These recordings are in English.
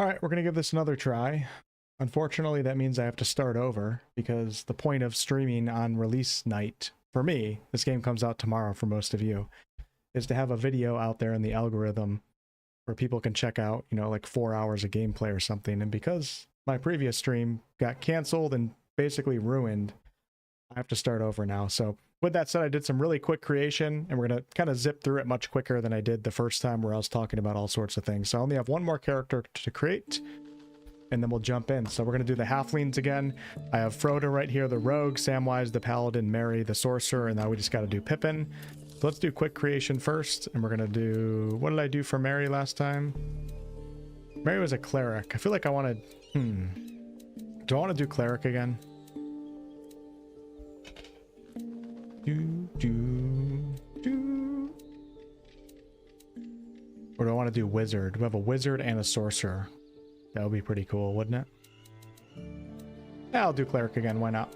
All right, we're going to give this another try. Unfortunately, that means I have to start over because the point of streaming on release night, for me, this game comes out tomorrow for most of you, is to have a video out there in the algorithm where people can check out, you know, like 4 hours of gameplay or something. And because my previous stream got canceled and basically ruined, I have to start over now. So with that said, I did some really quick creation, and we're going to kind of zip through it much quicker than I did the first time where I was talking about all sorts of things. So I only have one more character to create, and then we'll jump in. So we're going to do the halflings again. I have Frodo right here, the rogue, Samwise, the paladin, Mary, the sorcerer, and now we just got to do Pippin. So let's do quick creation first, and we're going to do... What did I do for Mary last time? Mary was a cleric. I feel like I wanted... Do I want to do cleric again? Or do I want to do wizard? We have a wizard and a sorcerer. That would be pretty cool, wouldn't it? Yeah, I'll do cleric again. Why not?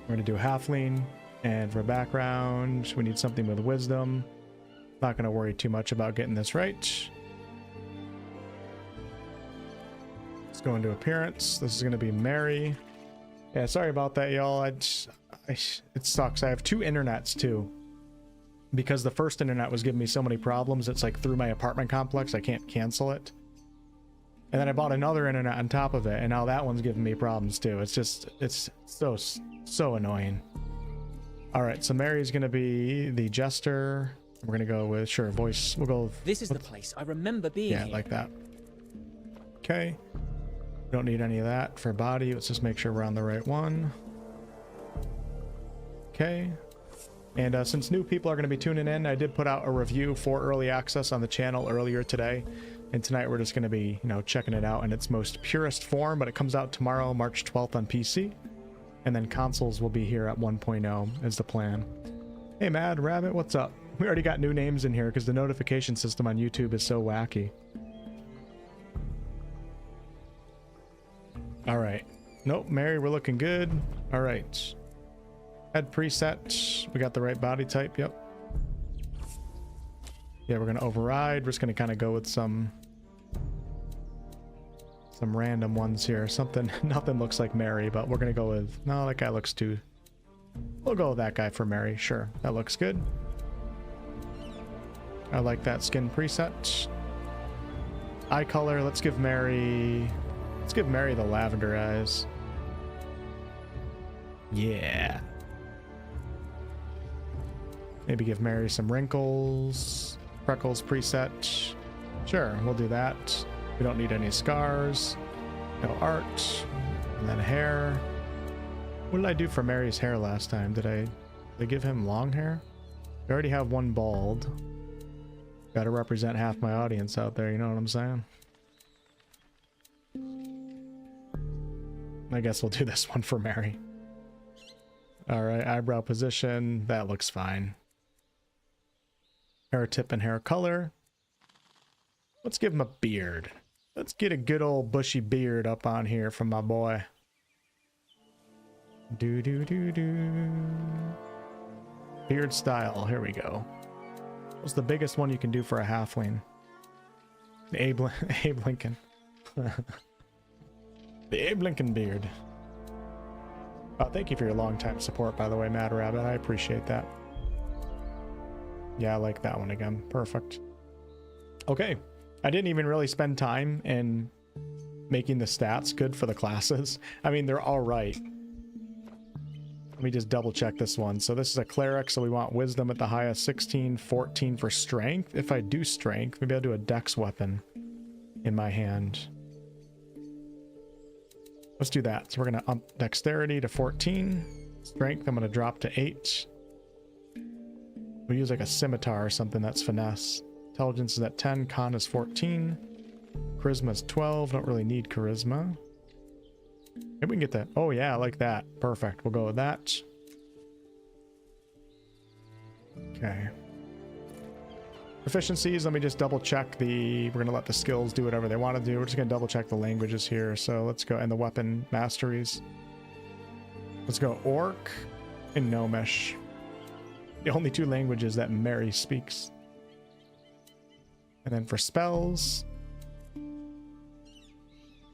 We're going to do halfling. And for background, we need something with wisdom. Not going to worry too much about getting this right. Let's go into appearance. This is going to be Mary. Yeah, sorry about that, y'all. It sucks. I have two internets too, because the first internet was giving me so many problems. It's like through my apartment complex, I can't cancel it. And then I bought another internet on top of it, and now that one's giving me problems too. It's so annoying. All right, so Mary's gonna be the jester. We're gonna go with voice. We'll go with, this is the place I remember being here. Like that. Okay. We don't need any of that for body. Let's just make sure we're on the right one. Okay. And since new people are going to be tuning in, I did put out a review for early access on the channel earlier today. And tonight we're just going to be, you know, checking it out in its most purest form, but it comes out tomorrow, March 12th on PC. And then consoles will be here at 1.0 is the plan. Hey, Mad Rabbit, what's up? We already got new names in here because the notification system on YouTube is so wacky. All right. Nope, Mary, we're looking good. All right. Head preset. We got the right body type. Yep. Yeah, we're going to override. We're just going to kind of go with some random ones here. Something, nothing looks like Mary, but we're going to go with, no, that guy looks too, we'll go with that guy for Mary. Sure. That looks good. I like that skin preset. Eye color. Let's give Mary the lavender eyes. Yeah. Maybe give Mary some wrinkles. Freckles preset. Sure, we'll do that. We don't need any scars. No art. And then hair. What did I do for Mary's hair last time? Did I give him long hair? We already have one bald. Gotta represent half my audience out there, you know what I'm saying? I guess we'll do this one for Mary. Alright, eyebrow position. That looks fine. Hair tip and hair color. Let's give him a beard. Let's get a good old bushy beard up on here from my boy. Beard style. Here we go. What's the biggest one you can do for a halfling? Abe Lincoln. The Abe Lincoln beard. Thank you for your long-time support, by the way, Mad Rabbit. I appreciate that. Yeah, I like that one again. Perfect. Okay. I didn't even really spend time in making the stats good for the classes. I mean, they're all right. Let me just double check this one. So this is a cleric, so we want wisdom at the highest, 16, 14 for strength. If I do strength, maybe I'll do a dex weapon in my hand. Let's do that. So we're going to up dexterity to 14. Strength, I'm going to drop to 8. We'll use like a scimitar or something that's finesse. Intelligence is at 10. Con is 14. Charisma is 12. Don't really need charisma. Maybe we can get that. Oh yeah, I like that. Perfect. We'll go with that. Okay. Proficiencies, let me just double check the... We're going to let the skills do whatever they want to do. We're just going to double check the languages here. So let's go... And the weapon masteries. Let's go Orc and Gnomish. The only two languages that Mary speaks. And then for spells...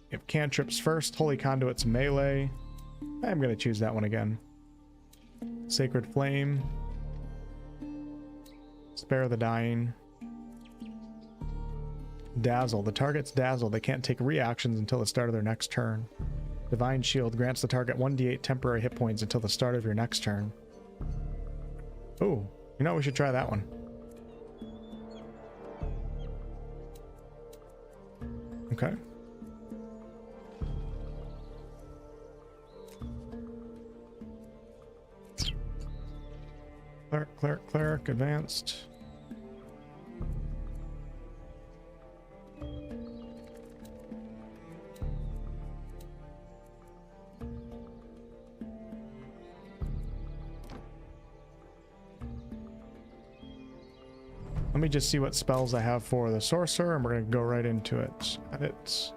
We have cantrips first. Holy Conduit's melee. I'm going to choose that one again. Sacred Flame. Spare the Dying. Dazzle. The target's dazzled. They can't take reactions until the start of their next turn. Divine Shield grants the target 1d8 temporary hit points until the start of your next turn. Ooh, you know, we should try that one. Okay. Cleric, advanced. Let me just see what spells I have for the sorcerer, and we're going to go right into it. Edit.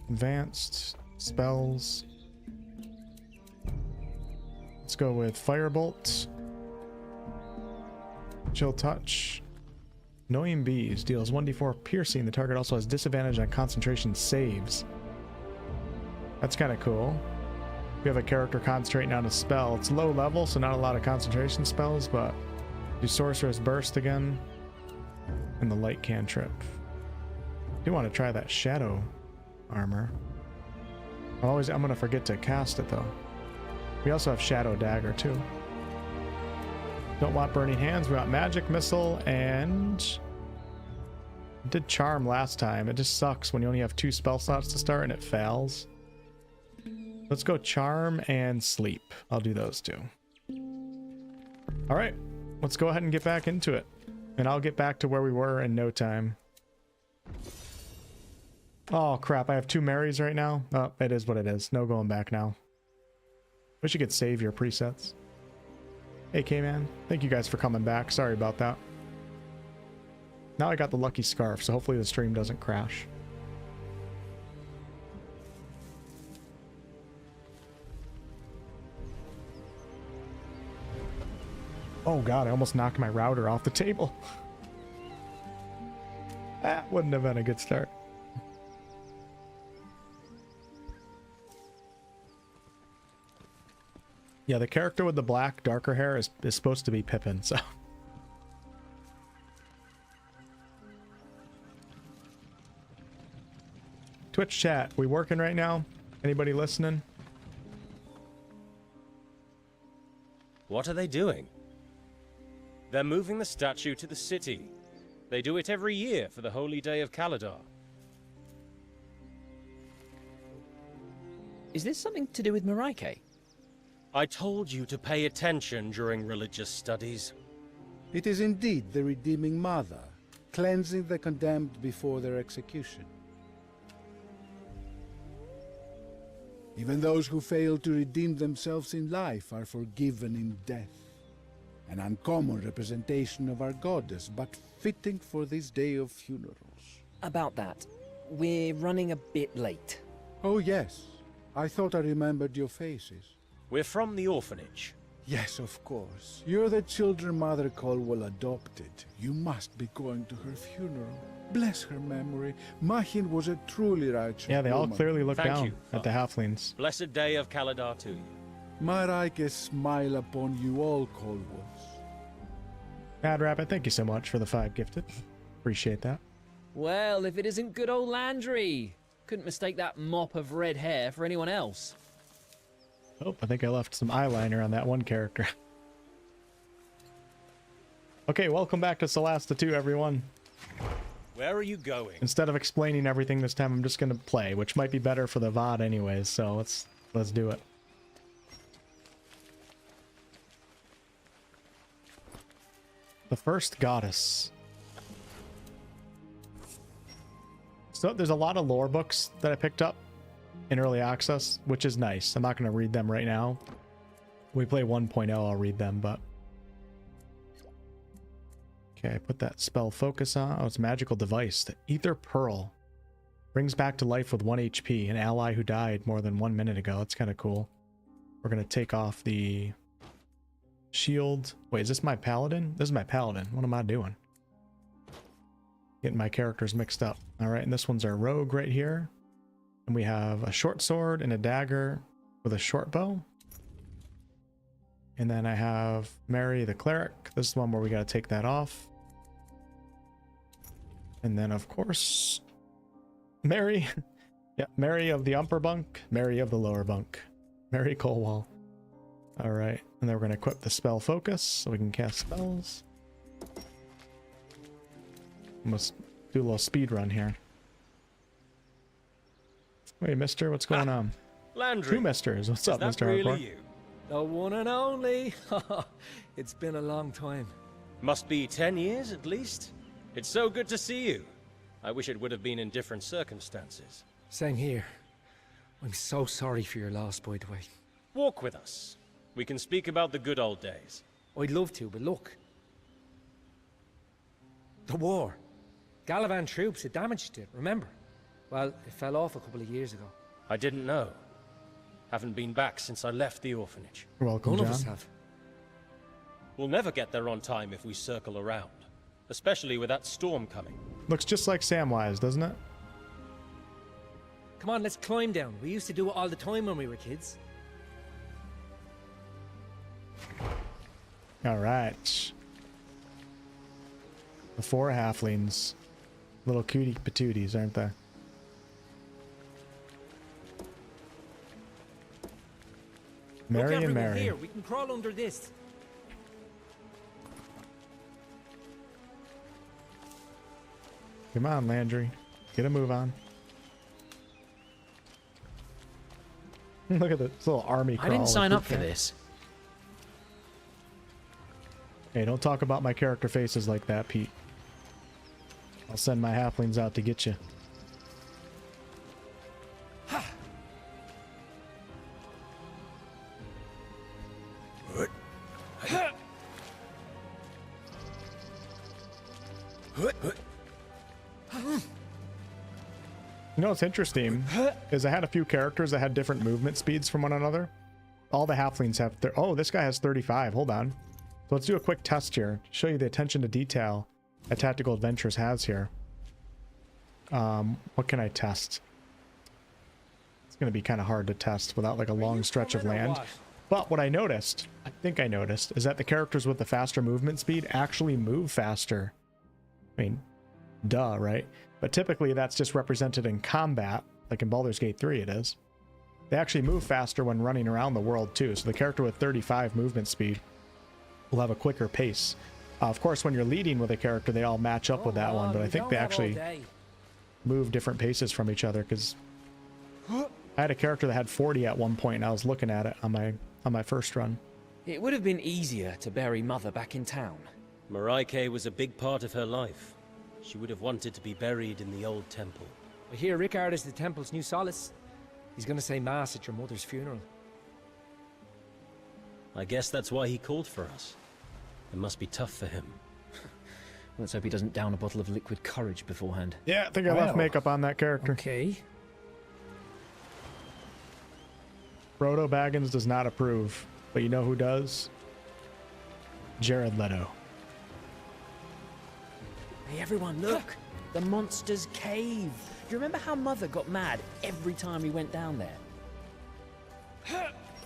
Advanced. Spells. Let's go with Firebolt. Chill Touch. Annoying Bees. Deals 1d4 piercing. The target also has disadvantage on concentration saves. That's kind of cool. We have a character concentrating on a spell. It's low level, so not a lot of concentration spells, but do Sorcerer's Burst again. And the light cantrip. I do want to try that Shadow Armor. I'm going to forget to cast it though. We also have Shadow Dagger too. Don't want Burning Hands. We want Magic Missile, and did Charm last time. It just sucks when you only have 2 spell slots to start and it fails. Let's go Charm and Sleep. I'll do those two. All right, let's go ahead and get back into it, and I'll get back to where we were in no time. Oh crap, I have 2 Marys right now. Oh, it is what it is. No going back now. Wish you could save your presets. Hey K-Man, thank you guys for coming back. Sorry about that. Now I got the lucky scarf, so hopefully the stream doesn't crash. Oh god, I almost knocked my router off the table. That wouldn't have been a good start. Yeah, the character with the black, darker hair is supposed to be Pippin, so. Twitch chat, we working right now? Anybody listening? What are they doing? They're moving the statue to the city. They do it every year for the holy day of Caladar. Is this something to do with Marike? I told you to pay attention during religious studies. It is indeed the Redeeming Mother, cleansing the condemned before their execution. Even those who fail to redeem themselves in life are forgiven in death. An uncommon representation of our goddess, but fitting for this day of funerals. About that, we're running a bit late. Oh yes, I thought I remembered your faces. We're from the orphanage. Yes, of course. You're the children Mother Caldwell adopted. You must be going to her funeral. Bless her memory. Mahin was a truly righteous Yeah, they all woman. clearly look Thank down you, at the halflings. Blessed day of Caladar to you. Marike smile upon you all, Caldwells. Mad Rabbit, thank you so much for the 5 gifted. Appreciate that. Well, if it isn't good old Landry. Couldn't mistake that mop of red hair for anyone else. Oh, I think I left some eyeliner on that one character. Okay, welcome back to Solasta 2, everyone. Where are you going? Instead of explaining everything this time, I'm just gonna play, which might be better for the VOD anyways, so let's do it. The first goddess. So there's a lot of lore books that I picked up in early access, which is nice. I'm not going to read them right now. When we play 1.0, I'll read them, but... Okay, put that spell focus on. Oh, it's a magical device. The Ether Pearl. Brings back to life with 1 HP, an ally who died more than 1 minute ago. That's kind of cool. We're going to take off the shield. Wait, is this my paladin? This is my paladin. What am I doing? Getting my characters mixed up. All right, and this one's our rogue right here. And we have a short sword and a dagger with a short bow. And then I have Mary the Cleric. This is the one where we got to take that off. And then, of course, Mary. Yeah, Mary of the upper bunk, Mary of the lower bunk. Mary Colwall. All right, and then we're going to equip the spell focus so we can cast spells. Must do a little speed run here. Wait, mister, what's going on? Landry. Two misters. What's up, Is that Mr. really Hardcore? you? The one and only. It's been a long time. Must be 10 years at least. It's so good to see you. I wish it would have been in different circumstances. Same here. I'm so sorry for your loss, by the way. Walk with us. We can speak about the good old days. I'd love to, but look. The war. Galavan troops had damaged it, remember? Well, it fell off a couple of years ago. I didn't know. Haven't been back since I left the orphanage. You're welcome, None John. of us have. We'll never get there on time if we circle around. Especially with that storm coming. Looks just like Samwise, doesn't it? Come on, let's climb down. We used to do it all the time when we were kids. All right. The 4 halflings. Little cutie patooties, aren't they? Mary Look, and everyone, Mary. here, we can crawl under this. Come on, Landry. Get a move on. Look at this little army crawl. I didn't sign with up for boot camp. this. Hey, don't talk about my character faces like that, Pete. I'll send my halflings out to get you. You know what's interesting is I had a few characters that had different movement speeds from one another. All the halflings have... Oh, this guy has 35. Hold on. So let's do a quick test here to show you the attention to detail that Tactical Adventures has here. What can I test? It's going to be kind of hard to test without like a long stretch of land. But what I noticed, I think I noticed, is that the characters with the faster movement speed actually move faster. I mean, duh, right? But typically that's just represented in combat, like in Baldur's Gate 3 it is. They actually move faster when running around the world too. So the character with 35 movement speed will have a quicker pace. Of course, when you're leading with a character, they all match up with that one, but I think they actually move different paces from each other, because I had a character that had 40 at one point and I was looking at it on my first run. It would have been easier to bury Mother back in town. Marieke was a big part of her life. She would have wanted to be buried in the old temple. I hear Rickard is the temple's new solace. He's gonna say mass at your mother's funeral. I guess that's why he called for us. It must be tough for him. Let's hope he doesn't down a bottle of liquid courage beforehand. Yeah, I think I left makeup on that character. Okay. Frodo Baggins does not approve, but you know who does? Jared Leto. Hey everyone, look! The monster's cave! Do you remember how Mother got mad every time we went down there?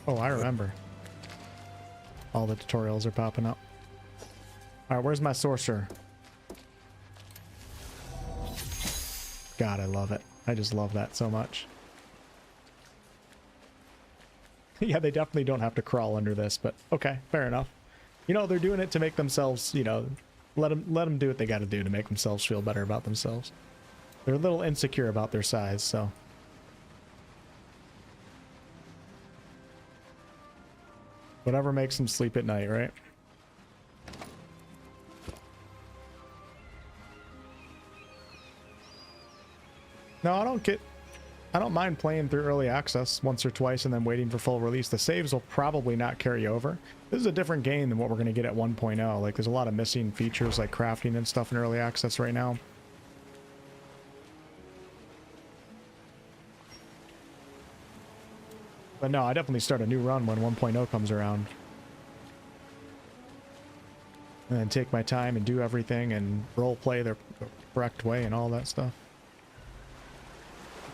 Oh, I remember. All the tutorials are popping up. Alright, where's my sorcerer? God, I love it. I just love that so much. Yeah, they definitely don't have to crawl under this, but okay, fair enough. You know, they're doing it to make themselves, you know, let them do what they got to do to make themselves feel better about themselves. They're a little insecure about their size, so. Whatever makes them sleep at night, right? No, I don't mind playing through early access once or twice and then waiting for full release. The saves will probably not carry over. This is a different game than what we're going to get at 1.0. Like, there's a lot of missing features like crafting and stuff in early access right now. But no, I definitely start a new run when 1.0 comes around. And then take my time and do everything and role play the correct way and all that stuff.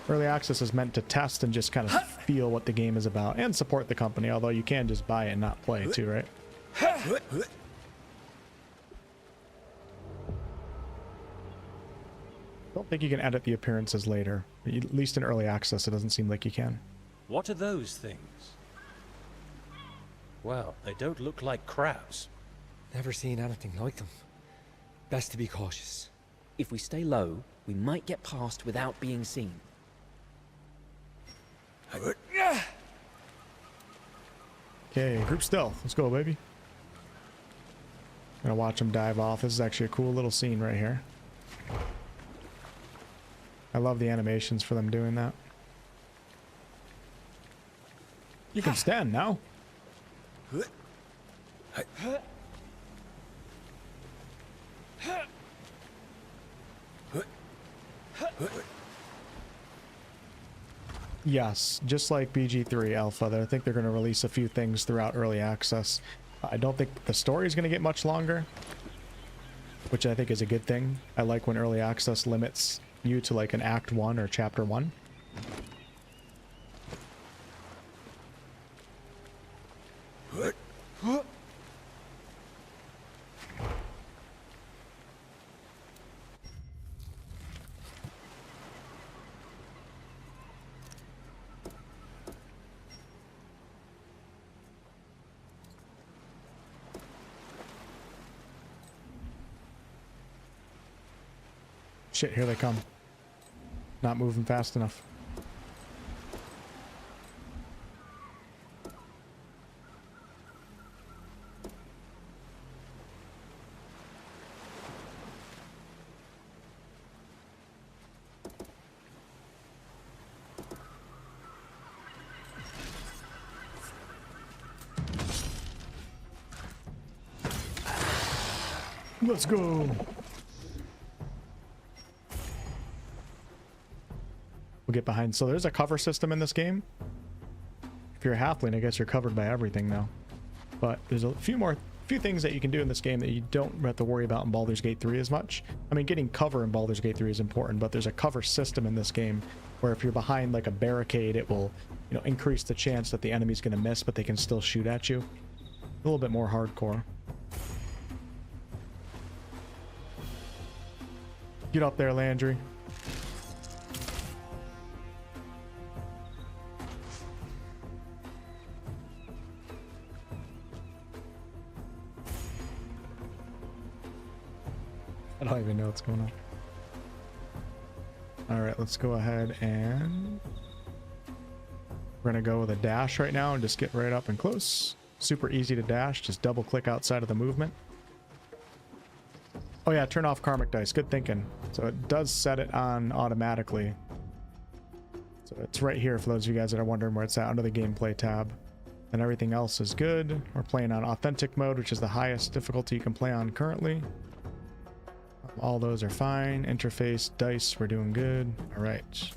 Early access is meant to test and just kind of feel what the game is about and support the company, although you can just buy it and not play too, right? Don't think you can edit the appearances later. At least in early access, it doesn't seem like you can. What are those things? Well, they don't look like crabs. Never seen anything like them. Best to be cautious. If we stay low, we might get past without being seen. Okay, group stealth. Let's go, baby. Gonna watch them dive off. This is actually a cool little scene right here. I love the animations for them doing that. You can stand now. Yes, just like BG3 Alpha, I think they're going to release a few things throughout early access. I don't think the story is going to get much longer, which I think is a good thing. I like when early access limits you to like an Act 1 or Chapter 1. Shit, here they come. Not moving fast enough. Let's go. We'll get behind. So there's a cover system in this game. If you're a halfling, I guess you're covered by everything now. But there's a few things that you can do in this game that you don't have to worry about in Baldur's Gate 3 as much. I mean, getting cover in Baldur's Gate 3 is important, but there's a cover system in this game where if you're behind like a barricade, it will, you know, increase the chance that the enemy's going to miss, but they can still shoot at you. A little bit more hardcore. Get up there, Landry. I don't even know what's going on. Alright, let's go ahead and we're gonna go with a dash right now and just get right up and close. Super easy to dash, just double click outside of the movement. Oh yeah, turn off karmic dice, good thinking. So it does set it on automatically. So it's right here for those of you guys that are wondering where it's at, under the gameplay tab. And everything else is good. We're playing on authentic mode, which is the highest difficulty you can play on currently. All those are fine. Interface, dice, we're doing good. All right.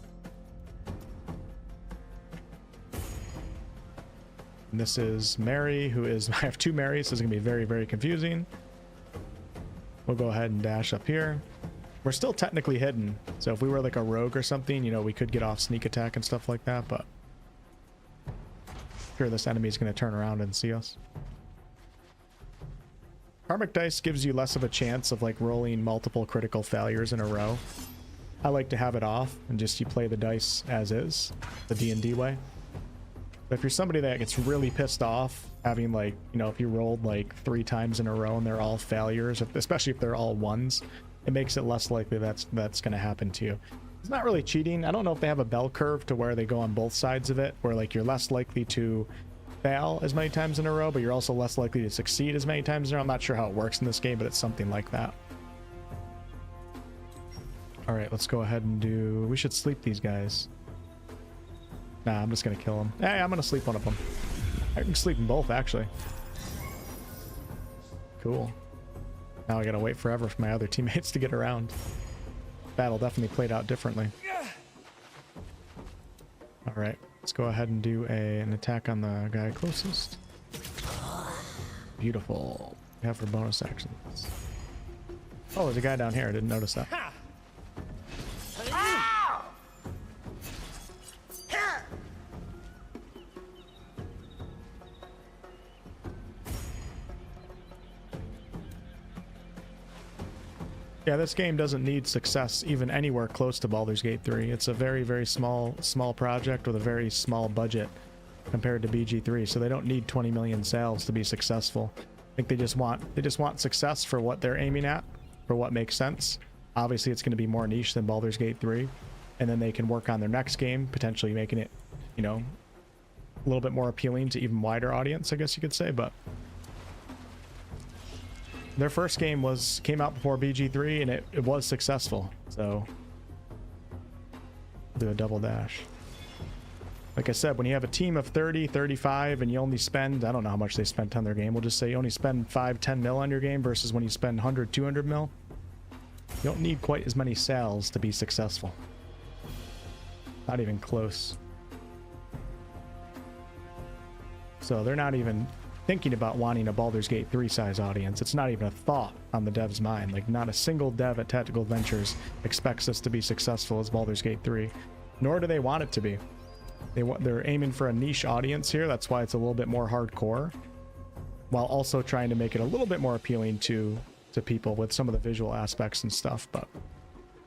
And this is Mary, who is, I have two Marys, so it's gonna be very, very confusing. We'll go ahead and dash up here. We're still technically hidden, so if we were like a rogue or something, you know, we could get off sneak attack and stuff like that, but I'm sure this enemy is gonna turn around and see us. Karmic dice gives you less of a chance of like rolling multiple critical failures in a row. I like to have it off and just you play the dice as is, the D&D way. But if you're somebody that gets really pissed off having like, you know, if you rolled like 3 times in a row and they're all failures, especially if they're all ones, it makes it less likely that's going to happen to you. It's not really cheating. I don't know if they have a bell curve to where they go on both sides of it, where like you're less likely to fail as many times in a row, but you're also less likely to succeed as many times in a row. I'm not sure how it works in this game, but it's something like that. All right, let's go ahead and do, we should sleep these guys. Nah, I'm just gonna kill them. Hey, I'm gonna sleep one of them. I can sleep them both, actually. Cool. Now I gotta wait forever for my other teammates to get around. Battle definitely played out differently. All right, let's go ahead and do an attack on the guy closest. Beautiful. We have for bonus actions. Oh, there's a guy down here. I didn't notice that. Yeah, this game doesn't need success even anywhere close to Baldur's Gate 3. It's a very, very small project with a very small budget compared to BG3, so they don't need 20 million sales to be successful. I think they just want success for what they're aiming at, for what makes sense. Obviously, it's going to be more niche than Baldur's Gate 3, and then they can work on their next game, potentially making it, you know, a little bit more appealing to even wider audience, I guess you could say, but their first game came out before BG3 and it was successful. So do a double dash. Like I said, when you have a team of 30, 35 and you only spend, I don't know how much they spent on their game. We'll just say you only spend 5, 10 mil on your game versus when you spend 100, 200 mil. You don't need quite as many sales to be successful. Not even close. So they're not even thinking about wanting a Baldur's Gate 3 size audience. It's not even a thought on the dev's mind. Like, not a single dev at Tactical Adventures expects this to be successful as Baldur's Gate 3, nor do they want it to be. They're aiming for a niche audience here. That's why it's a little bit more hardcore, while also trying to make it a little bit more appealing to people with some of the visual aspects and stuff. But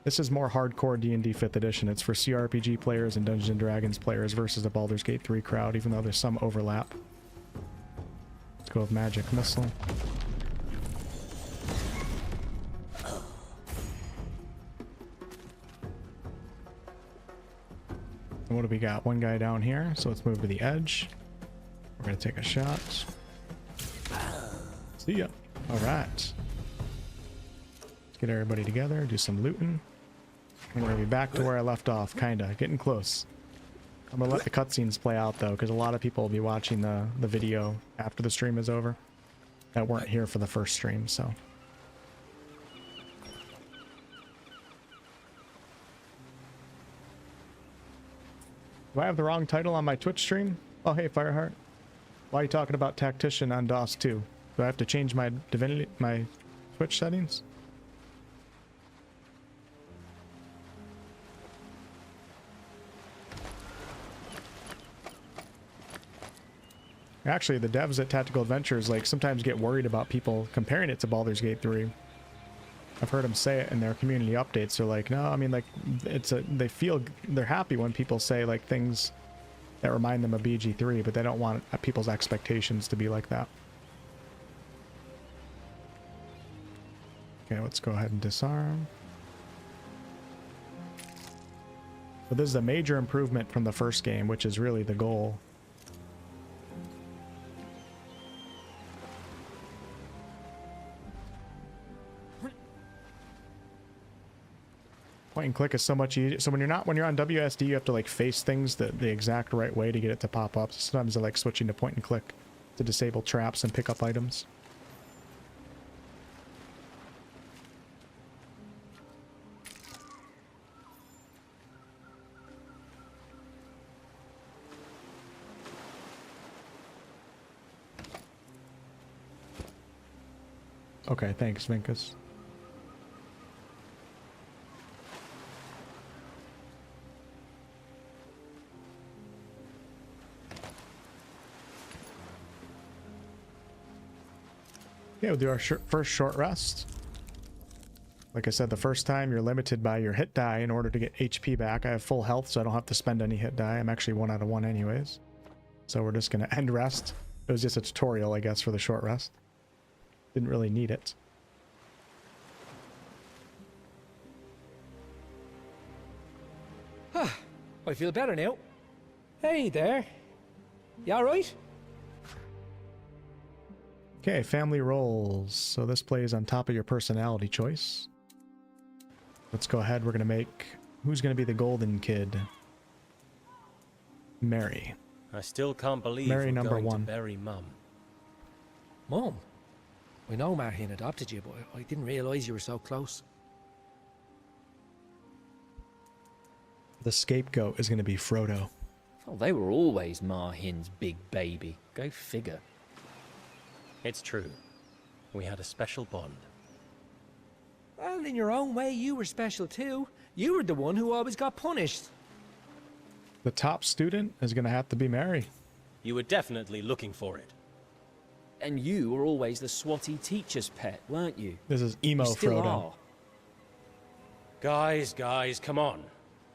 this is more hardcore D&D 5th edition. It's for CRPG players and Dungeons & Dragons players versus the Baldur's Gate 3 crowd, even though there's some overlap. Let's go with Magic Missile. And what do we got? One guy down here, so let's move to the edge. We're gonna take a shot. See ya. All right. Let's get everybody together, do some looting. I'm gonna be back to where I left off, kinda, getting close. I'm gonna let the cutscenes play out though, because a lot of people will be watching the video after the stream is over that weren't here for the first stream, so. Do I have the wrong title on my Twitch stream? Oh, hey, Fireheart. Why are you talking about Tactician on DOS 2? Do I have to change my Twitch settings? Actually, the devs at Tactical Adventures like sometimes get worried about people comparing it to Baldur's Gate 3. I've heard them say it in their community updates. They're like, no, I mean, like, they're happy when people say like things that remind them of BG3, but they don't want people's expectations to be like that. Okay, let's go ahead and disarm. But this is a major improvement from the first game, which is really the goal. Point and click is so much easier. So when you're on WSD, you have to like face things the exact right way to get it to pop up. So sometimes I like switching to point and click to disable traps and pick up items. Okay, thanks, Vinkus. Yeah, we'll do our first short rest. Like I said, the first time you're limited by your hit die in order to get HP back. I have full health, so I don't have to spend any hit die. I'm actually 1 out of 1 anyways. So we're just going to end rest. It was just a tutorial, I guess, for the short rest. Didn't really need it. I feel better now. Hey there. You alright? Okay, family roles. So this plays on top of your personality choice. Let's go ahead. We're going to make... Who's going to be the golden kid? Mary. I still can't believe Mary we're number going 1. to bury Mum. Mum? I know Martin adopted you, but I didn't realise you were so close. The scapegoat is going to be Frodo. Oh, they were always Marhin's big baby. Go figure. It's true. We had a special bond. Well, in your own way, you were special too. You were the one who always got punished. The top student is going to have to be Mary. You were definitely looking for it. And you were always the swotty teacher's pet, weren't you? This is emo You still Frodo. are. Guys, come on.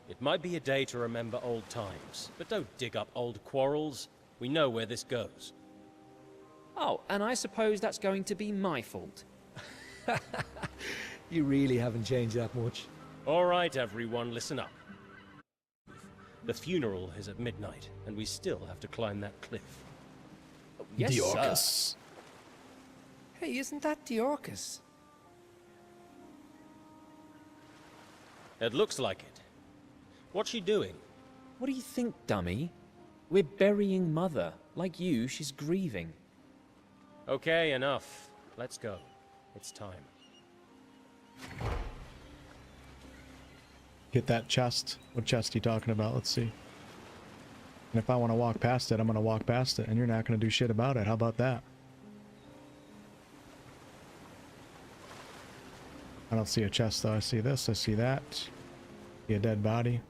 It might be a day to remember old times, but don't dig up old quarrels. We know where this goes. Oh, and I suppose that's going to be my fault. You really haven't changed that much. All right, everyone, listen up. The funeral is at midnight, and we still have to climb that cliff. Yes, sir. Diorcus. Hey, isn't that 𝑑𝑒? It looks like it. What's she doing? What do you think, dummy? We're burying Mother. Like you, she's grieving. Okay, enough. Let's go. It's time. Get that chest. What chest are you talking about? Let's see. And if I want to walk past it, I'm going to walk past it, and you're not going to do shit about it. How about that? I don't see a chest, though. I see this. I see that. See a dead body.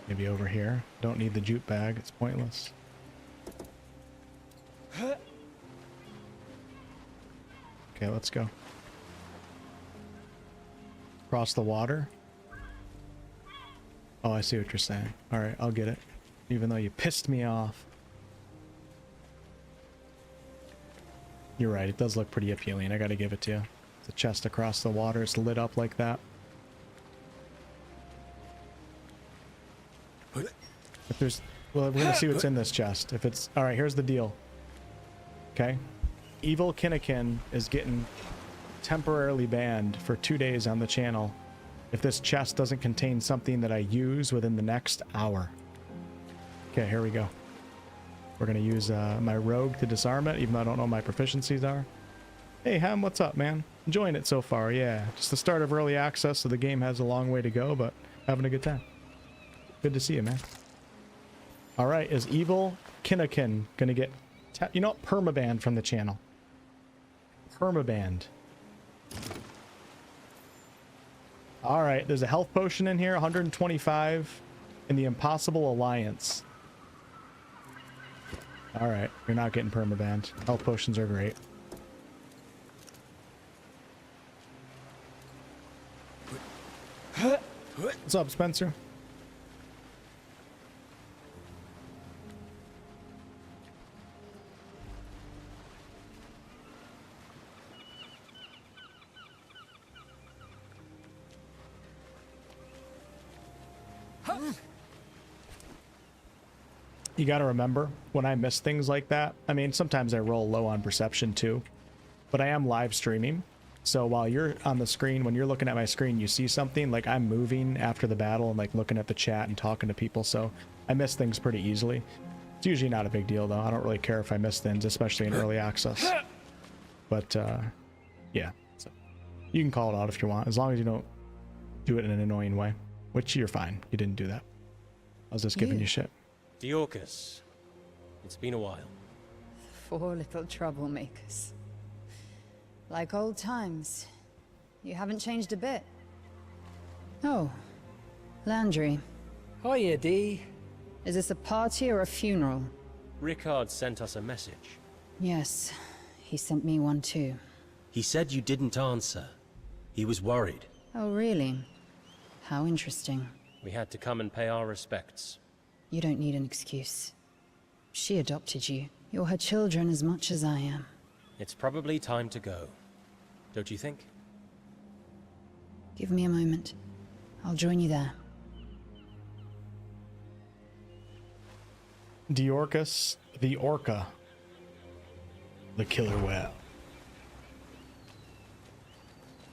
Maybe over here. Don't need the jute bag. It's pointless. Okay, let's go. Cross the water. Oh, I see what you're saying. Alright, I'll get it. Even though you pissed me off. You're right, it does look pretty appealing. I gotta give it to you. It's a chest across the water. It's lit up like that. If there's... Well, we're gonna see what's in this chest. If it's... Alright, here's the deal. Okay? Evil Kinnikin is getting temporarily banned for 2 days on the channel if this chest doesn't contain something that I use within the next hour. Okay, here we go. We're gonna use my rogue to disarm it, even though I don't know what my proficiencies are. Hey Hem, what's up, man? Enjoying it so far, yeah. Just the start of early access, so the game has a long way to go, but having a good time. Good to see you, man. Alright, is Evil Kinnikin gonna get... You know what? Permabanned from the channel. Permabanned. Alright, there's a health potion in here, 125 in the Impossible Alliance. Alright, you're not getting permabanned. Health potions are great. What's up, Spencer? You gotta remember, when I miss things like that, I mean, sometimes I roll low on perception too, but I am live streaming. So while you're on the screen, when you're looking at my screen, you see something, like I'm moving after the battle and like looking at the chat and talking to people, so I miss things pretty easily. It's usually not a big deal though. I don't really care if I miss things, especially in early access. But yeah, so you can call it out if you want, as long as you don't do it in an annoying way, which you're fine. You didn't do that. I was just giving you shit. 𝑑𝑒, it's been a while. 4 little troublemakers. Like old times. You haven't changed a bit. Oh, Landry. Hiya, Dee. Is this a party or a funeral? Ricard sent us a message. Yes, he sent me one too. He said you didn't answer. He was worried. Oh, really? How interesting. We had to come and pay our respects. You don't need an excuse. She adopted you. You're her children as much as I am. It's probably time to go. Don't you think? Give me a moment. I'll join you there. 𝑑𝑒, the Orca. The killer whale.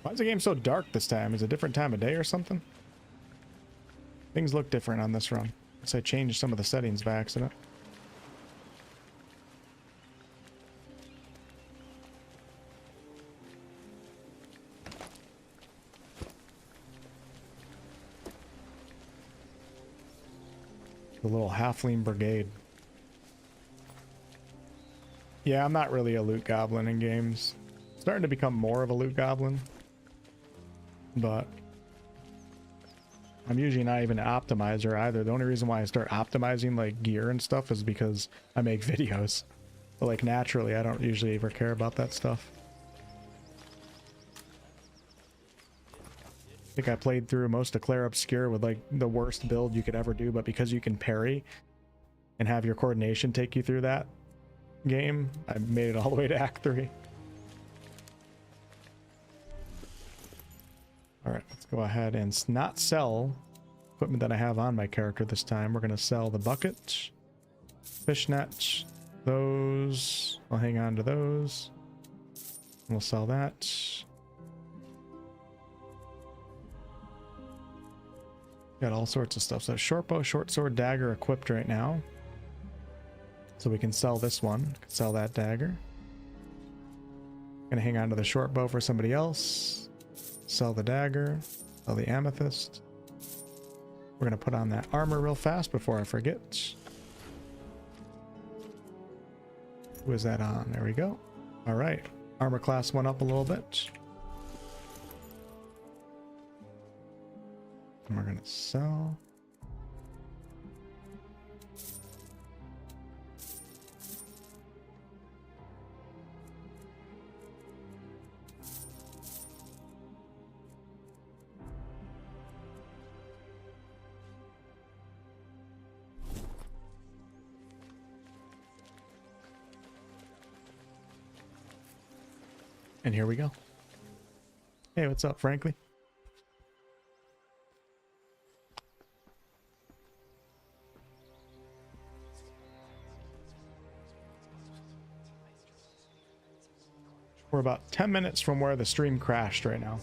Why is the game so dark this time? Is it a different time of day or something? Things look different on this run. Guess I changed some of the settings by accident. The little halfling brigade. Yeah, I'm not really a loot goblin in games. Starting to become more of a loot goblin. But I'm usually not even an optimizer either. The only reason why I start optimizing like gear and stuff is because I make videos. But like naturally, I don't usually ever care about that stuff. I think I played through most of 𝑐LEAR with like the worst build you could ever do, but because you can parry and have your coordination take you through that game, I made it all the way to Act 3. Alright, let's go ahead and not sell equipment that I have on my character this time. We're going to sell the bucket, fishnet, those. I'll hang on to those. We'll sell that. Got all sorts of stuff. So short bow, short sword, dagger equipped right now. So we can sell this one. Sell that dagger. Gonna hang on to the short bow for somebody else. Sell the dagger. Sell the amethyst. We're gonna put on that armor real fast before I forget. Who is that on? There we go. All right. Armor class went up a little bit. And we're gonna sell. And here we go. Hey, what's up, Frankly? We're about 10 minutes from where the stream crashed right now.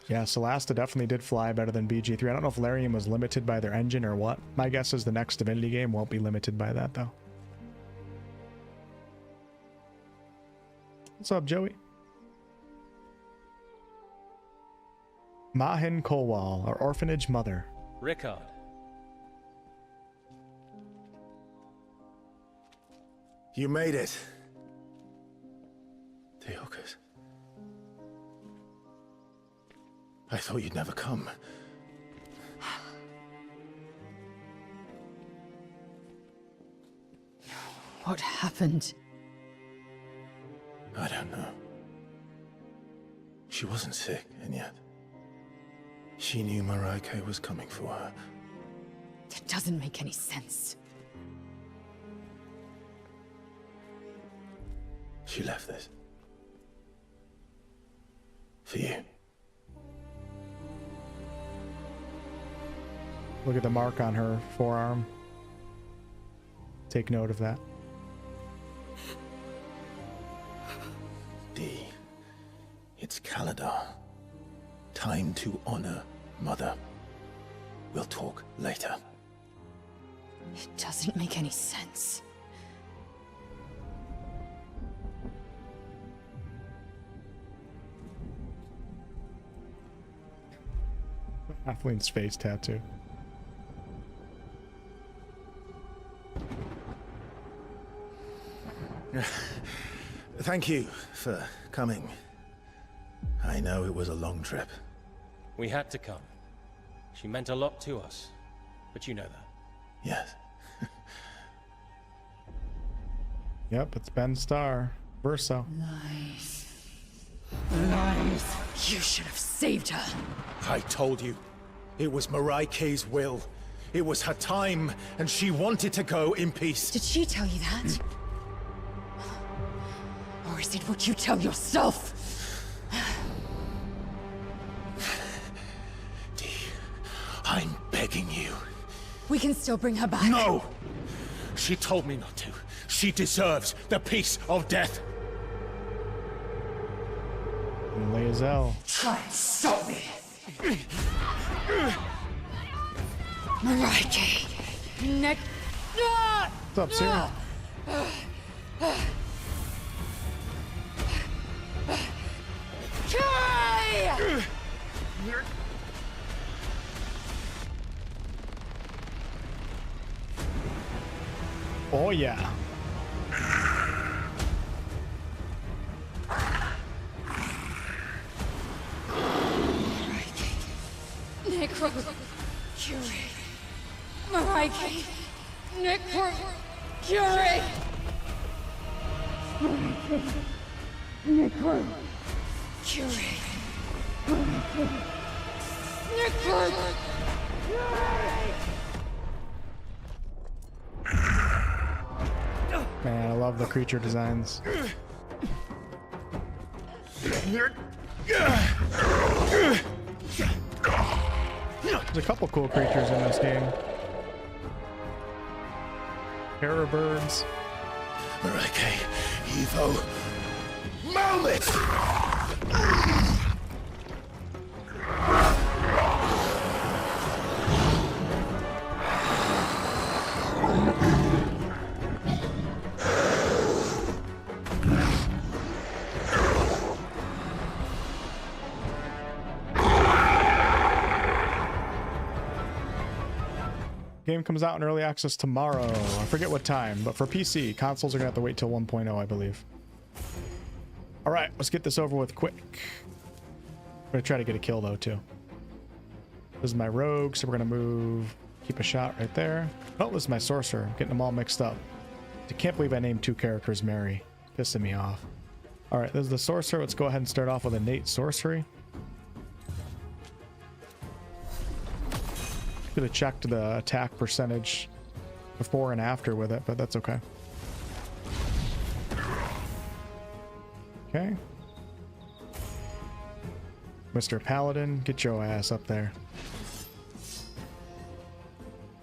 Yeah, Solasta definitely did fly better than BG3. I don't know if Larian was limited by their engine or what. My guess is the next Divinity game won't be limited by that, though. What's up, Joey? Mahin Kolwal, our orphanage mother. Rickard. You made it. Teokas. I thought you'd never come. What happened? I don't know. She wasn't sick, and yet she knew Mareike was coming for her. It doesn't make any sense. She left this. For you. Look at the mark on her forearm. Take note of that. D. It's Caladar. Time to honor Mother. We'll talk later. It doesn't make any sense. Halfling's face tattoo. Thank you for coming. I know it was a long trip. We had to come. She meant a lot to us, but you know that. Yes. Yep, it's Ben Starr. Verso. Lies. Lies. You should have saved her. I told you. It was Mareike's will. It was her time, and she wanted to go in peace. Did she tell you that? Or is it what you tell yourself? D, I'm begging you. We can still bring her back. No! She told me not to. She deserves the peace of death. And Lae'zel. Try and stop me. Mareike. Neck. What's up, Sarah? Try! Oh yeah. Necro. Fury. Mareike. Fury! Fury! Man, I love the creature designs. There's a couple cool creatures in this game. Terror birds. Marike, Evo, moment! Game comes out in early access tomorrow. I forget what time, but for PC, consoles are gonna have to wait till 1.0, I believe. All right, let's get this over with quick. I'm gonna try to get a kill though too. This is my rogue, so we're gonna move, keep a shot right there. Oh, this is my sorcerer. I'm getting them all mixed up. I can't believe I named two characters Mary. Pissing me off. All right, this is the sorcerer. Let's go ahead and start off with innate sorcery. Could have checked the attack percentage before and after with it, but that's okay. Okay. Mr. Paladin, get your ass up there.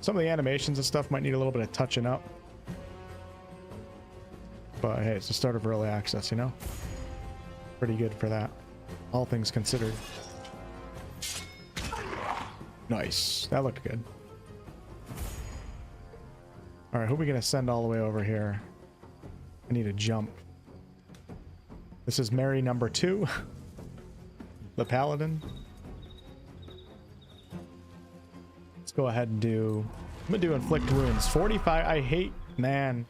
Some of the animations and stuff might need a little bit of touching up. But hey, it's the start of early access, you know? Pretty good for that. All things considered. Nice. That looked good. Alright, who are we going to send all the way over here? I need a jump. This is Mary number 2. The Paladin. Let's go ahead and do... I'm going to do Inflict Wounds. 45. I hate... Man.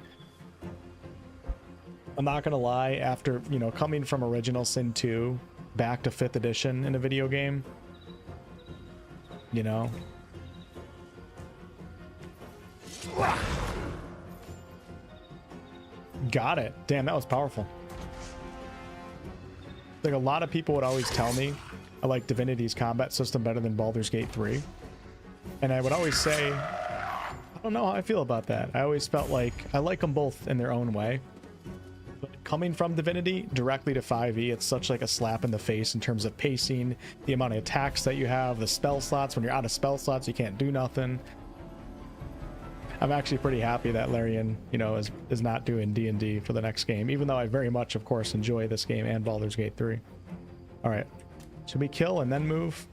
I'm not going to lie. After, you know, coming from Original Sin 2 back to 5th edition in a video game... You know? Got it. Damn, that was powerful. Like, a lot of people would always tell me I like Divinity's combat system better than Baldur's Gate 3. And I would always say, I don't know how I feel about that. I always felt like I like them both in their own way. But coming from Divinity directly to 5e, it's such like a slap in the face in terms of pacing, the amount of attacks that you have, the spell slots. When you're out of spell slots, you can't do nothing. I'm actually pretty happy that Larian, you know, is not doing D&D for the next game, even though I very much, of course, enjoy this game and Baldur's Gate 3. All right, should we kill and then move?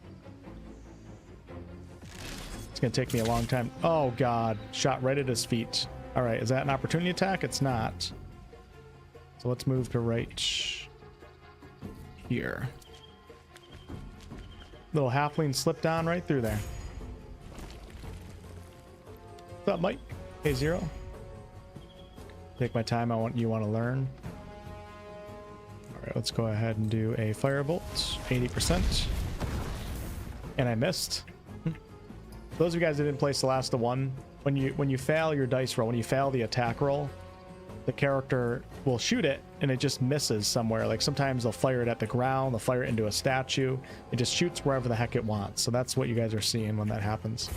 It's gonna take me a long time. Oh God, shot right at his feet. All right, is that an opportunity attack? It's not. So let's move to right here. Little halfling slipped down right through there. What's up, Mike? Hey, Zero. Take my time. You want to learn. All right, let's go ahead and do a firebolt. 80%. And I missed. Those of you guys that didn't play Solasta 1, when you fail your dice roll, when you fail the attack roll, the character will shoot it and it just misses somewhere. Like sometimes they'll fire it at the ground, they'll fire it into a statue. It just shoots wherever the heck it wants. So that's what you guys are seeing when that happens.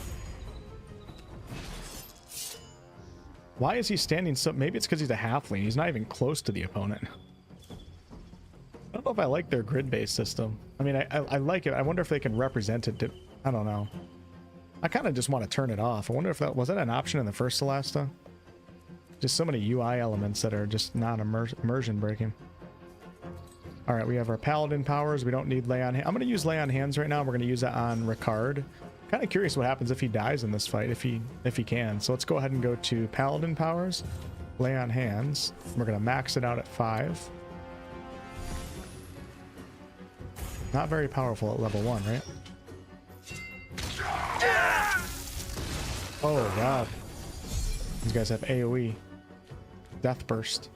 Why is he standing so... Maybe it's because he's a halfling. He's not even close to the opponent. I don't know if I like their grid-based system. I mean, I like it. I wonder if they can represent it to... I don't know. I kind of just want to turn it off. I wonder if that... Was that an option in the first Solasta? Just so many UI elements that are just not immersion breaking. All right, we have our paladin powers. We don't need lay on hands. I'm going to use lay on hands right now. We're going to use that on Ricard. Kind of curious what happens if he dies in this fight, if he can. So let's go ahead and go to paladin powers, lay on hands. We're going to max it out at 5. Not very powerful at level 1, right? Oh God, these guys have AoE. Death burst.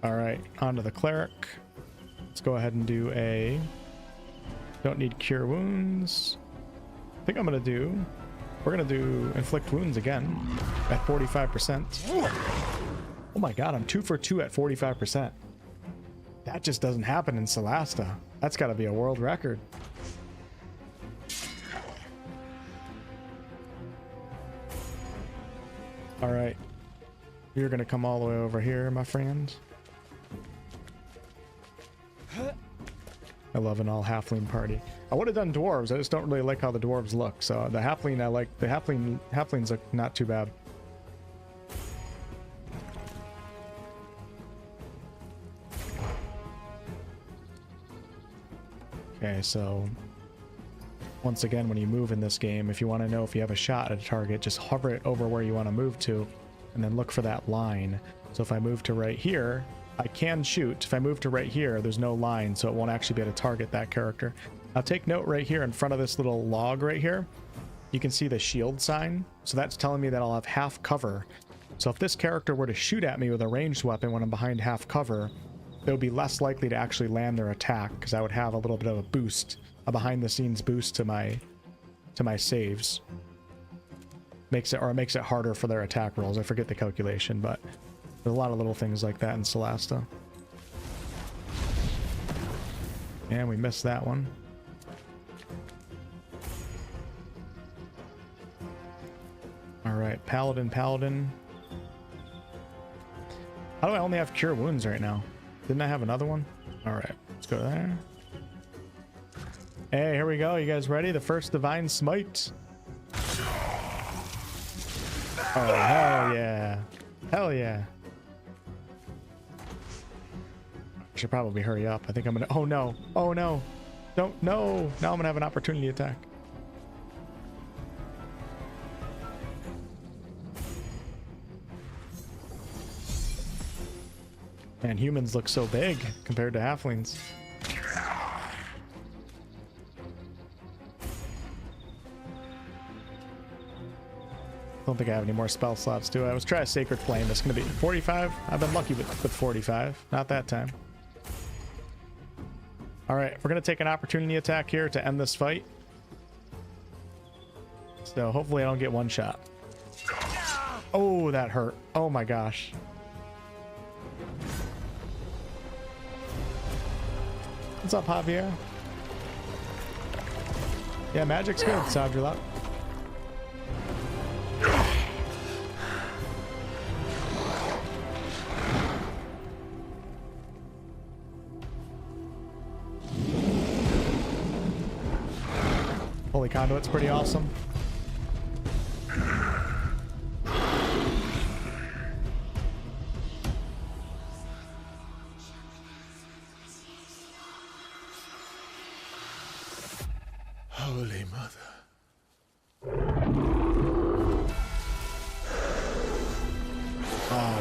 All right, onto the cleric. Let's go ahead and do a... Don't need cure wounds. I think I'm gonna do We're gonna do inflict wounds again at 45%. Oh my god, I'm 2 for 2 at 45%. That just doesn't happen in Solasta. That's gotta be a world record. Alright. You're gonna come all the way over here, my friend. I love an all halfling party. I would have done dwarves. I just don't really like how the dwarves look. So the halfling, I like. The halflings look not too bad. Okay, so once again, when you move in this game, if you want to know if you have a shot at a target, just hover it over where you want to move to, and then look for that line. So if I move to right here, I can shoot. If I move to right here, there's no line, so it won't actually be able to target that character. Now take note right here in front of this little log right here, you can see the shield sign. So that's telling me that I'll have half cover. So if this character were to shoot at me with a ranged weapon when I'm behind half cover, it would be less likely to actually land their attack, because I would have a little bit of a boost, a behind the scenes boost to my saves. Makes it harder for their attack rolls. I forget the calculation, but there's a lot of little things like that in Solasta. And we missed that one. Alright, Paladin. How do I only have Cure Wounds right now? Didn't I have another one? Alright, let's go there. Hey, here we go. You guys ready? The first Divine Smite. Oh, hell yeah. Hell yeah. I should probably hurry up. I think I'm gonna... Oh no. Oh no. Don't... No. Now I'm gonna have an opportunity attack. Man, humans look so big compared to halflings. Don't think I have any more spell slots, do I? Let's try a Sacred Flame. It's going to be 45. I've been lucky with 45. Not that time. All right, we're going to take an opportunity attack here to end this fight. So hopefully I don't get one shot. Oh, that hurt. Oh my gosh. What's up, Javier? Yeah, magic's good, Sadrulop. Holy Conduit's pretty awesome. Holy Mother. Oh,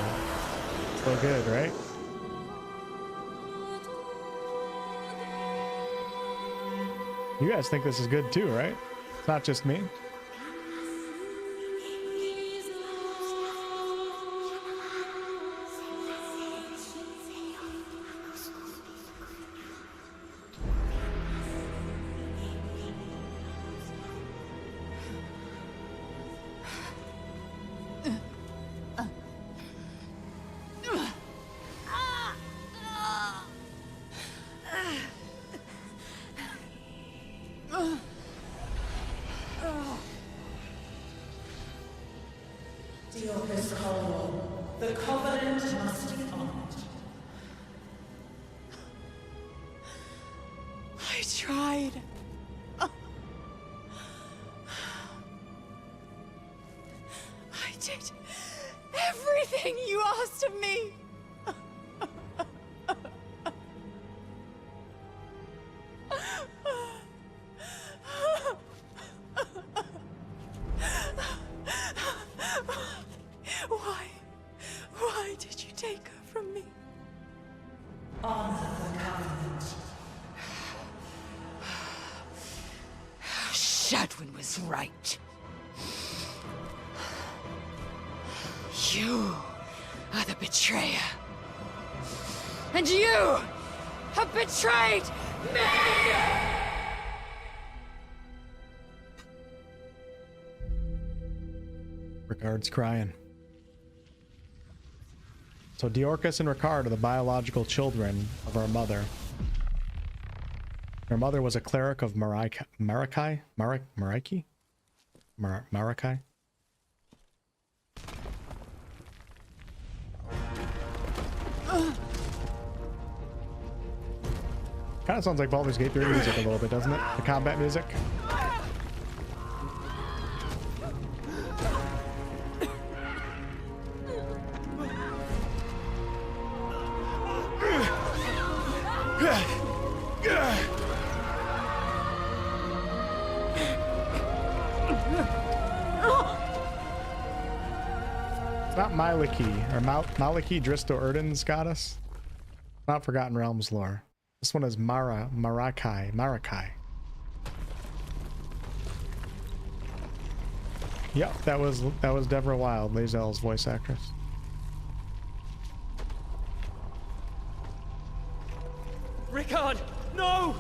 so good, right? You guys think this is good too, right? It's not just me. The Covenant must be honored. I tried. I did everything you asked of me. Why did you take her from me? Honor the Covenant. Shadwin was right. You are the betrayer. And you have betrayed me! Ricard's crying. So Diorcus and Ricard are the biological children of our mother. Her mother was a cleric of Maraki? Kind of sounds like Baldur's Gate 3 music a little bit, doesn't it? The combat music. It's not Maliki, or Maliki Dristo Erden's goddess. Not Forgotten Realms lore. This one is Marakai. Yep, that was Deborah Wild, Lae'zel's voice actress. Ricard, no!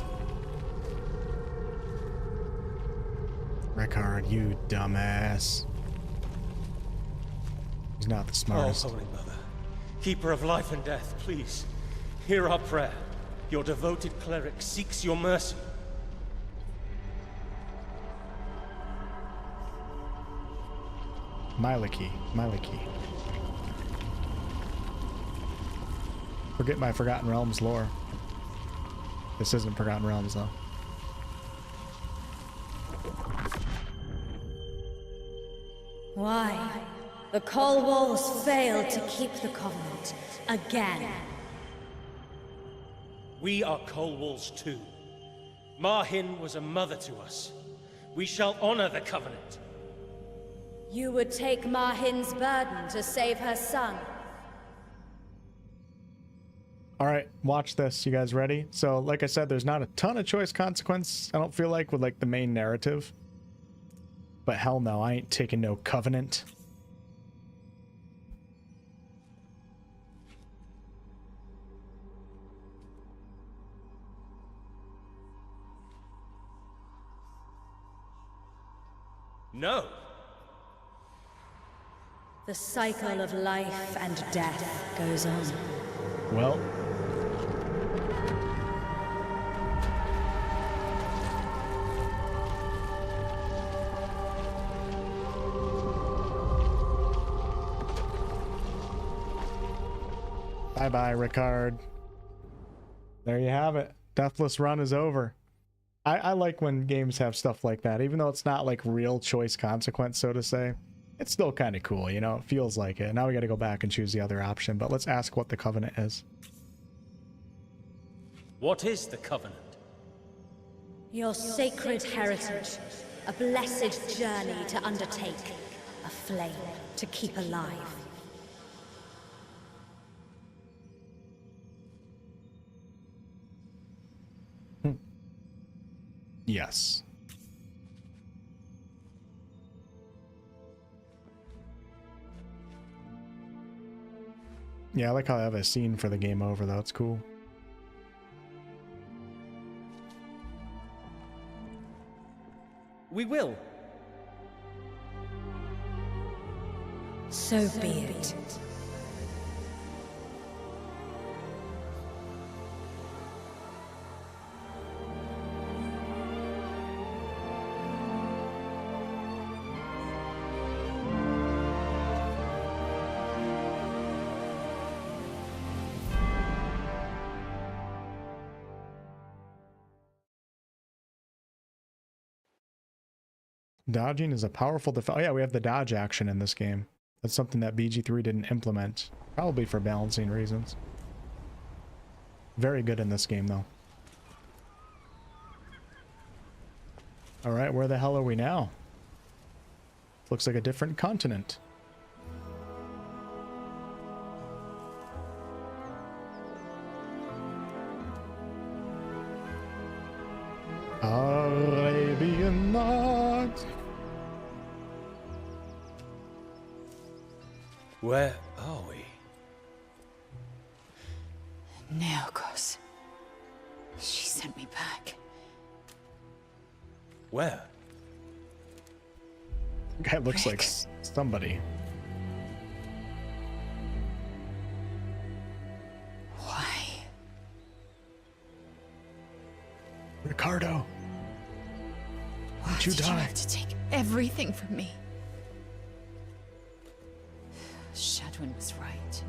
Ricard, you dumbass. He's not the smartest. Oh, Holy Mother, Keeper of life and death, please, hear our prayer. Your devoted cleric seeks your mercy. Maliki. Forget my Forgotten Realms lore. This isn't Forgotten Realms, though. Why? The Cold Walls failed to keep the Covenant. Again. We are Cold Walls too. Marhin was a mother to us. We shall honor the Covenant. You would take Marhin's burden to save her son. All right, watch this. You guys ready? So, like I said, there's not a ton of choice consequence, I don't feel like, with like the main narrative. But hell no, I ain't taking no Covenant. No. The cycle of life and death goes on. Well. Bye-bye, Ricard. There you have it. Deathless Run is over. I like when games have stuff like that, even though it's not like real choice consequence, so to say. It's still kind of cool, you know? It feels like it. Now we got to go back and choose the other option, but let's ask what the Covenant is. What is the Covenant? Your sacred heritage. A blessed journey to undertake. A flame to keep alive. Yes. Yeah, I like how I have a scene for the game over, though. It's cool. We will. So be it. Dodging is a powerful defense. Oh yeah, we have the dodge action in this game. That's something that BG3 didn't implement. Probably for balancing reasons. Very good in this game, though. Alright, where the hell are we now? Looks like a different continent. Arabian Nights. Where are we? Neokos. She sent me back. Where? Guy looks like Rick. somebody. Why? Ricardo. Why you did you die? have to take everything from me? Shadwin was right.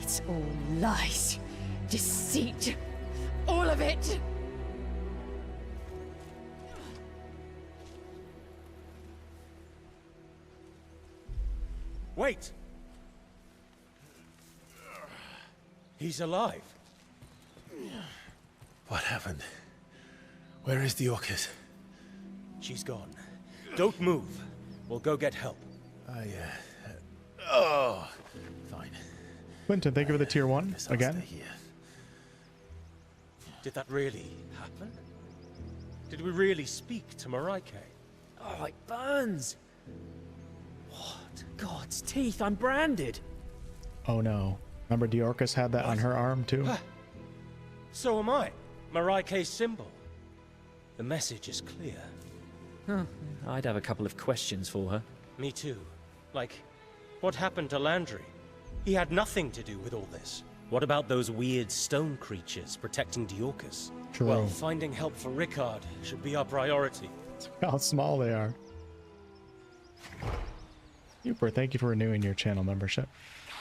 It's all lies, deceit, all of it. Wait! He's alive. What happened? Where is the Orcas? She's gone. Don't move. We'll go get help. Oh, fine. Quentin, thank you for the tier 1 Guess I'll again. stay here. Did that really happen? Did we really speak to Marai? Oh, it burns. What? God's teeth, I'm branded. Oh no. Remember Diorcus had that on her arm too? So am I. Marai symbol. The message is clear. I'd have a couple of questions for her. Me too. Like, what happened to Landry? He had nothing to do with all this. What about those weird stone creatures protecting Diorcus? True. Well, finding help for Ricard should be our priority. How small they are. Super, thank you for renewing your channel membership.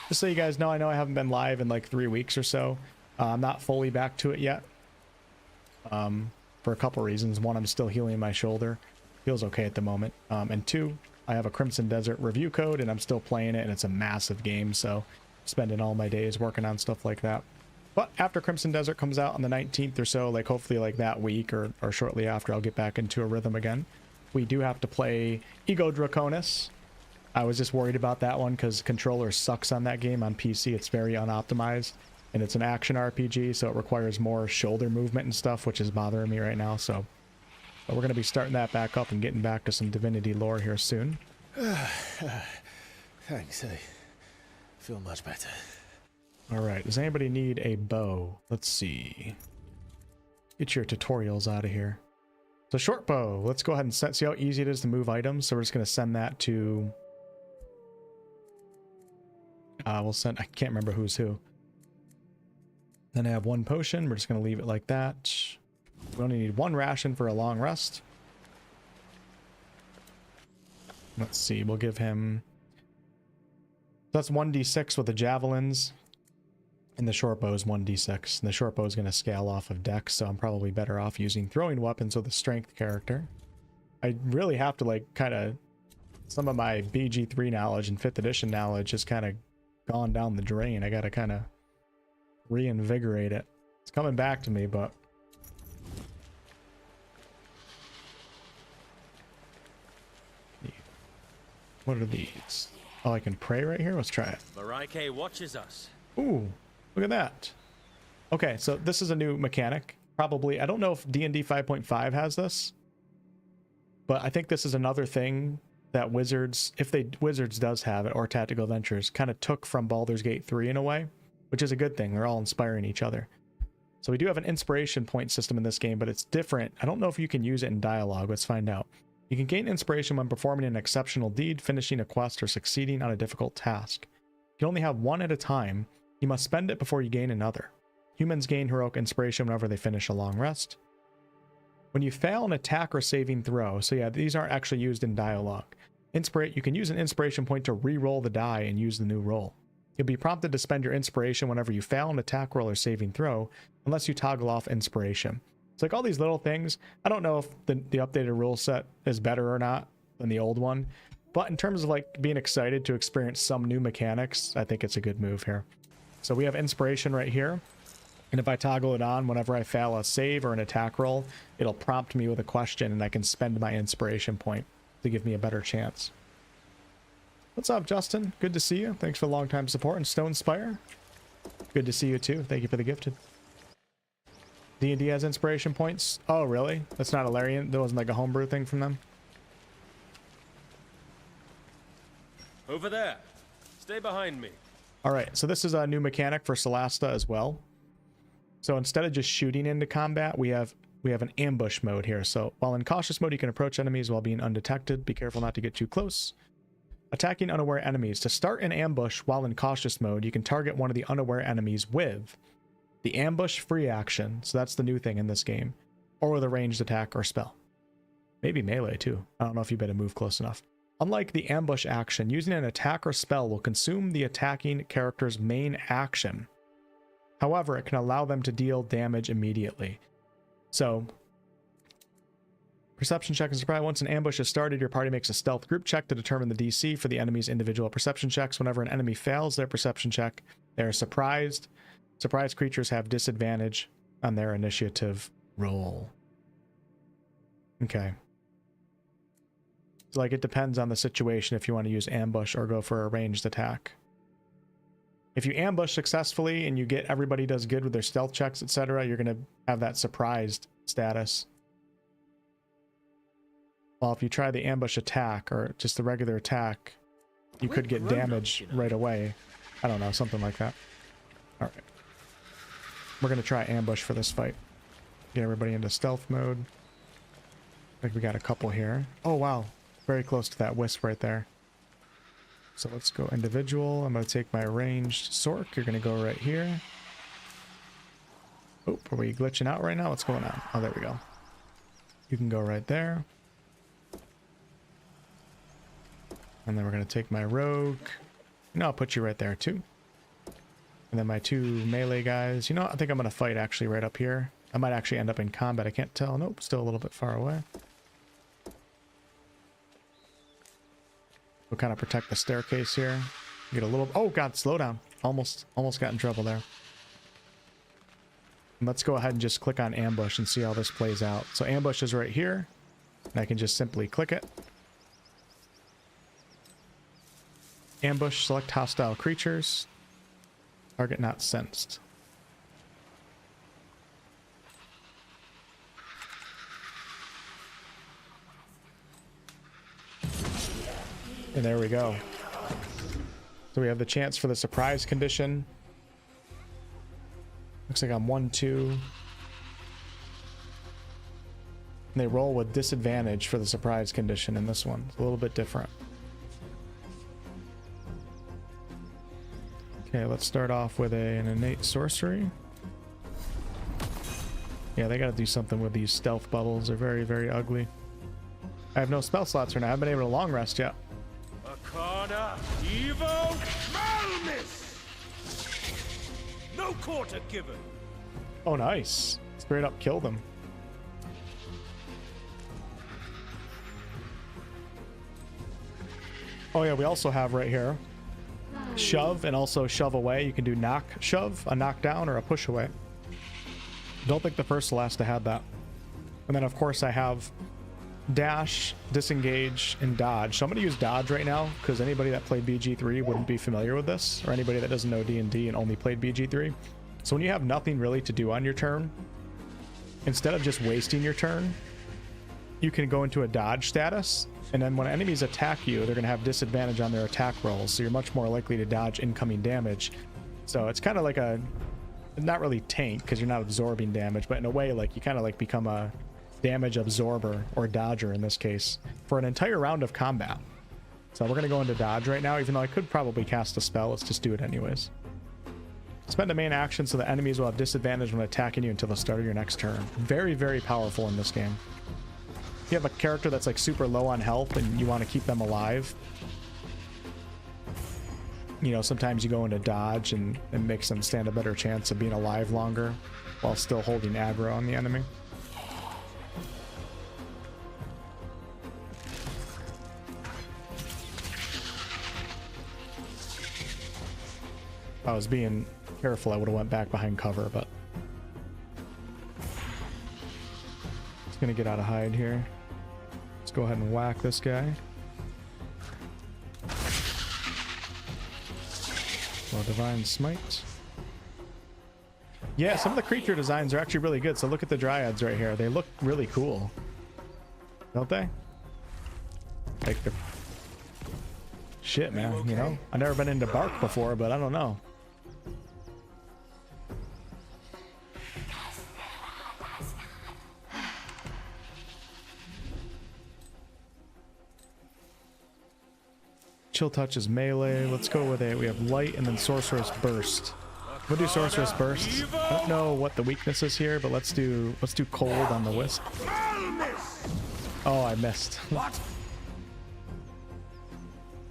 Just so you guys know, I know I haven't been live in like 3 weeks or so. I'm not fully back to it yet. For a couple reasons. One, I'm still healing my shoulder. Feels okay at the moment. And two, I have a Crimson Desert review code and I'm still playing it, and it's a massive game, so spending all my days working on stuff like that. But after Crimson Desert comes out on the 19th or so, like hopefully like that week or shortly after, I'll get back into a rhythm again. We do have to play Ego Draconis. I was just worried about that one because controller sucks on that game on PC. It's very unoptimized, and it's an action RPG, so it requires more shoulder movement and stuff, which is bothering me right now. So but we're going to be starting that back up and getting back to some Divinity lore here soon. Thanks, I feel much better. All right, does anybody need a bow? Let's see. Get your tutorials out of here. So short bow, let's go ahead and see how easy it is to move items. So we're just going to send that to... we'll send, I can't remember who's who. Then I have 1 potion. We're just going to leave it like that. We only need 1 ration for a long rest. Let's see, we'll give him... That's 1d6 with the javelins. And the short bow is 1d6. And the short bow is going to scale off of dex, so I'm probably better off using throwing weapons with a strength character. I really have to, like, kind of... Some of my BG3 knowledge and 5th edition knowledge has kind of gone down the drain. I got to kind of reinvigorate it. It's coming back to me, but... What are these? Oh, I can pray right here? Let's try it. Marai watches us. Ooh, look at that. Okay, so this is a new mechanic. Probably, I don't know if D&D 5.5 has this, but I think this is another thing that Wizards, if Wizards does have it, or Tactical Adventures, kind of took from Baldur's Gate 3 in a way, which is a good thing. They're all inspiring each other. So we do have an inspiration point system in this game, but it's different. I don't know if you can use it in dialogue. Let's find out. You can gain inspiration when performing an exceptional deed, finishing a quest, or succeeding on a difficult task. You can only have 1 at a time. You must spend it before you gain another. Humans gain heroic inspiration whenever they finish a long rest. When you fail an attack or saving throw, so yeah, these aren't actually used in dialogue. You can use an inspiration point to re-roll the die and use the new roll. You'll be prompted to spend your inspiration whenever you fail an attack roll or saving throw, unless you toggle off inspiration. It's like all these little things. I don't know if the updated rule set is better or not than the old one, but in terms of like being excited to experience some new mechanics, I think it's a good move here. So we have inspiration right here, and if I toggle it on whenever I fail a save or an attack roll, it'll prompt me with a question, and I can spend my inspiration point to give me a better chance. What's up, Justin? Good to see you. Thanks for the long time support. And Stone Spire, good to see you too. Thank you for the gifted. D&D has inspiration points. Oh, really? That's not a Larian? That wasn't like a homebrew thing from them? Over there. Stay behind me. All right, so this is a new mechanic for Solasta as well. So instead of just shooting into combat, we have we have an ambush mode here. So while in cautious mode, you can approach enemies while being undetected. Be careful not to get too close. Attacking unaware enemies. To start an ambush while in cautious mode, you can target one of the unaware enemies with the ambush free action. So that's the new thing in this game. Or with a ranged attack or spell. Maybe melee too. I don't know if you better move close enough. Unlike the ambush action, using an attack or spell will consume the attacking character's main action. However, it can allow them to deal damage immediately. So, perception check and surprise. Once an ambush is started, your party makes a stealth group check to determine the DC for the enemy's individual perception checks. Whenever an enemy fails their perception check, they are surprised. Surprised creatures have disadvantage on their initiative roll. Okay. So, like, it depends on the situation if you want to use ambush or go for a ranged attack. If you ambush successfully and you get everybody does good with their stealth checks, etc., you're going to have that surprised status. Well, if you try the ambush attack or just the regular attack, you could get damage right away. I don't know, something like that. All right. We're going to try ambush for this fight. Get everybody into stealth mode. I think we got a couple here. Oh, wow. Very close to that wisp right there. So let's go individual. I'm going to take my ranged Sork. You're going to go right here. Oh, are we glitching out right now? What's going on? Oh, there we go. You can go right there. And then we're going to take my rogue. You know, I'll put you right there too. And then my two melee guys. You know what? I think I'm going to fight actually right up here. I might actually end up in combat. I can't tell. Nope, still a little bit far away. We'll kind of protect the staircase here. Get a little... Oh, God, slow down. Almost got in trouble there. And let's go ahead and just click on ambush and see how this plays out. So ambush is right here. And I can just simply click it. Ambush, select hostile creatures. Target not sensed. And there we go. So we have the chance for the surprise condition. Looks like I'm 1-2. And they roll with disadvantage for the surprise condition in this one. It's a little bit different. Okay, let's start off with an innate sorcery. Yeah, they gotta do something with these stealth bubbles. They're very, very ugly. I have no spell slots right now. I haven't been able to long rest yet. Arcana, Evo, Malmis! No quarter given. Oh, nice. Straight up killed them. Oh yeah, we also have right here shove and also shove away. You can do knock shove, a knockdown, or a push away. Don't think the first Solasta had that. And then of course I have dash, disengage, and dodge. So I'm going to use dodge right now because anybody that played BG3 wouldn't be familiar with this, or anybody that doesn't know D&D and only played BG3. So when you have nothing really to do on your turn, instead of just wasting your turn, you can go into a dodge status, and then when enemies attack you, they're going to have disadvantage on their attack rolls, so you're much more likely to dodge incoming damage. So it's kind of like a, not really tank because you're not absorbing damage, but in a way, like you kind of like become a damage absorber, or dodger in this case, for an entire round of combat. So we're going to go into dodge right now, even though I could probably cast a spell. Let's just do it anyways. Spend a main action so the enemies will have disadvantage when attacking you until the start of your next turn. Very, very powerful in this game. If you have a character that's like super low on health and you want to keep them alive, you know, sometimes you go into dodge and it makes them stand a better chance of being alive longer while still holding aggro on the enemy. If I was being careful, I would have went back behind cover, but it's gonna get out of hide here. Let's go ahead and whack this guy. Well, divine smite. Yeah, some of the creature designs are actually really good. So look at the dryads right here. They look really cool, don't they? Like the shit, man. You know, I've never been into bark before, but I don't know. Chill Touch is melee. Let's go with it. We have Light and then Sorceress Burst. We'll do Sorceress Burst. I don't know what the weakness is here, but let's do Cold on the Wisp. Oh, I missed. What?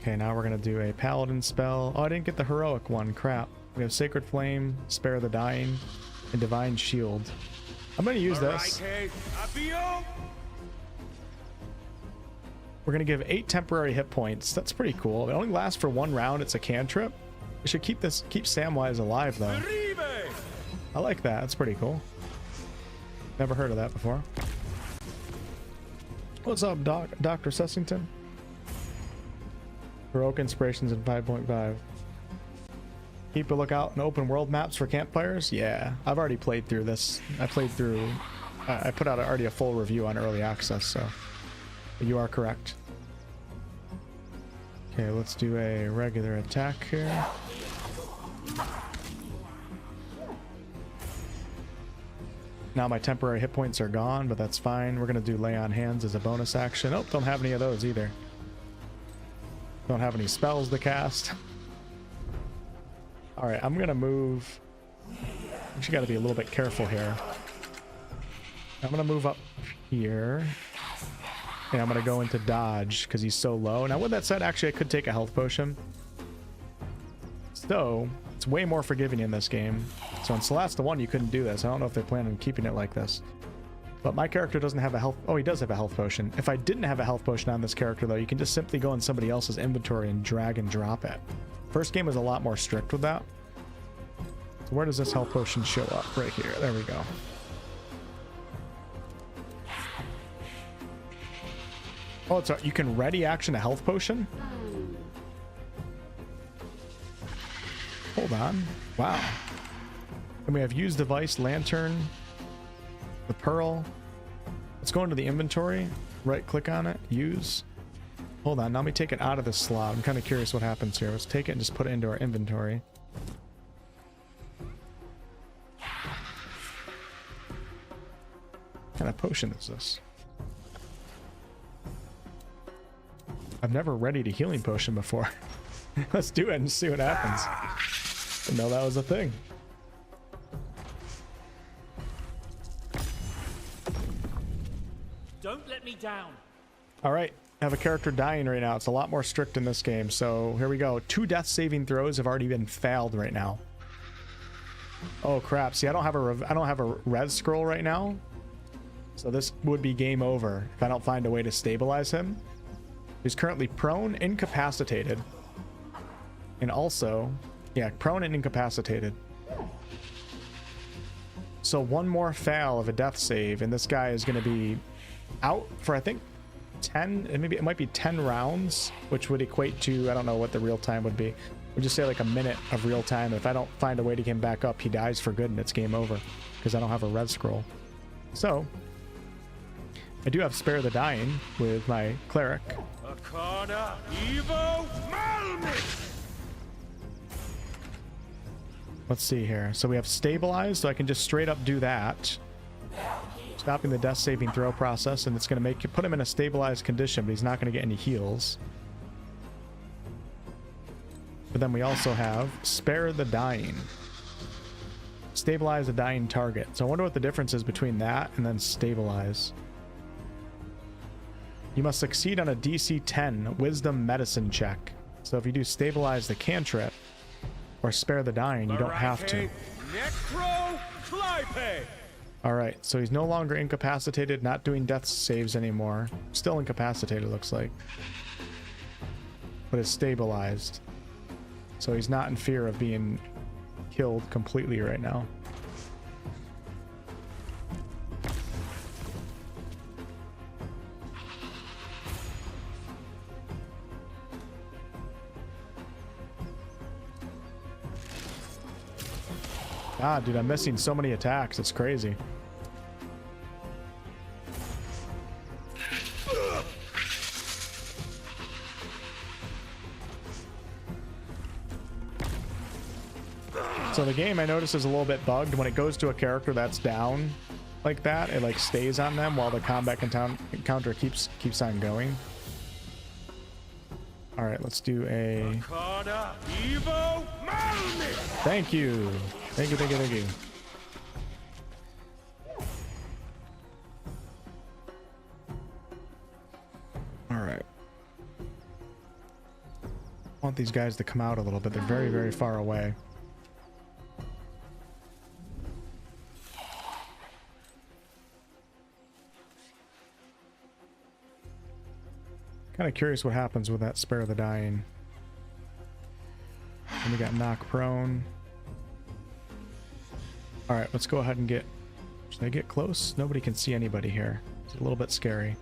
Okay, now we're gonna do a Paladin spell. Oh, I didn't get the heroic one. Crap. We have Sacred Flame, Spare the Dying, and Divine Shield. I'm gonna use this. We're gonna give 8 temporary hit points. That's pretty cool. It only lasts for 1 round. It's a cantrip. We should keep Samwise alive though. I like that. That's pretty cool. Never heard of that before. What's up, Dr. Sessington? Heroic inspirations in 5.5. Keep a lookout in open world maps for campfires. Yeah, I've already played through this. I put out already a full review on early access, so you are correct. Okay, let's do a regular attack here. Now my temporary hit points are gone, but that's fine. We're gonna do Lay on Hands as a bonus action. Oh, don't have any of those either. Don't have any spells to cast. All right, I'm gonna move. Actually, got to be a little bit careful here. I'm gonna move up here, and I'm gonna go into dodge because he's so low. Now, with that said, actually, I could take a health potion. So it's way more forgiving in this game. So in Solasta 1, you couldn't do this. I don't know if they plan on keeping it like this. But my character doesn't have a health... Oh, he does have a health potion. If I didn't have a health potion on this character, though, you can just simply go in somebody else's inventory and drag and drop it. First game was a lot more strict with that. So where does this health potion show up? Right here. There we go. Oh, it's you can ready action a health potion? Hold on. Wow. And we have use device, lantern, the pearl. Let's go into the inventory, right click on it, use. Hold on, now let me take it out of the slot. I'm kind of curious what happens here. Let's take it and just put it into our inventory. What kind of potion is this? I've never readied a healing potion before. Let's do it and see what happens. I didn't know that was a thing. Don't let me down. All right, I have a character dying right now. It's a lot more strict in this game. So here we go. 2 death saving throws have already been failed right now. Oh crap! See, I don't have a res scroll right now, so this would be game over if I don't find a way to stabilize him. He's currently prone, incapacitated, and also, yeah, prone and incapacitated. So 1 more fail of a death save, and this guy is going to be out for, I think, 10, and maybe it might be 10 rounds, which would equate to, I don't know what the real time would be. We'll just say like a minute of real time. If I don't find a way to get him back up, he dies for good and it's game over because I don't have a red scroll. So I do have Spare the Dying with my Cleric. Let's see here. So we have Stabilize, so I can just straight up do that, stopping the death saving throw process, and it's going to put him in a stabilized condition, but he's not going to get any heals. But then we also have Spare the Dying. Stabilize a dying target. So I wonder what the difference is between that and then Stabilize. You must succeed on a DC 10 Wisdom Medicine check. So if you do Stabilize the cantrip or Spare the Dying, you don't have to. Alright, so he's no longer incapacitated, not doing death saves anymore. Still incapacitated, looks like. But it's stabilized. So he's not in fear of being killed completely right now. God, dude, I'm missing so many attacks. It's crazy. So the game, I notice, is a little bit bugged. When it goes to a character that's down like that, it like stays on them while the combat encounter keeps on going. All right, let's do a... Thank you. Thank you, thank you, thank you. All right. I want these guys to come out a little bit. They're very, very far away. Kind of curious what happens with that Spare the Dying. And we got knock prone. All right, let's go ahead and get... Should I get close? Nobody can see anybody here. It's a little bit scary.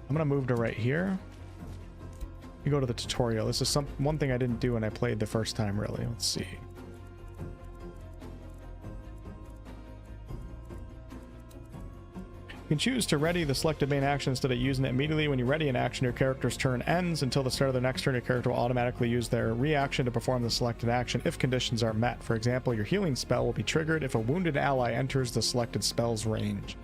I'm gonna move to right here. You go to the tutorial. This is one thing I didn't do when I played the first time, really. Let's see. You can choose to ready the selected main action instead of using it immediately. When you ready an action, your character's turn ends. Until the start of the next turn, your character will automatically use their reaction to perform the selected action if conditions are met. For example, your healing spell will be triggered if a wounded ally enters the selected spell's range.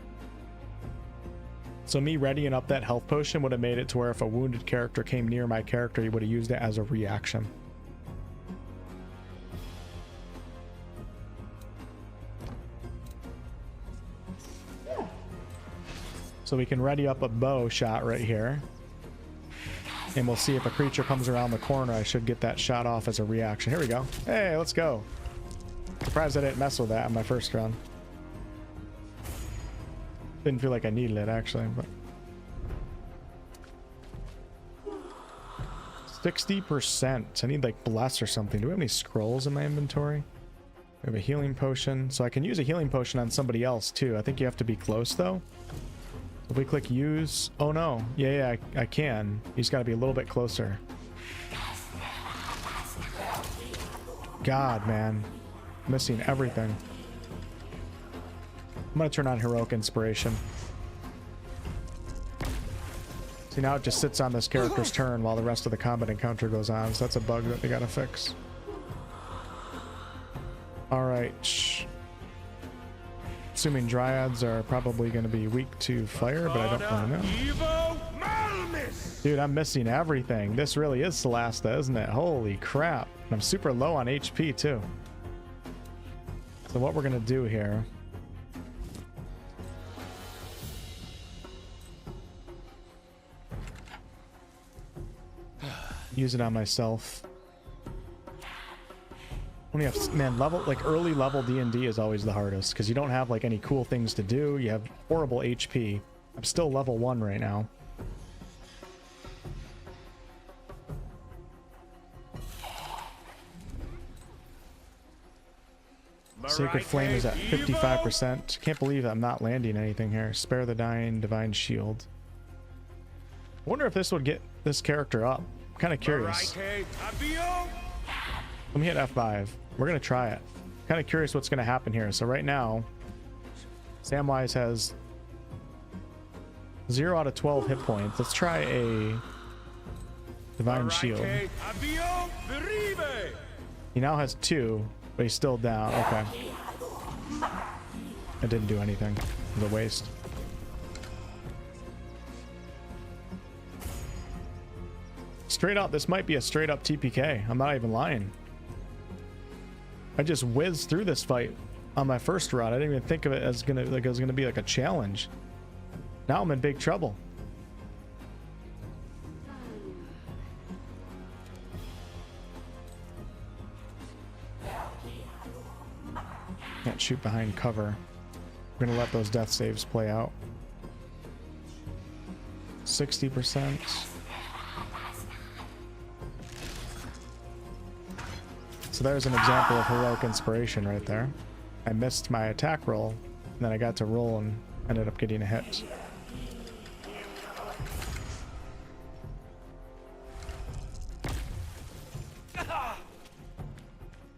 So me readying up that health potion would have made it to where if a wounded character came near my character, he would have used it as a reaction. So we can ready up a bow shot right here. And we'll see if a creature comes around the corner, I should get that shot off as a reaction. Here we go. Hey, let's go. Surprised I didn't mess with that in my first run. Didn't feel like I needed it, actually, but... 60%. I need, like, Bless or something. Do we have any scrolls in my inventory? We have a healing potion. So I can use a healing potion on somebody else, too. I think you have to be close, though. If we click use... Oh, no. Yeah, I can. He's got to be a little bit closer. God, man. Missing everything. I'm going to turn on Heroic Inspiration. See, now it just sits on this character's turn while the rest of the combat encounter goes on. So that's a bug that they got to fix. Alright. Assuming Dryads are probably going to be weak to fire, but I don't really know. Dude, I'm missing everything. This really is Solasta, isn't it? Holy crap. And I'm super low on HP, too. So what we're going to do here... Use it on myself. Only have, man, early level D&D is always the hardest because you don't have like any cool things to do. You have horrible HP. I'm still level 1 right now. Sacred Flame is at 55%. Can't believe I'm not landing anything here. Spare the Dying, Divine Shield. I wonder if this would get this character up. I'm kind of curious. Let me hit F5. We're going to try it. Kind of curious what's going to happen here. So right now, Samwise has 0 out of 12 hit points. Let's try a Divine Shield. He now has 2, but he's still down. Okay. It didn't do anything. The waste. Straight up, this might be a straight up TPK. I'm not even lying. I just whizzed through this fight on my first run. I didn't even think of it as it was gonna be like a challenge. Now I'm in big trouble. Can't shoot behind cover. We're gonna let those death saves play out. 60%. So there's an example of Heroic Inspiration right there. I missed my attack roll, and then I got to roll and ended up getting a hit.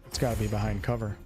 It's gotta be behind cover.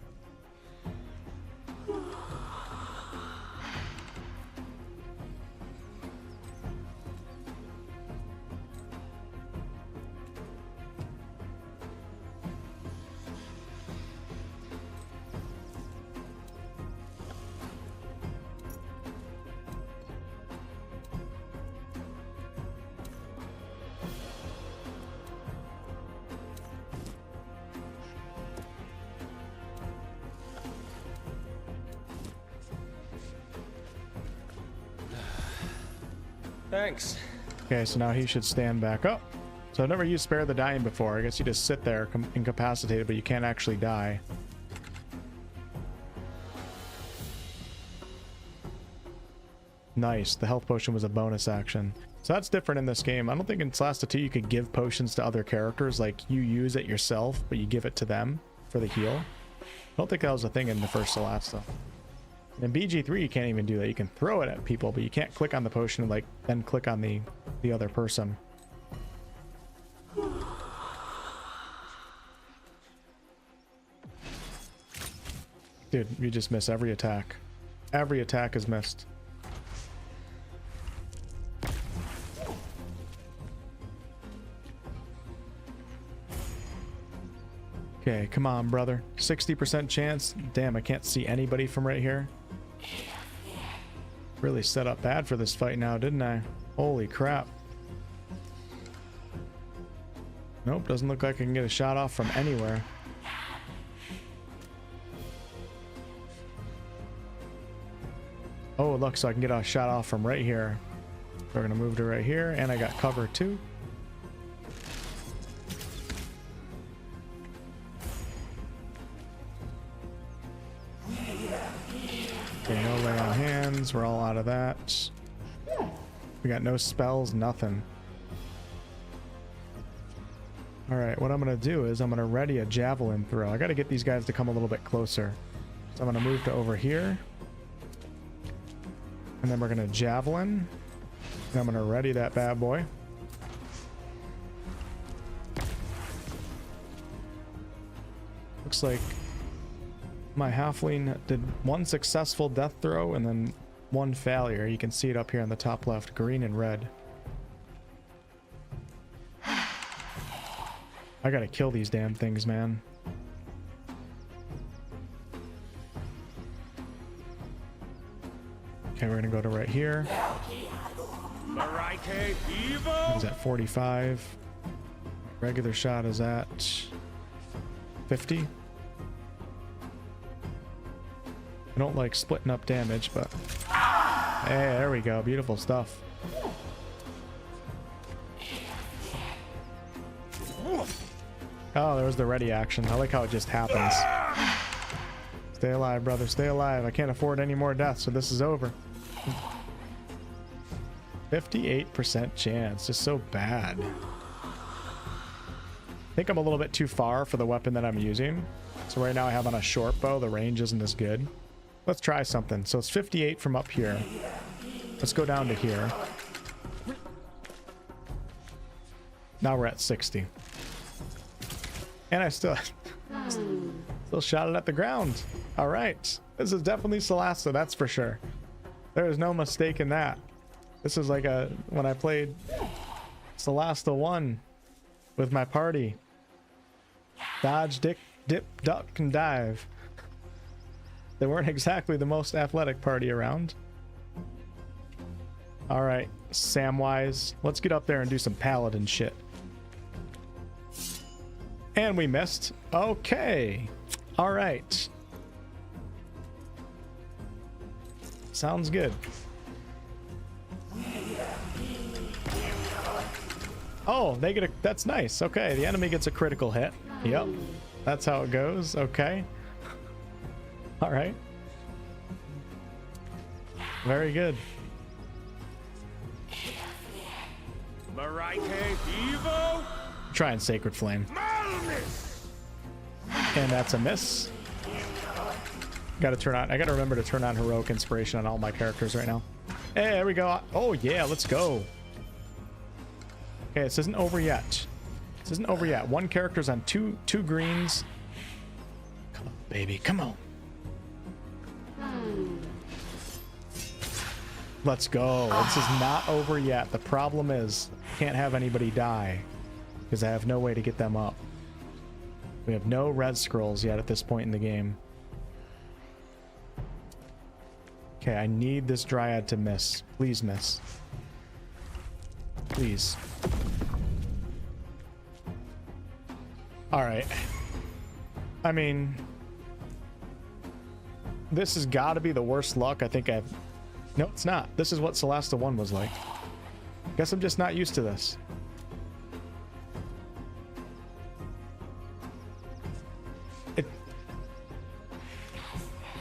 Thanks. Okay, so now he should stand back up. So I've never used Spare the Dying before. I guess you just sit there incapacitated, but you can't actually die. Nice. The health potion was a bonus action. So that's different in this game. I don't think in Solasta 2 you could give potions to other characters. Like, you use it yourself, but you give it to them for the heal. I don't think that was a thing in the first Solasta. And in BG3 you can't even do that. You can throw it at people, but you can't click on the potion and, like, then click on the other person. Dude, you just miss every attack. Every attack is missed. Okay, come on, brother. 60% chance. Damn, I can't see anybody from right here. Really set up bad for this fight now, didn't I? Holy crap. Nope, doesn't look like I can get a shot off from anywhere. Oh, look, so I can get a shot off from right here. We're gonna move to right here, and I got cover too. Okay, no lay on hands. We're all out of that. We got no spells, nothing. All right, what I'm gonna do is I'm gonna ready a javelin throw. I gotta get these guys to come a little bit closer. So I'm gonna move to over here. And then we're gonna javelin. And I'm gonna ready that bad boy. Looks like my halfling did one successful death throw and then one failure. You can see it up here on the top left, green and red. I gotta kill these damn things, man. Okay, we're gonna go to right here. Is at 45. Regular shot is at 50. I don't like splitting up damage, but hey, there we go. Beautiful stuff. Oh, there was the ready action. I like how it just happens. Stay alive, brother. Stay alive. I can't afford any more deaths, so this is over. 58% chance. Just so bad. I think I'm a little bit too far for the weapon that I'm using. So right now I have on a short bow. The range isn't as good. Let's try something. So it's 58 from up here. Let's go down to here. Now we're at 60. And I still shot it at the ground. All right. This is definitely Solasta, that's for sure. There is no mistake in that. This is like when I played Solasta 1 with my party. Dodge, dip, duck, and dive. They weren't exactly the most athletic party around. All right, Samwise. Let's get up there and do some paladin shit. And we missed. Okay. All right. Sounds good. Oh, they get a... That's nice. Okay, the enemy gets a critical hit. Yep. That's how it goes. Okay. All right. Very good. Try and Sacred Flame. And that's a miss. Gotta turn on... I gotta remember to turn on Heroic Inspiration on all my characters right now. Hey, there we go. Oh, yeah, let's go. Okay, this isn't over yet. This isn't over yet. One character's on two greens. Come on, baby. Come on. Let's go. This is not over yet. The problem is I can't have anybody die because I have no way to get them up. We have no red scrolls yet at this point in the game. Okay, I need this Dryad to miss. Please miss. Please. All right. I mean, this has got to be the worst luck I think I've... No, it's not. This is what Solasta 1 was like. Guess I'm just not used to this.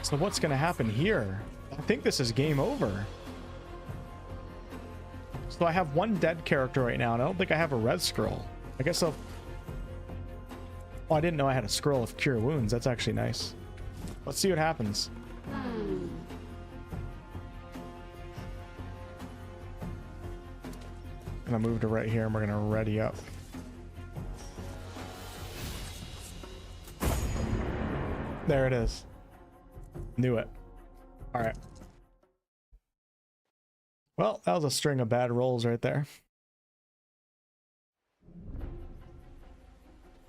So what's going to happen here? I think this is game over. So I have one dead character right now, and I don't think I have a red scroll. I guess I'll... Oh, I didn't know I had a scroll of Cure Wounds. That's actually nice. Let's see what happens. I'm going to move to right here, and we're going to ready up. There it is. Knew it. All right. Well, that was a string of bad rolls right there.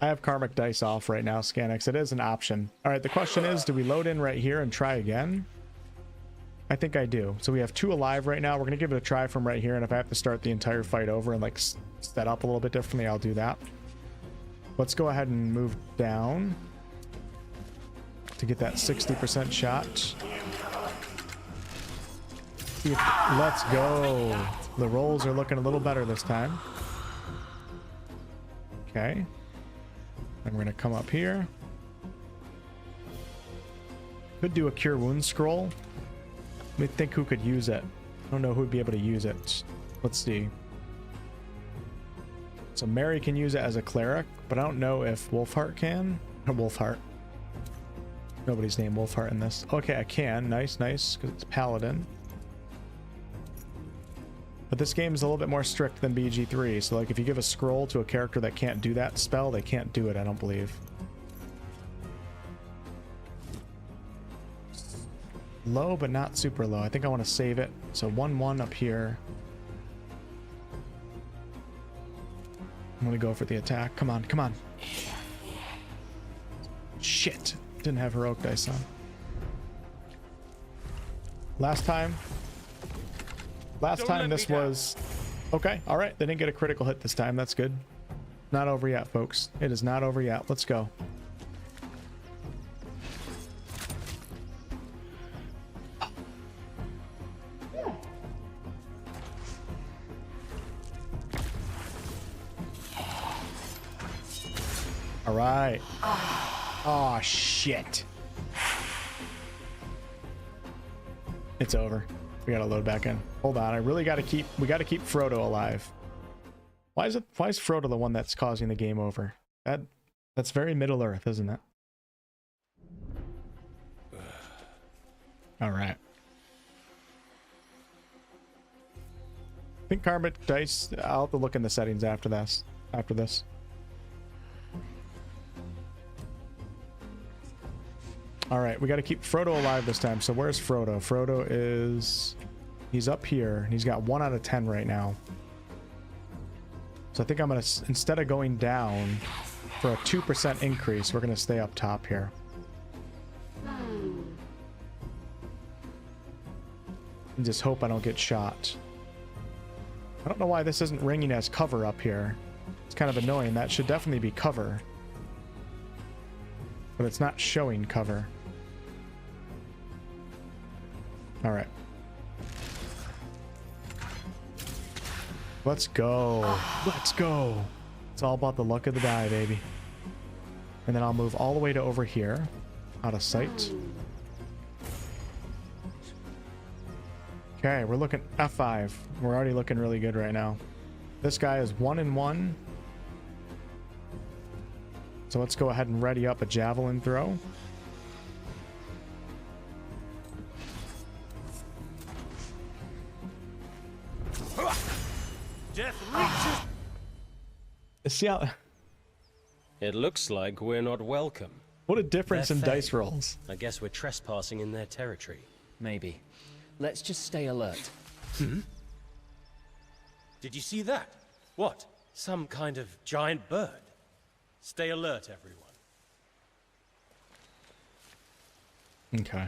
I have karmic dice off right now, Scanix. It is an option. All right, the question is, do we load in right here and try again? I think I do. So we have 2 alive right now. We're going to give it a try from right here, and if I have to start the entire fight over and like set up a little bit differently, I'll do that. Let's go ahead and move down to get that 60% shot. Let's go. The rolls are looking a little better this time. Okay. And we're going to come up here. Could do a Cure Wounds scroll. Let me think who could use it. I don't know who would be able to use it. Let's see. So Mary can use it as a cleric, but I don't know if Wolfheart can. Or Wolfheart. Nobody's named Wolfheart in this. Okay, I can. Nice, nice, because it's Paladin. But this game is a little bit more strict than BG3, so like if you give a scroll to a character that can't do that spell, they can't do it, I don't believe. Low, but not super low. I think I want to save it. So 1-1 up here. I'm going to go for the attack. Come on, come on. Shit. Didn't have heroic dice on. Last time this was... Okay, alright. They didn't get a critical hit this time. That's good. Not over yet, folks. It is not over yet. Let's go. Alright. Oh, shit. It's over. We gotta load back in. Hold on, I really gotta keep... We gotta keep Frodo alive. Why is Frodo the one that's causing the game over? That's very Middle Earth, isn't it? Alright. I think karmic dice... I'll have to look in the settings after this. Alright, we got to keep Frodo alive this time. So where's Frodo? Frodo is... He's up here. He's got 1 out of 10 right now. So I think I'm going to... Instead of going down for a 2% increase, we're going to stay up top here. And just hope I don't get shot. I don't know why this isn't ringing as cover up here. It's kind of annoying. That should definitely be cover. But it's not showing cover. Alright. Let's go. Let's go. It's all about the luck of the die, baby. And then I'll move all the way to over here. Out of sight. Okay, we're looking F5. We're already looking really good right now. This guy is 1-1. So let's go ahead and ready up a javelin throw. Death reaches. See how... It looks like we're not welcome. What a difference They're in fake. dice rolls. I guess we're trespassing in their territory. Maybe. Let's just stay alert. Did you see that? What? Some kind of giant bird? Stay alert, everyone. Okay.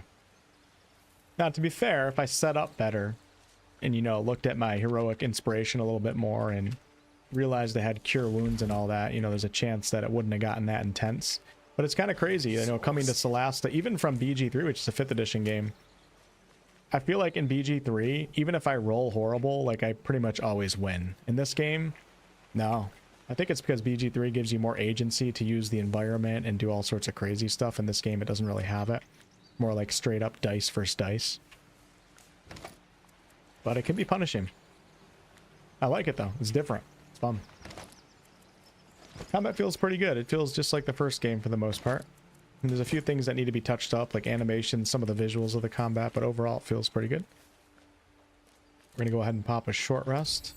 Now, to be fair, if I set up better and, you know, looked at my heroic inspiration a little bit more and realized I had cure wounds and all that, you know, there's a chance that it wouldn't have gotten that intense. But it's kind of crazy, you know, coming to Solasta, even from BG3, which is a 5th edition game. I feel like in BG3, even if I roll horrible, like I pretty much always win. In this game, no. I think it's because BG3 gives you more agency to use the environment and do all sorts of crazy stuff. In this game, it doesn't really have it. More like straight up dice versus dice. But it can be punishing. I like it though. It's different. It's fun. Combat feels pretty good. It feels just like the first game for the most part. And there's a few things that need to be touched up, like animation, some of the visuals of the combat, but overall it feels pretty good. We're going to go ahead and pop a short rest.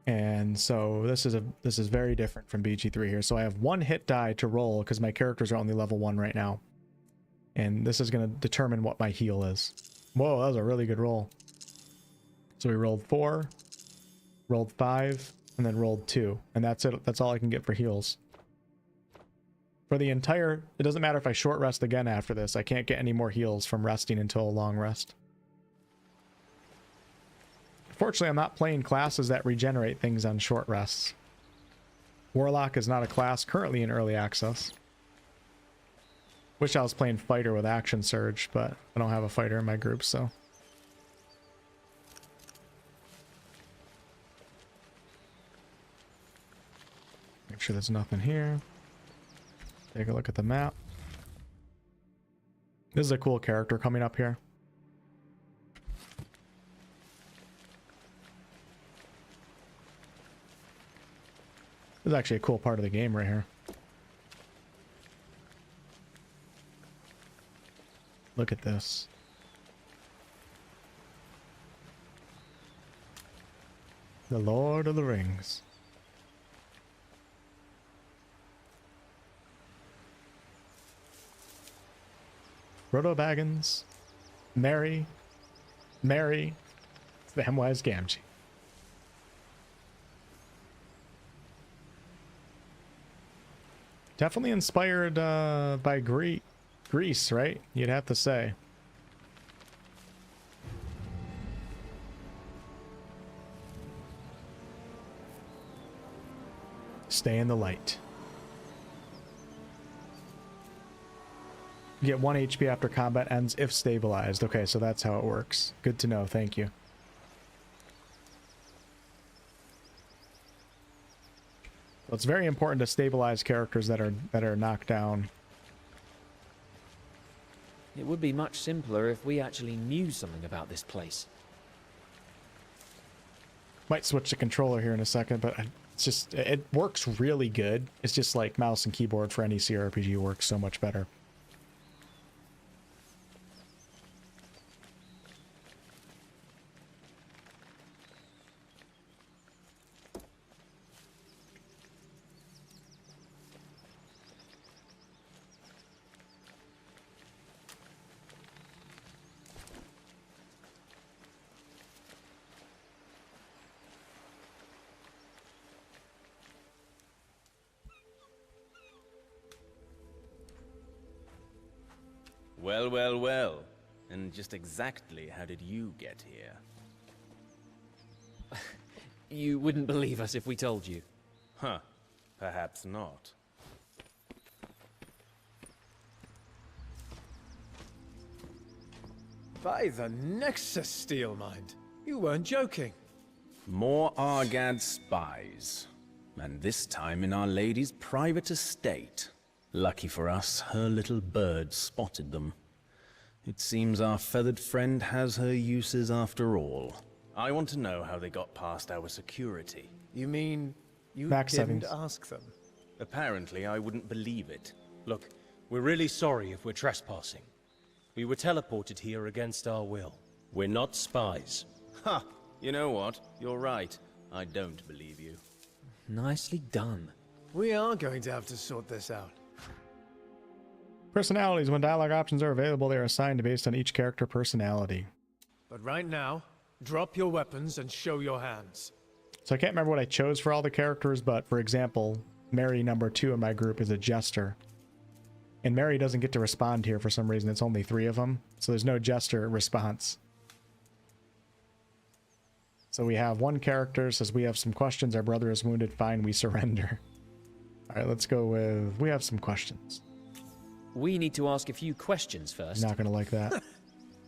And so this is very different from BG3 here. So I have 1 hit die to roll because my characters are only level 1 right now. And this is going to determine what my heal is. Whoa, that was a really good roll. So we rolled 4, rolled 5, and then rolled 2. And that's it. That's all I can get for heals. For the entire... It doesn't matter if I short rest again after this. I can't get any more heals from resting until a long rest. Fortunately, I'm not playing classes that regenerate things on short rests. Warlock is not a class currently in early access. Wish I was playing fighter with action surge, but I don't have a fighter in my group, so... Make sure there's nothing here. Take a look at the map. This is a cool character coming up here. This is actually a cool part of the game right here. Look at this. The Lord of the Rings. Frodo Baggins. Merry. Samwise Gamgee. Definitely inspired by Greece, right? You'd have to say. Stay in the light. You get 1 HP after combat ends if stabilized. Okay, so that's how it works. Good to know, thank you. So it's very important to stabilize characters that are knocked down. It would be much simpler if we actually knew something about this place. Might switch the controller here in a second, but it's just, it works really good. It's just like mouse and keyboard for any CRPG works so much better. Well, well, well. And just exactly how did you get here? You wouldn't believe us if we told you. Huh. Perhaps not. By the Nexus, Steelmind. You weren't joking. More Argad spies. And this time in Our Lady's private estate. Lucky for us, her little bird spotted them. It seems our feathered friend has her uses after all. I want to know how they got past our security. You mean you Max didn't settings. ask them? Apparently, I wouldn't believe it. Look, we're really sorry if we're trespassing. We were teleported here against our will. We're not spies. Ha! You know what? You're right. I don't believe you. Nicely done. We are going to have to sort this out. Personalities. When dialogue options are available, they are assigned based on each character personality. But right now, drop your weapons and show your hands. So I can't remember what I chose for all the characters, but for example, Mary number 2 in my group is a jester. And Mary doesn't get to respond here for some reason. It's only 3 of them. So there's no jester response. So we have one character says, we have some questions. Our brother is wounded. Fine, we surrender. All right, let's go with... We have some questions. We need to ask a few questions first. Not going to like that.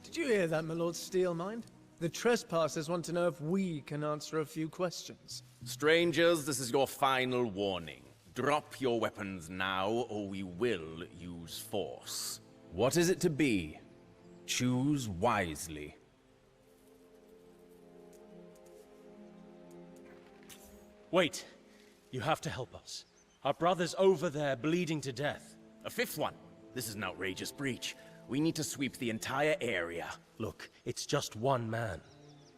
Did you hear that, my lord Steelmind? The trespassers want to know if we can answer a few questions. Strangers, this is your final warning. Drop your weapons now, or we will use force. What is it to be? Choose wisely. Wait. You have to help us. Our brother's over there bleeding to death. A fifth one. This is an outrageous breach. We need to sweep the entire area. Look, it's just one man.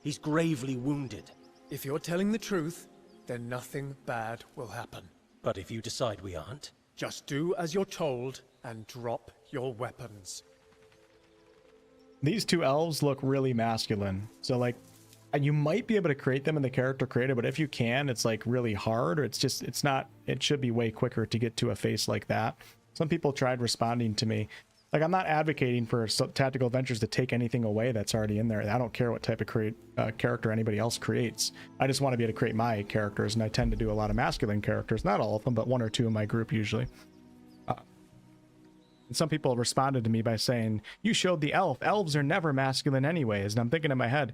He's gravely wounded. If you're telling the truth, then nothing bad will happen. But if you decide we aren't? Just do as you're told and drop your weapons. These two elves look really masculine. So, like, you might be able to create them in the character creator, but if you can, it's like really hard, or it's not, it should be way quicker to get to a face like that. Some people tried responding to me. Like, I'm not advocating for Tactical Adventures to take anything away that's already in there. I don't care what type of character anybody else creates. I just want to be able to create my characters, and I tend to do a lot of masculine characters. Not all of them, but one or two in my group usually. And some people responded to me by saying, you showed the elf. Elves are never masculine anyways. And I'm thinking in my head,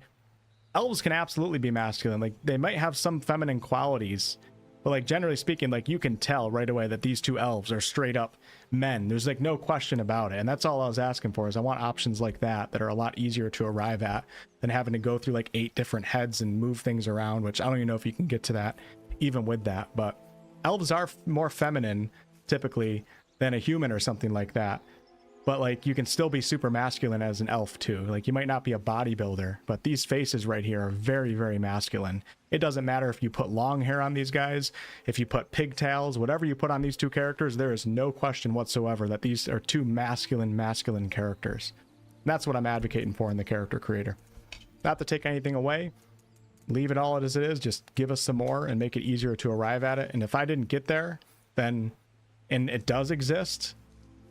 elves can absolutely be masculine. Like, they might have some feminine qualities, but like generally speaking, like you can tell right away that these two elves are straight up men. There's like no question about it. And that's all I was asking for, is I want options like that that are a lot easier to arrive at than having to go through like 8 different heads and move things around, which I don't even know if you can get to that even with that. But elves are more feminine typically than a human or something like that. But like you can still be super masculine as an elf too. Like you might not be a bodybuilder, but these faces right here are very, very masculine. It doesn't matter if you put long hair on these guys, if you put pigtails, whatever you put on these two characters, there is no question whatsoever that these are two masculine characters. And that's what I'm advocating for in the character creator. Not to take anything away, leave it all as it is, just give us some more and make it easier to arrive at it. And if I didn't get there, then, and it does exist,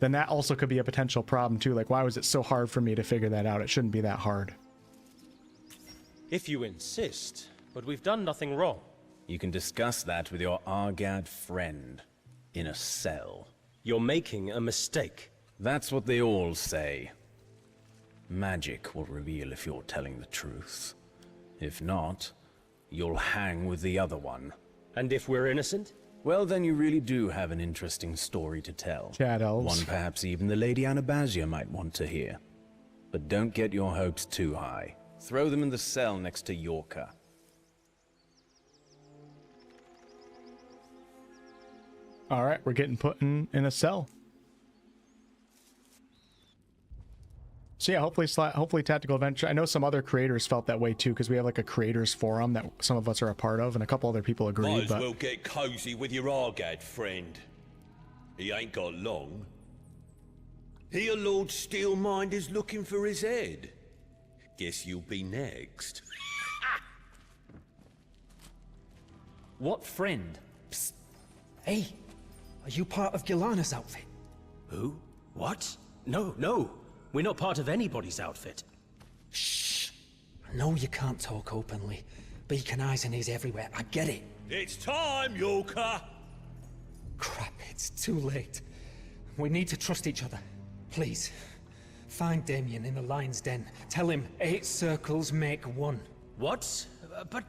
then that also could be a potential problem too. Like, why was it so hard for me to figure that out? It shouldn't be that hard. If you insist, but we've done nothing wrong. You can discuss that with your Argad friend in a cell. You're making a mistake. That's what they all say. Magic will reveal if you're telling the truth. If not, you'll hang with the other one. And if we're innocent? Well, then you really do have an interesting story to tell. Chat elves. One perhaps even the Lady Anabasia might want to hear. But don't get your hopes too high. Throw them in the cell next to Yorka. All right, we're getting put in a cell. So yeah, hopefully Tactical Adventure. I know some other creators felt that way too, because we have like a creators forum that some of us are a part of, and a couple other people agree. Might as well get cozy with your Argad friend. He ain't got long. Here, Lord Steelmind is looking for his head. Guess you'll be next. What friend? Psst. Hey, are you part of Gilana's outfit? Who? What? No. We're not part of anybody's outfit. Shh. I know you can't talk openly. Beacon eyes and ears everywhere. I get it. It's time, Yorka! Crap, it's too late. We need to trust each other. Please. Find Damien in the lion's den. Tell him 8 circles make 1. What? But...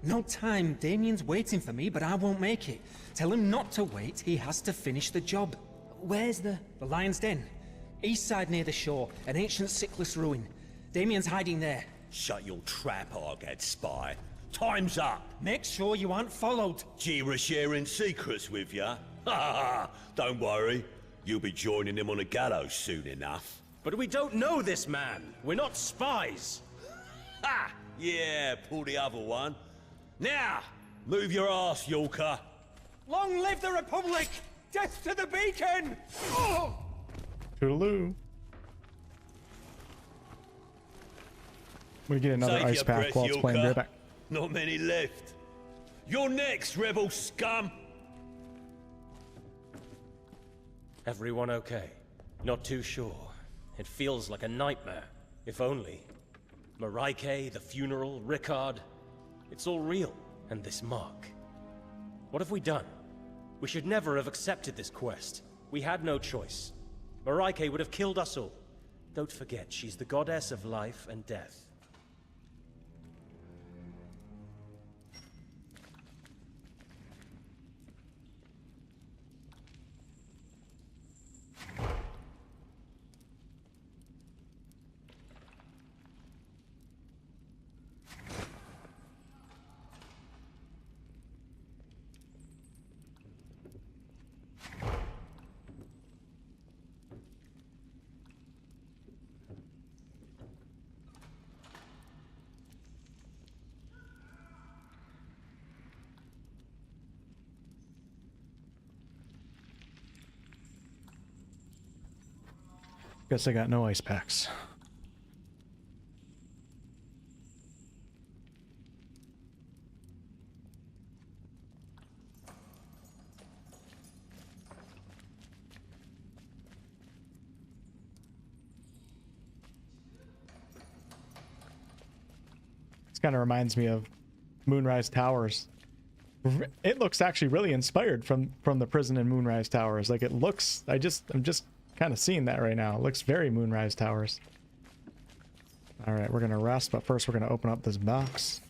No time. Damien's waiting for me, but I won't make it. Tell him not to wait. He has to finish the job. Where's the lion's den? East side near the shore, an ancient sickless ruin. Damien's hiding there. Shut your trap, Argad spy. Time's up. Make sure you aren't followed. Jira sharing secrets with ya? Ha ha! Don't worry. You'll be joining him on a gallows soon enough. But we don't know this man. We're not spies. Ha! Yeah, pull the other one. Now, move your ass, Yorka. Long live the Republic! Death to the beacon! Oh! Toodaloo. We get another Save ice your pack breath, while it's playing Yorka. Greyback. Not many left. You're next, rebel scum! Everyone okay? Not too sure. It feels like a nightmare. If only. Mareike, the funeral, Rickard. It's all real. And this mark. What have we done? We should never have accepted this quest. We had no choice. Mareike would have killed us all. Don't forget, she's the goddess of life and death. Guess I got no ice packs. This kind of reminds me of Moonrise Towers. It looks actually really inspired from the prison in Moonrise Towers. Like, it looks, I'm just kind of seeing that right now. It looks very Moonrise Towers. All right, we're gonna rest, but first we're gonna open up this box.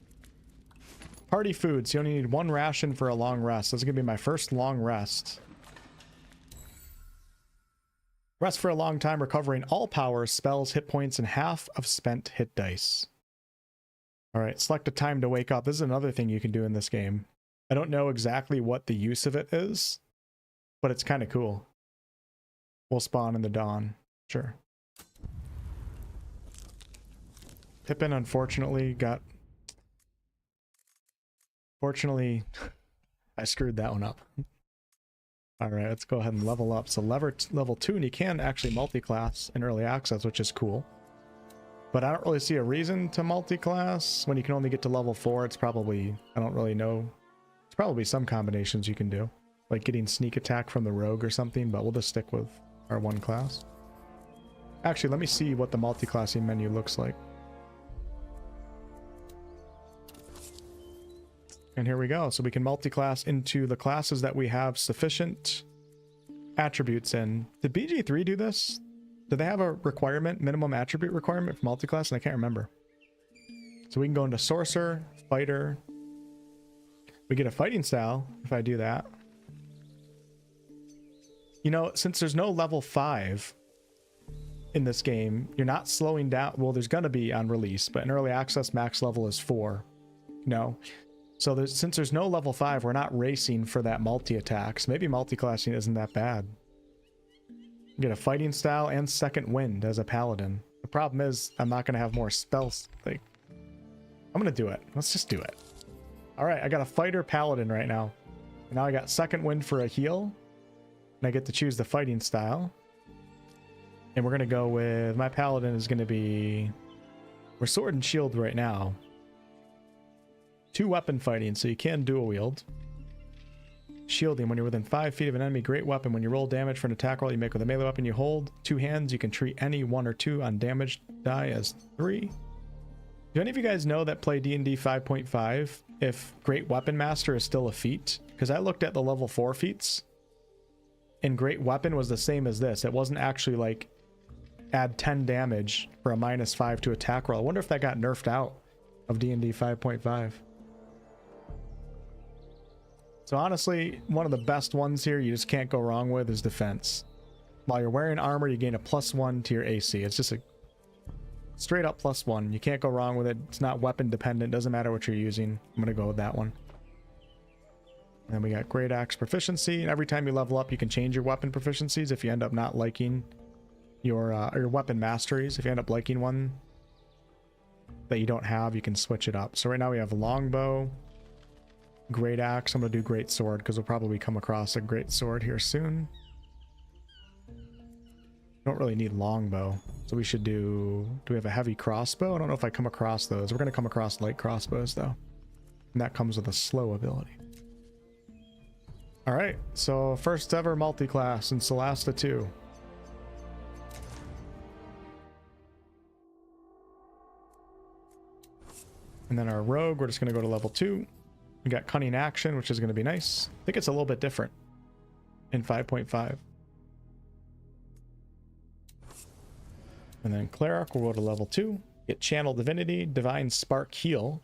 Party food, so you only need 1 ration for a long rest. This is gonna be my first long rest. Rest for a long time, recovering all powers, spells, hit points, and half of spent hit dice. All right, select a time to wake up. This is another thing you can do in this game. I don't know exactly what the use of it is, but it's kind of cool. We'll spawn in the dawn. Sure. Pippin unfortunately got... Fortunately, I screwed that one up. Alright, let's go ahead and level up. So level 2, and you can actually multi-class in early access, which is cool. But I don't really see a reason to multi-class. When you can only get to level 4, it's probably... I don't really know. There's probably some combinations you can do. Like getting sneak attack from the rogue or something, but we'll just stick with our 1 class. Actually, let me see what the multi-classing menu looks like. And here we go. So we can multi-class into the classes that we have sufficient attributes in. Did BG3 do this? Do they have a requirement, minimum attribute requirement for multi-class? And I can't remember. So we can go into Sorcerer, Fighter. We get a fighting style if I do that. You know, since there's no level 5 in this game, you're not slowing down. Well, there's going to be on release, but in early access, max level is 4. No. So since there's no level 5, we're not racing for that multi-attacks. Maybe multi-classing isn't that bad. You get a fighting style and second wind as a paladin. The problem is I'm not going to have more spells. Like, I'm going to do it. Let's just do it. All right, I got a fighter paladin right now. And now I got second wind for a heal. And I get to choose the fighting style. And we're going to go with... My paladin is going to be... We're sword and shield right now. 2 weapon fighting, so you can dual wield. Shielding, when you're within 5 feet of an enemy, great weapon. When you roll damage for an attack roll you make with a melee weapon you hold. 2 hands, you can treat any 1 or 2 on damage die as 3. Do any of you guys know that play D&D 5.5 if Great Weapon Master is still a feat? Because I looked at the level 4 feats. And Great Weapon was the same as this. It wasn't actually like add 10 damage for a -5 to attack roll. I wonder if that got nerfed out of D&D 5.5. So honestly, one of the best ones here you just can't go wrong with is defense. While you're wearing armor, you gain a +1 to your AC. It's just a straight up +1. You can't go wrong with it. It's not weapon dependent. Doesn't matter what you're using. I'm going to go with that one. And then we got Great Axe proficiency. And every time you level up, you can change your weapon proficiencies if you end up not liking your weapon masteries. If you end up liking one that you don't have, you can switch it up. So right now we have longbow, Great Axe. I'm going to do Great Sword because we'll probably come across a Great Sword here soon. Don't really need longbow. So we should do we have a heavy crossbow? I don't know if I come across those. We're going to come across light crossbows though. And that comes with a slow ability. All right, so first ever multi-class in Solasta 2. And then our rogue, we're just going to go to level 2. We got cunning action, which is going to be nice. I think it's a little bit different. in 5.5. And then Cleric will go to level 2. Get Channel Divinity, Divine Spark Heal,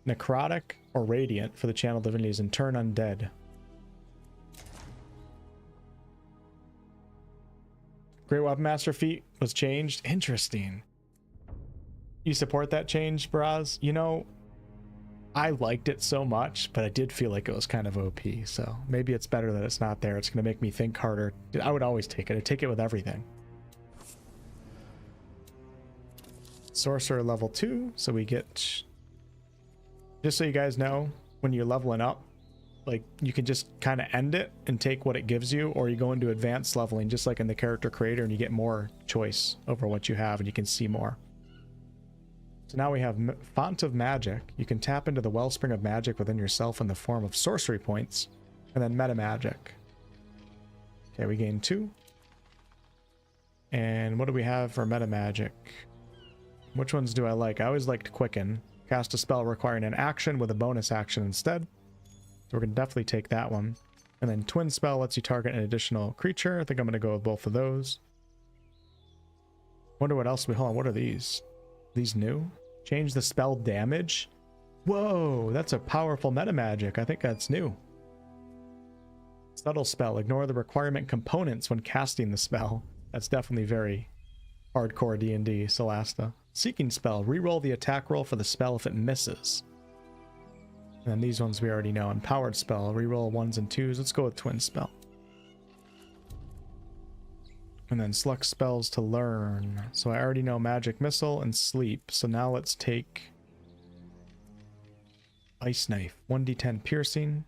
Necrotic, or Radiant for the Channel Divinities, and turn Undead. Great Weapon Master feat was changed. Interesting. You support that change, Braz? You know, I liked it so much, but I did feel like it was kind of OP, so maybe it's better that it's not there. It's going to make me think harder. I would always take it. I'd take it with everything. Sorcerer level 2, so we get... Just so you guys know, when you're leveling up, like, you can just kind of end it and take what it gives you, or you go into advanced leveling, just like in the character creator, and you get more choice over what you have, and you can see more. So now we have Font of Magic. You can tap into the wellspring of magic within yourself in the form of sorcery points, and then meta magic. Okay, we gain 2. And what do we have for meta magic? Which ones do I like? I always liked Quicken. Cast a spell requiring an action with a bonus action instead. So we're going to definitely take that one. And then Twin Spell lets you target an additional creature. I think I'm going to go with both of those. Wonder what else we... Hold on, what are these? These new? Change the spell damage? Whoa, that's a powerful meta magic. I think that's new. Subtle Spell. Ignore the requirement components when casting the spell. That's definitely very hardcore D&D, Solasta. Seeking Spell. Reroll the attack roll for the spell if it misses. And then these ones we already know. Empowered Spell. Reroll 1s and 2s. Let's go with Twin Spell. And then select spells to learn. So I already know Magic Missile and Sleep. So now let's take Ice Knife. 1d10 piercing.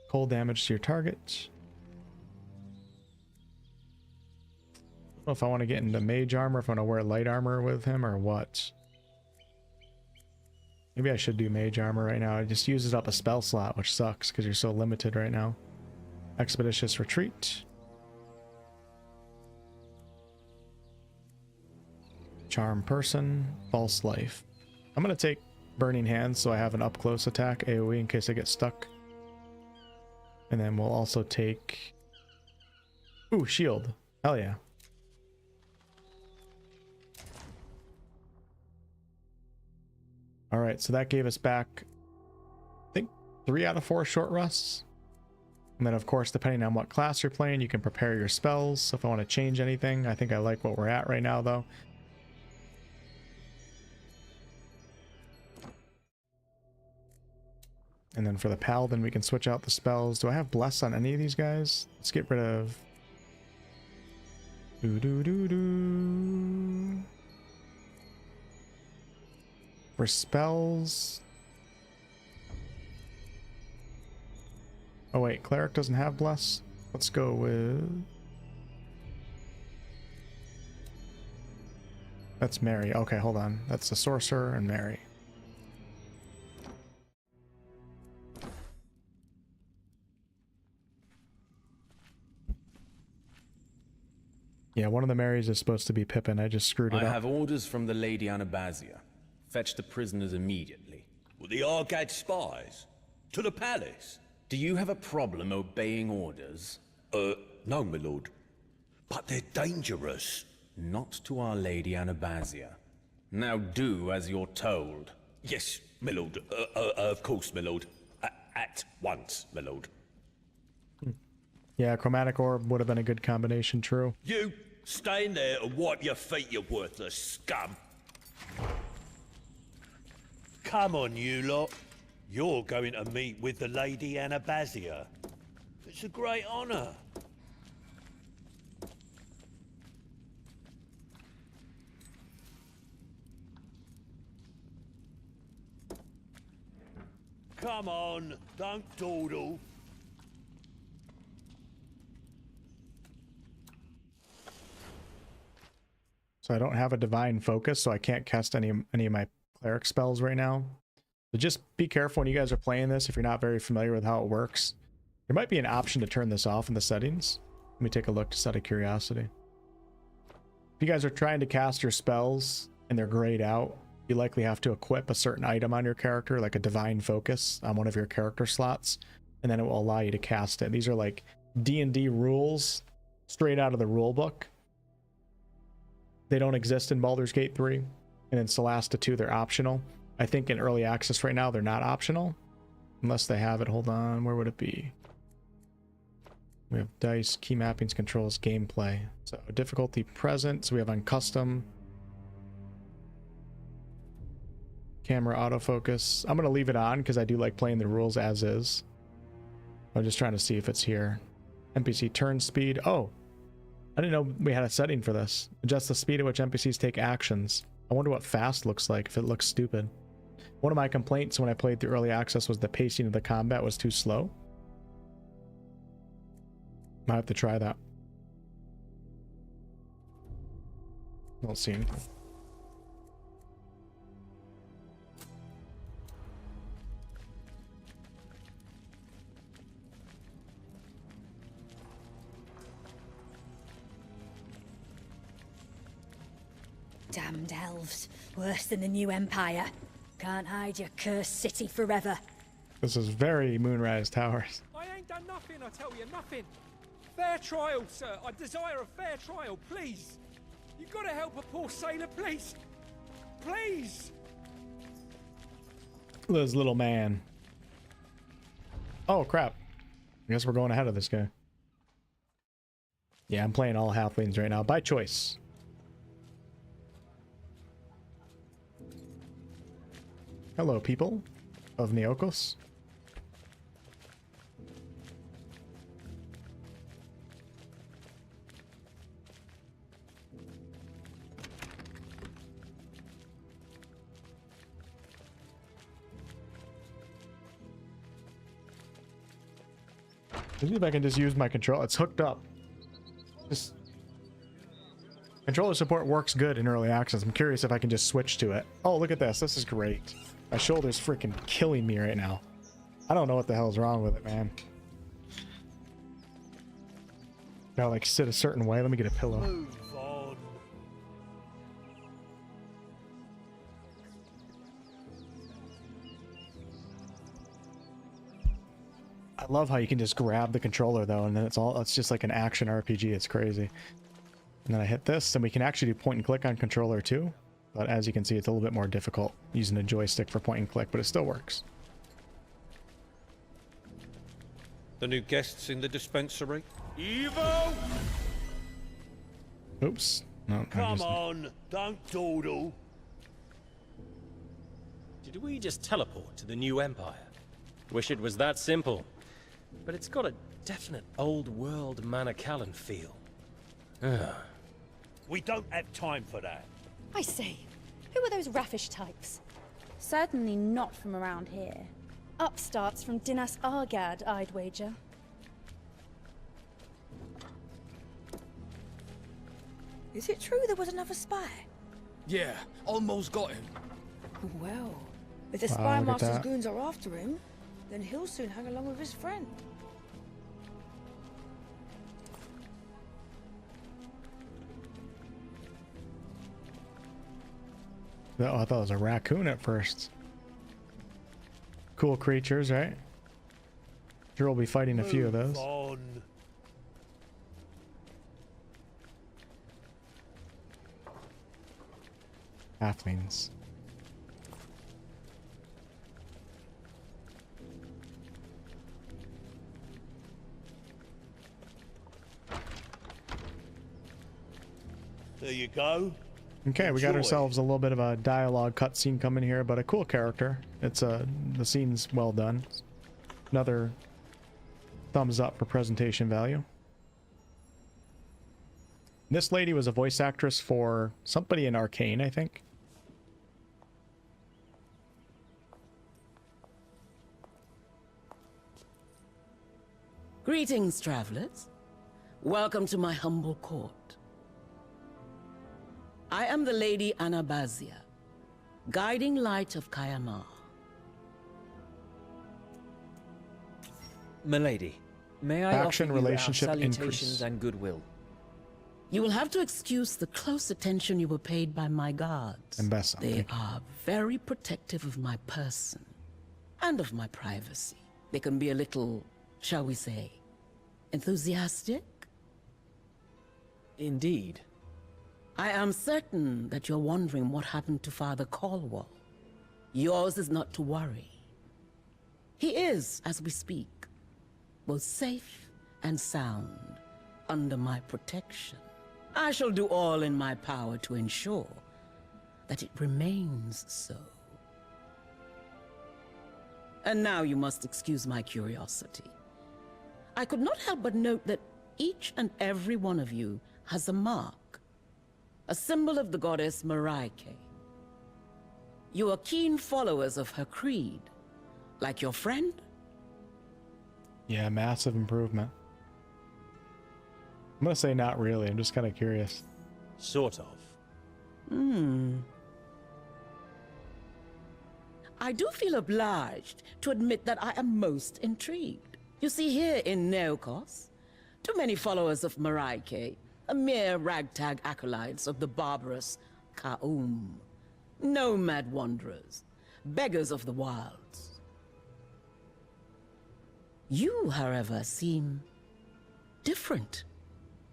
Cold damage to your target. I don't know if I want to get into mage armor, if I want to wear light armor with him or what. Maybe I should do mage armor right now. It just uses up a spell slot, which sucks because you're so limited right now. Expeditious Retreat. Charm Person. False Life. I'm going to take Burning Hands so I have an up-close attack, AoE, in case I get stuck. And then we'll also take... Ooh, Shield. Hell yeah. Alright, so that gave us back, I think, 3 out of 4 short rests. And then, of course, depending on what class you're playing, you can prepare your spells. So if I want to change anything, I think I like what we're at right now, though. And then for the Paladin, we can switch out the spells. Do I have Bless on any of these guys? Let's get rid of... For spells... Oh wait, Cleric doesn't have Bless. Let's go with... That's Mary. Okay, hold on. That's the Sorcerer and Mary. Yeah, one of the Marys is supposed to be Pippin. I just screwed it up. I have orders from the Lady Anabasia. Fetch the prisoners immediately. Well, the Argad spies? To the palace? Do you have a problem obeying orders? No, my lord. But they're dangerous. Not to our Lady Anabasia. Now do as you're told. Yes, my lord. Of course, my lord. At once, my lord. Yeah, Chromatic Orb would have been a good combination, true. You, stay in there and wipe your feet, you worthless scum. Come on, you lot. You're going to meet with the Lady Anabasia. It's a great honor. Come on, don't dawdle. So I don't have a Divine Focus, so I can't cast any of my Cleric spells right now. So just be careful when you guys are playing this if you're not very familiar with how it works. There might be an option to turn this off in the settings. Let me take a look just out of curiosity. If you guys are trying to cast your spells and they're grayed out, you likely have to equip a certain item on your character, like a Divine Focus on one of your character slots, and then it will allow you to cast it. These are like D&D rules straight out of the rule book. They don't exist in Baldur's Gate 3, and in Solasta 2 they're optional. I think in early access right now they're not optional, unless they have it. Hold on, where would it be? We have dice, key mappings, controls, gameplay. So difficulty present, so we have on custom. Camera autofocus. I'm gonna leave it on because I do like playing the rules as is. I'm just trying to see if it's here. NPC turn speed. Oh, I didn't know we had a setting for this. Adjust the speed at which NPCs take actions. I wonder what fast looks like, if it looks stupid. One of my complaints when I played through early access was the pacing of the combat was too slow. Might have to try that. Don't see anything. Damned elves. Worse than the new empire. Can't hide your cursed city forever. This is very Moonrise Towers. I ain't done nothing, I tell you, nothing. Fair trial, sir. I desire a fair trial, please. You gotta help a poor sailor, please. Please! This little man. Oh, crap. I guess we're going ahead of this guy. Yeah, I'm playing all halflings right now, by choice. Hello, people of Neokos. Let's see if I can just use my control. It's hooked up. Just controller support works good in early access. I'm curious if I can just switch to it. Oh, look at this. This is great. My shoulder's freaking killing me right now. I don't know what the hell's wrong with it, man. Gotta like sit a certain way. Let me get a pillow. Move on. I love how you can just grab the controller though, and then it's just like an action RPG. It's crazy. And then I hit this, and we can actually do point and click on controller too. But as you can see, it's a little bit more difficult using a joystick for point and click, but it still works. The new guests in the dispensary? Evo! Oops. No, Come on, don't dawdle. Did we just teleport to the new empire? Wish it was that simple. But it's got a definite old world Manacalon feel. Ugh. We don't have time for that. I say, who are those raffish types? Certainly not from around here. Upstarts from Dinas Argad, I'd wager. Is it true there was another spy? Yeah, almost got him. Well, if the spy master's goons are after him, then he'll soon hang along with his friend. Oh, I thought it was a raccoon at first. Cool creatures, right? Sure, we'll be fighting a few of those. On. Halflings. There you go. Okay, we got Enjoy. ourselves a little bit of a dialogue cutscene coming here, but a cool character. It's the scene's well done. Another thumbs up for presentation value. This lady was a voice actress for somebody in Arcane, I think. Greetings, travelers. Welcome to my humble court. I am the Lady Anabasia, guiding light of Kayamar. Milady, may I Action offer you relationship our salutations increase. and goodwill? You will have to excuse the close attention you were paid by my guards. Ambassa, They are very protective of my person and of my privacy. They can be a little, shall we say, Enthusiastic? Indeed. I am certain that you're wondering what happened to Father Caldwell. Yours is not to worry. He is, as we speak, both safe and sound under my protection. I shall do all in my power to ensure that it remains so. And now you must excuse my curiosity. I could not help but note that each and every one of you has a mark. A symbol of the goddess Marike. You are keen followers of her creed, like your friend? Yeah, massive improvement. I'm gonna say not really, I'm just kind of curious. Sort of. I do feel obliged to admit that I am most intrigued. You see, here in 𝑁𝑜𝑡𝑒, too many followers of Marike are mere ragtag acolytes of the barbarous 𝑘𝑎𝑢𝑚𝑒. Nomad wanderers, beggars of the wilds. You, however, seem different.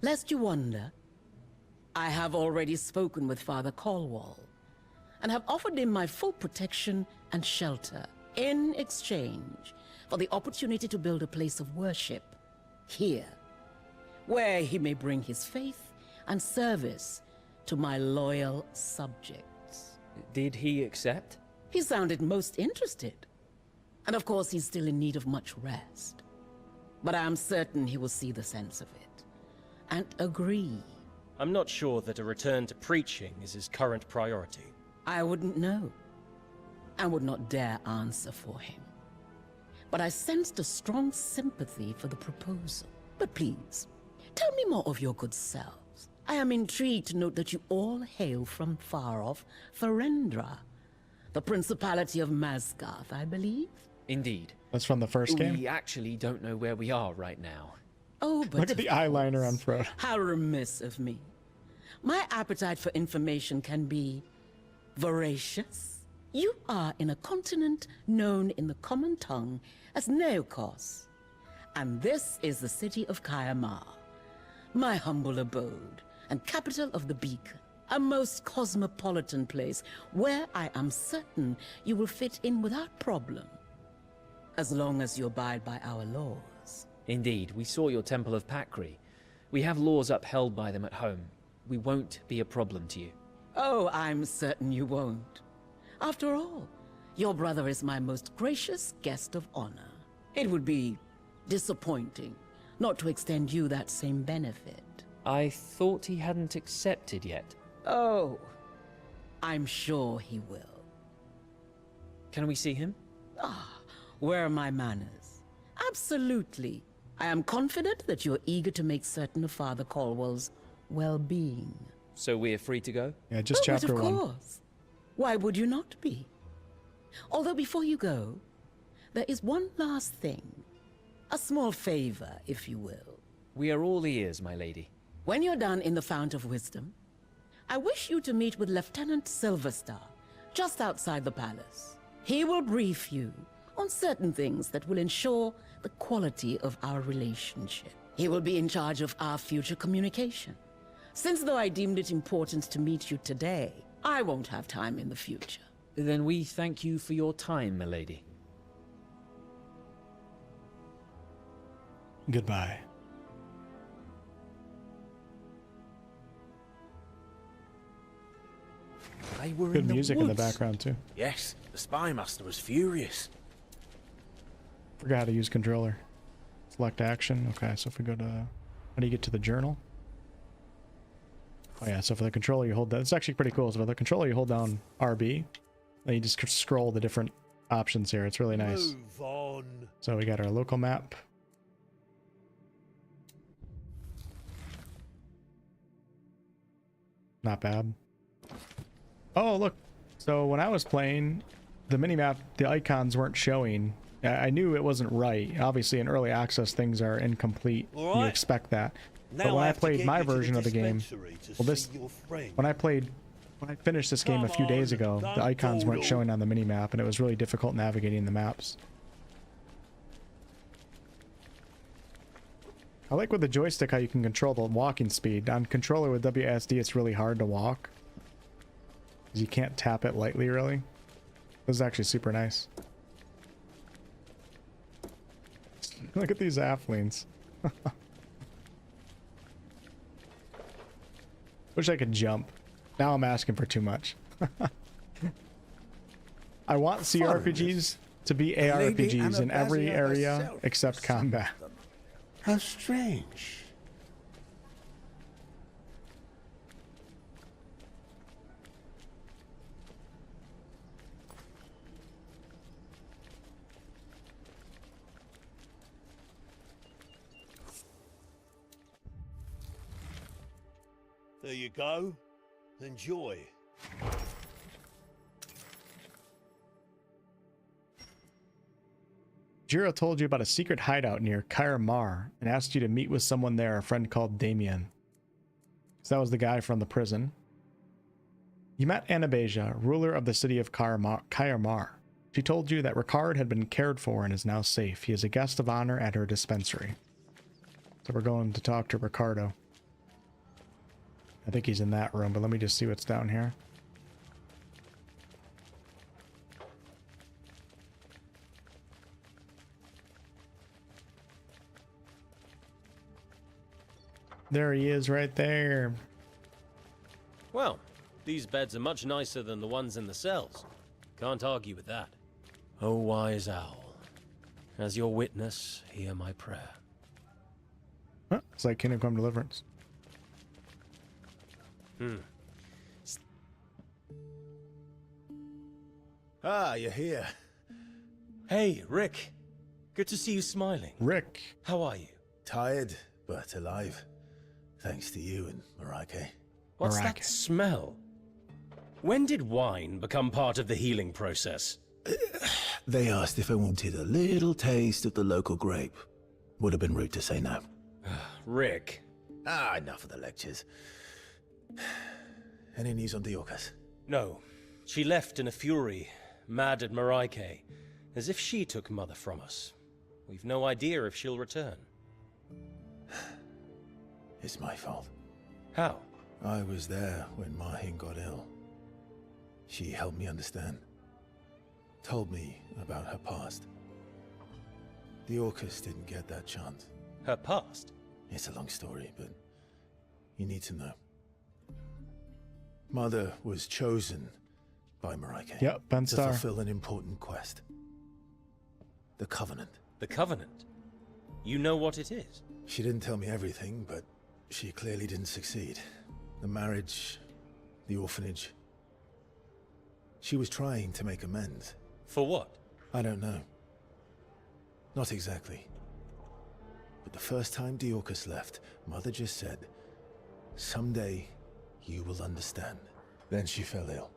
Lest you wonder, I have already spoken with Father Caldwell and have offered him my full protection and shelter in exchange for the opportunity to build a place of worship here, where he may bring his faith and service to my loyal subjects. Did he accept? He sounded most interested. And of course, he's still in need of much rest. But I am certain he will see the sense of it and agree. I'm not sure that a return to preaching is his current priority. I wouldn't know, and would not dare answer for him. But I sensed a strong sympathy for the proposal. But please, tell me more of your good selves. I am intrigued to note that you all hail from far-off Ferendra, the Principality of Masgarth, I believe? Indeed. That's from the first game? We actually don't know where we are right now. Oh, but look at the eyeliner on Frodo. How remiss of me. My appetite for information can be voracious. You are in a continent known in the common tongue as 𝑁𝑜𝑡𝑒, and this is the city of Kaya-Ma, my humble abode and capital of the Beacon, a most cosmopolitan place where I am certain you will fit in without problem, as long as you abide by our laws. Indeed, we saw your Temple of Pakri. We have laws upheld by them at home. We won't be a problem to you. Oh, I'm certain you won't. After all, your brother is my most gracious guest of honor. It would be disappointing not to extend you that same benefit. I thought he hadn't accepted yet. Oh, I'm sure he will. Can we see him? Ah, where are my manners? Absolutely. I am confident that you're eager to make certain of Father Caldwell's well-being. So we're free to go? Yeah, just chapter 1. Of course. Why would you not be? Although before you go, there is one last thing. A small favor, if you will. We are all ears, my lady. When you're done in the Fount of Wisdom, I wish you to meet with Lieutenant Silverstar, just outside the palace. He will brief you on certain things that will ensure the quality of our relationship. He will be in charge of our future communication. Since though I deemed it important to meet you today, I won't have time in the future. Then we thank you for your time, milady. Goodbye. They were Good in the music in the woods. background too. Yes, the spy master was furious. Forgot how to use controller. Select action. Okay, so if we go to... How do you get to the journal? Oh yeah, so for the controller you hold that. It's actually pretty cool. So for the controller you hold down RB. Then you just scroll the different options here. It's really nice. Move on. So we got our local map. Not bad. Oh, look. So when I was playing, the minimap, the icons weren't showing. I knew it wasn't right. Obviously, in early access, things are incomplete. All right. You expect that. Now But when I have to played get my you to the version of the game, dispensary to well, this see your friend. when I finished this game a few days ago, the icons weren't showing on the minimap, and it was really difficult navigating the maps. I like with the joystick how you can control the walking speed. On controller with WASD, it's really hard to walk. Because you can't tap it lightly, really. This is actually super nice. Look at these halflings. Wish I could jump. Now I'm asking for too much. I want CRPGs to be ARPGs in every area except combat. How strange. There you go. Enjoy. Jiro told you about a secret hideout near 𝑘𝑎𝑟 and asked you to meet with someone there, a friend called Damien. So that was the guy from the prison. You met Anabasia, ruler of the city of 𝑘𝑎𝑟. She told you that Ricard had been cared for and is now safe. He is a guest of honor at her dispensary. So we're going to talk to Ricardo. I think he's in that room, but let me just see what's down here. There he is right there. Well, these beds are much nicer than the ones in the cells. Can't argue with that. O wise owl, as your witness, hear my prayer. Huh, it's like Kingdom Come Deliverance. Ah, you're here. Hey, Rick. Good to see you smiling. Rick. How are you? Tired, but alive. Thanks to you and Marai. What's that smell? When did wine become part of the healing process? They asked if I wanted a little taste of the local grape. Would have been rude to say no. Rick. Ah, enough of the lectures. Any news on 𝑑iorkos? No. She left in a fury, mad at Marai, as if she took Mother from us. We've no idea if she'll return. It's my fault. How? I was there when Mahin got ill. She helped me understand. Told me about her past. 𝑑iorkos didn't get that chance. Her past? It's a long story, but you need to know. Mother was chosen by Marai Yep, Ben to Starr. fulfill an important quest. The Covenant. The Covenant? You know what it is? She didn't tell me everything, but she clearly didn't succeed. The marriage, the orphanage. She was trying to make amends. For what? I don't know. Not exactly. But the first time 𝑑iorkos left, Mother just said, "Someday you will understand." Then she fell ill.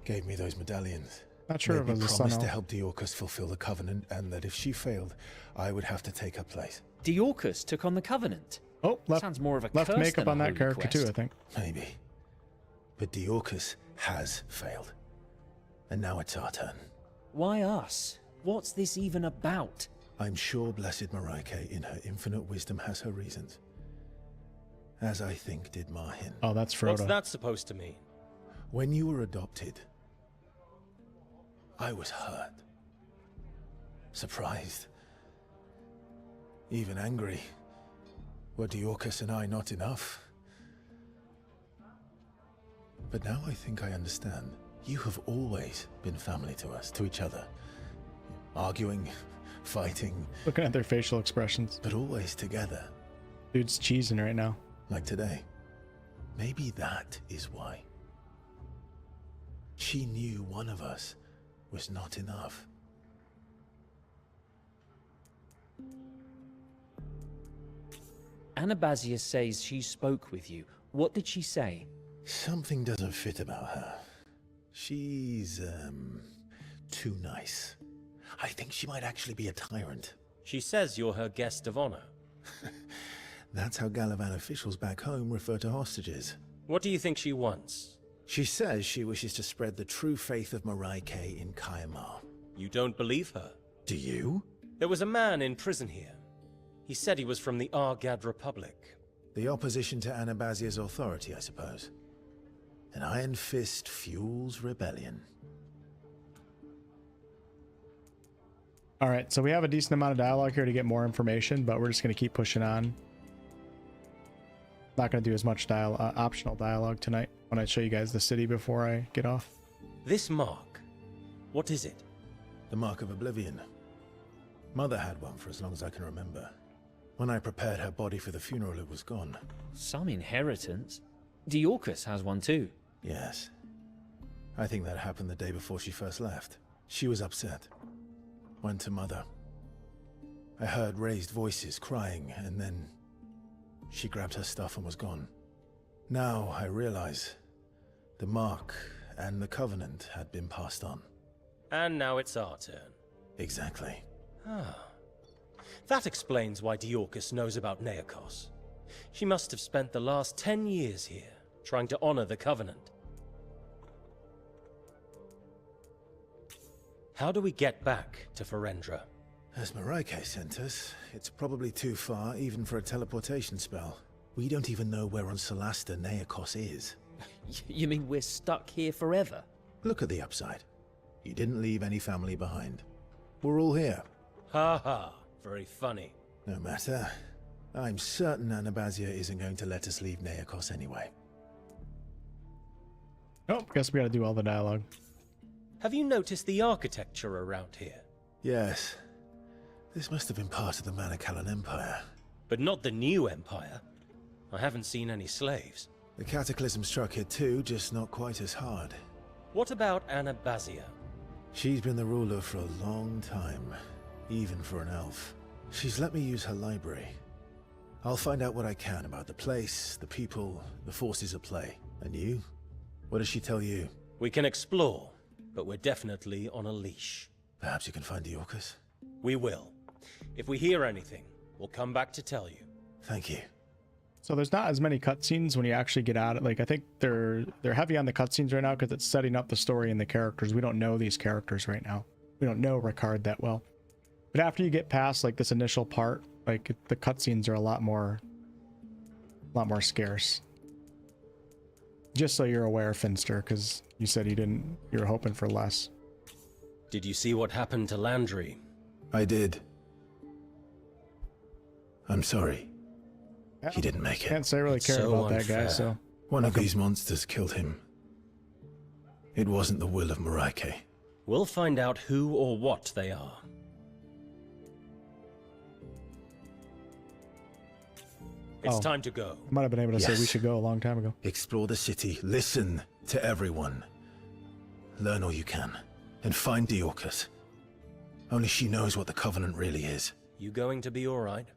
Gave me those medallions. Not sure if it was a promised son. to help 𝑑iorkos fulfill the Covenant, and that if she failed, I would have to take her place. 𝑑iorkos took on the Covenant. Oh, sounds more of a left curse makeup than a on that holy character quest. too, I think. Maybe. But 𝑑iorkos has failed. And now it's our turn. Why us? What's this even about? I'm sure Blessed Marai, in her infinite wisdom, has her reasons. As I think did Mahin. Oh, that's Frodo. What's that supposed to mean? When you were adopted, I was hurt. Surprised. Even angry. Were 𝑑iorkos and I not enough? But now I think I understand. You have always been family to us, to each other. Arguing, fighting. Looking at their facial expressions. But always together. Dude's cheesing right now. Like today. Maybe that is why. She knew one of us was not enough. Anabasia says she spoke with you. What did she say? Something doesn't fit about her. She's, too nice. I think she might actually be a tyrant. She says you're her guest of honor. That's how Galavan officials back home refer to hostages. What do you think she wants? She says she wishes to spread the true faith of Marai in 𝑘𝑎𝑟. You don't believe her? Do you? There was a man in prison here. He said he was from the Argad Republic. The opposition to Anabasia's authority, I suppose. An iron fist fuels rebellion. All right, so we have a decent amount of dialogue here to get more information, but we're just going to keep pushing on. Not going to do as much optional dialogue tonight when I show you guys the city before I get off. This mark, what is it? The Mark of Oblivion. Mother had one for as long as I can remember. When I prepared her body for the funeral, it was gone. Some inheritance. 𝑑iorkos has one too. Yes. I think that happened the day before she first left. She was upset. Went to Mother. I heard raised voices crying, and then she grabbed her stuff and was gone. Now I realize the Mark and the Covenant had been passed on. And now it's our turn. Exactly. Ah. That explains why 𝑑iorkos knows about 𝑁𝑜𝑘. She must have spent the last 10 years here, trying to honor the Covenant. How do we get back to Ferendra? As Mareike sent us, it's probably too far even for a teleportation spell. We don't even know where on Solasta 𝑁𝑜𝑘 is. You mean we're stuck here forever? Look at the upside. You didn't leave any family behind. We're all here. Ha ha. Very funny. No matter. I'm certain Anabasia isn't going to let us leave 𝑁𝑜𝑘 anyway. Oh, guess we gotta do all the dialogue. Have you noticed the architecture around here? Yes. This must have been part of the Manakalan Empire. But not the new empire. I haven't seen any slaves. The cataclysm struck here too, just not quite as hard. What about Anabasia? She's been the ruler for a long time, even for an elf. She's let me use her library. I'll find out what I can about the place, the people, the forces at play. And you? What does she tell you? We can explore, but we're definitely on a leash. Perhaps you can find 𝑑iorkos? We will. If we hear anything, we'll come back to tell you. Thank you. So there's not as many cutscenes when you actually get out. Like, I think they're heavy on the cutscenes right now because it's setting up the story and the characters. We don't know these characters right now. We don't know Ricard that well. But after you get past like this initial part, like the cutscenes are a lot more scarce. Just so you're aware, Finster, because you said you were hoping for less. Did you see what happened to Landry? I did. I'm sorry. He didn't make it. Can't say I really care about that guy, so. One of these monsters killed him. It wasn't the will of Mareike. We'll find out who or what they are. It's time to go. I might have been able to say we should go a long time ago. Explore the city, listen to everyone. Learn all you can, and find 𝑑iorkos. Only she knows what the Covenant really is. You going to be alright?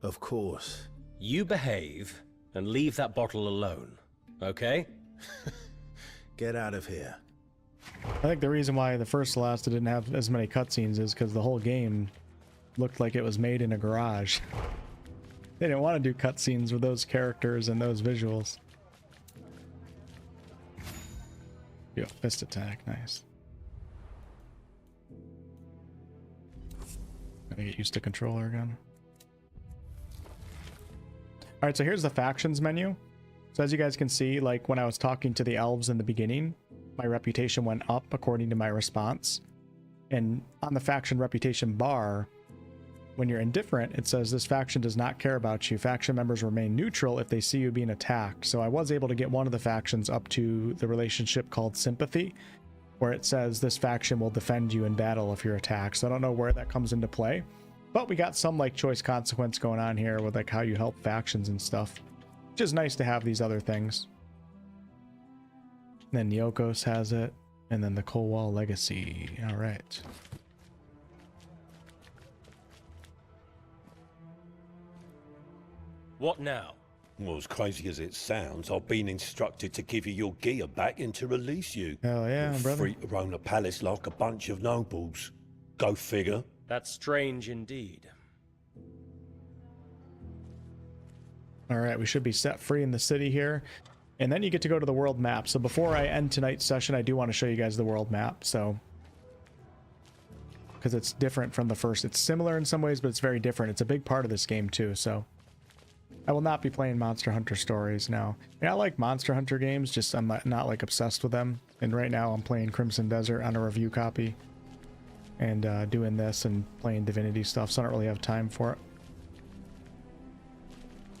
Of course. You behave, and leave that bottle alone, okay? Get out of here. I think the reason why the first Solasta didn't have as many cutscenes is because the whole game looked like it was made in a garage. They didn't want to do cutscenes with those characters and those visuals. Yo, fist attack, nice. Gotta get used to controller again. Alright, so here's the factions menu. So as you guys can see, like when I was talking to the elves in the beginning, my reputation went up according to my response. And on the faction reputation bar, when you're indifferent, it says this faction does not care about you. Faction members remain neutral if they see you being attacked. So I was able to get one of the factions up to the relationship called sympathy, where it says this faction will defend you in battle if you're attacked. So I don't know where that comes into play, but we got some like choice consequence going on here with like how you help factions and stuff, which is nice to have these other things. And then 𝑁𝑜𝑘os has it, and then the Colwall Legacy. All right. What now? Well, as crazy as it sounds, I've been instructed to give you your gear back and to release you. Hell yeah, You're brother. free to roam the palace like a bunch of nobles. Go figure. That's strange indeed. All right, we should be set free in the city here. And then you get to go to the world map. So before I end tonight's session, I do want to show you guys the world map. So because it's different from the first. It's similar in some ways, but it's very different. It's a big part of this game too, so I will not be playing Monster Hunter Stories now. I mean, I like Monster Hunter games, just I'm not like obsessed with them. And right now I'm playing Crimson Desert on a review copy and doing this and playing Divinity stuff, so I don't really have time for it.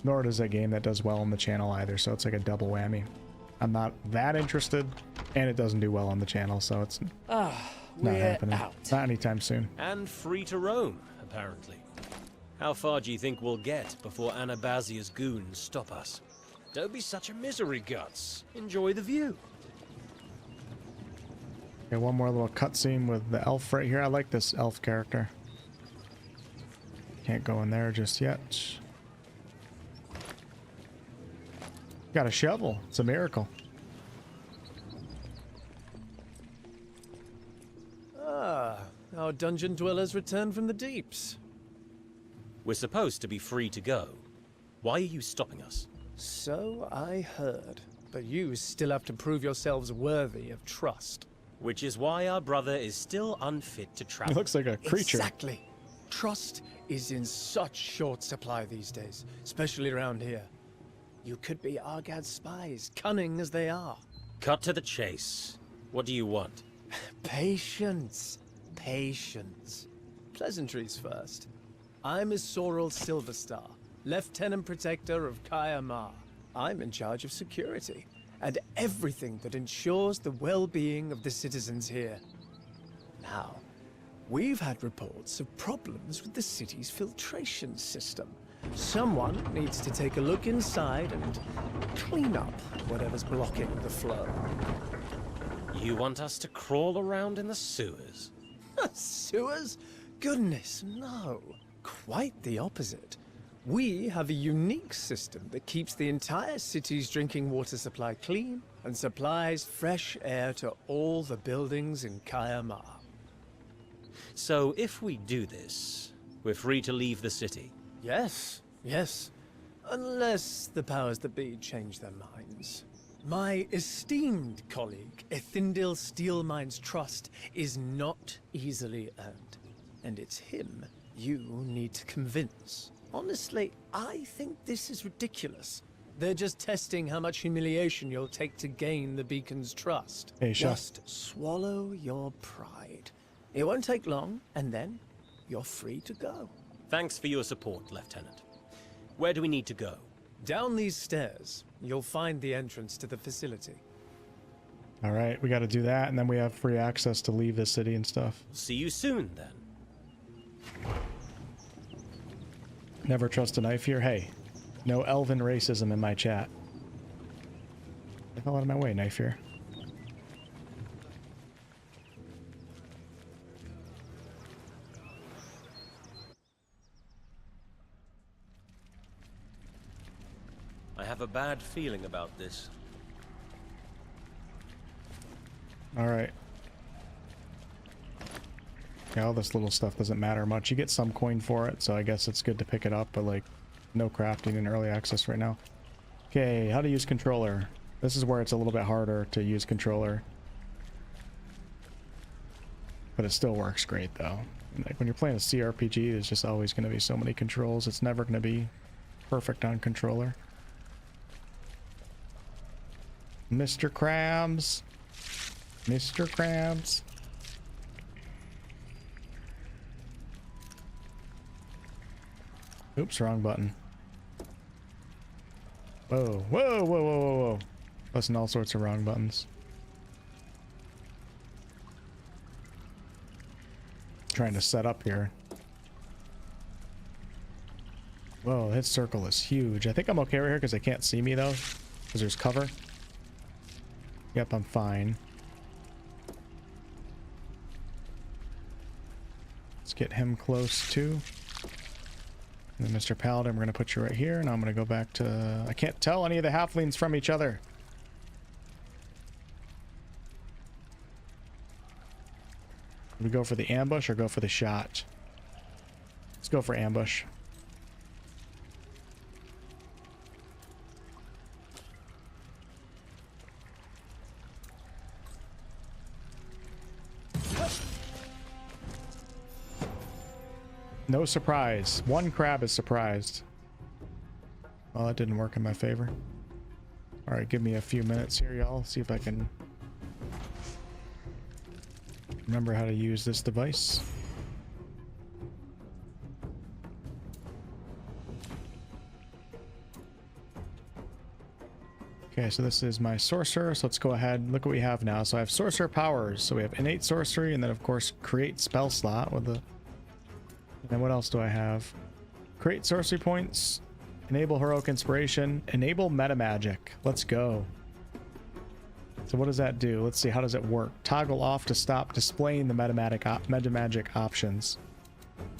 Nor does a game that does well on the channel either, so it's like a double whammy. I'm not that interested, and it doesn't do well on the channel, so it's not happening. Not anytime soon. And free to roam, apparently. How far do you think we'll get before Anabasia's goons stop us? Don't be such a misery, Guts. Enjoy the view. Okay, one more little cutscene with the elf right here. I like this elf character. Can't go in there just yet. Got a shovel. It's a miracle. Ah, our dungeon dwellers returned from the deeps. We're supposed to be free to go. Why are you stopping us? So I heard. But you still have to prove yourselves worthy of trust. Which is why our brother is still unfit to travel. He looks like a creature. Exactly. Trust is in such short supply these days, especially around here. You could be Argad's spies, cunning as they are. Cut to the chase. What do you want? Patience. Patience. Pleasantries first. I'm Isorel Silverstar, Lieutenant Protector of Kaya-Ma. I'm in charge of security, and everything that ensures the well-being of the citizens here. Now, we've had reports of problems with the city's filtration system. Someone needs to take a look inside and clean up whatever's blocking the flow. You want us to crawl around in the sewers? Sewers? Goodness, no. Quite the opposite. We have a unique system that keeps the entire city's drinking water supply clean and supplies fresh air to all the buildings in Kaya-Ma. So if we do this, we're free to leave the city? Yes, yes. Unless the powers that be change their minds. My esteemed colleague, Ethindil Steelmine's trust is not easily earned. And it's him you need to convince. Honestly, I think this is ridiculous. They're just testing how much humiliation you'll take to gain the beacon's trust. Hey, just swallow your pride. It won't take long, and then you're free to go. Thanks for your support, Lieutenant. Where do we need to go? Down these stairs, you'll find the entrance to the facility. All right, we got to do that, and then we have free access to leave the city and stuff. See you soon, then. Never trust a knife here. Hey, no elven racism in my chat. Get the hell out of my way, knife here. I have a bad feeling about this. All right. Yeah, all this little stuff doesn't matter much. You get some coin for it, so I guess it's good to pick it up, but like, no crafting in early access right now. Okay, how to use controller. This is where it's a little bit harder to use controller. But it still works great though. Like when you're playing a CRPG, there's just always going to be so many controls. It's never going to be perfect on controller. Mr. Krabs. Mr. Krabs. Oops, wrong button. Whoa, whoa, whoa, whoa, whoa, whoa. Pressing all sorts of wrong buttons. Trying to set up here. Whoa, his circle is huge. I think I'm okay right here because they can't see me though. Because there's cover. Yep, I'm fine. Let's get him close too. And then Mr. Paladin, we're going to put you right here, and I'm going to go back to... I can't tell any of the halflings from each other. Do we go for the ambush or go for the shot? Let's go for ambush. No surprise. One crab is surprised. Well, that didn't work in my favor. All right, give me a few minutes here, y'all. See if I can remember how to use this device. Okay, so this is my sorcerer. So let's go ahead and look what we have now. So I have sorcerer powers. So we have innate sorcery, and then of course create spell slot with the. And then what else do I have? Create sorcery points, enable heroic inspiration, enable meta magic. Let's go. So what does that do? Let's see, how does it work? Toggle off to stop displaying the meta magic options.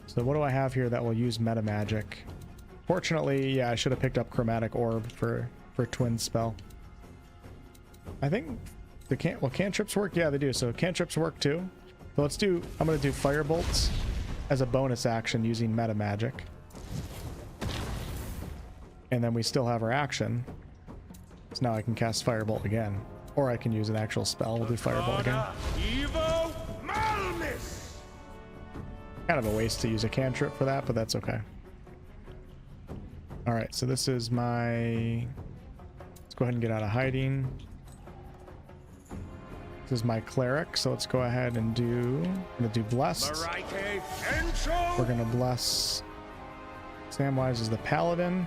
So what do I have here that will use meta magic? Fortunately, yeah, I should have picked up chromatic orb for twin spell. I think the cantrips work. Yeah, they do. So cantrips work too. So let's do. I'm gonna do fire bolts as a bonus action using meta magic, and then we still have our action. So now I can cast firebolt again, or I can use an actual spell. We'll do firebolt again. Kind of a waste to use a cantrip for that, but that's okay. All right, so this is my. Let's go ahead and get out of hiding. This is my cleric, so let's go ahead and do. I'm gonna do blessed. We're gonna bless. Samwise is the paladin.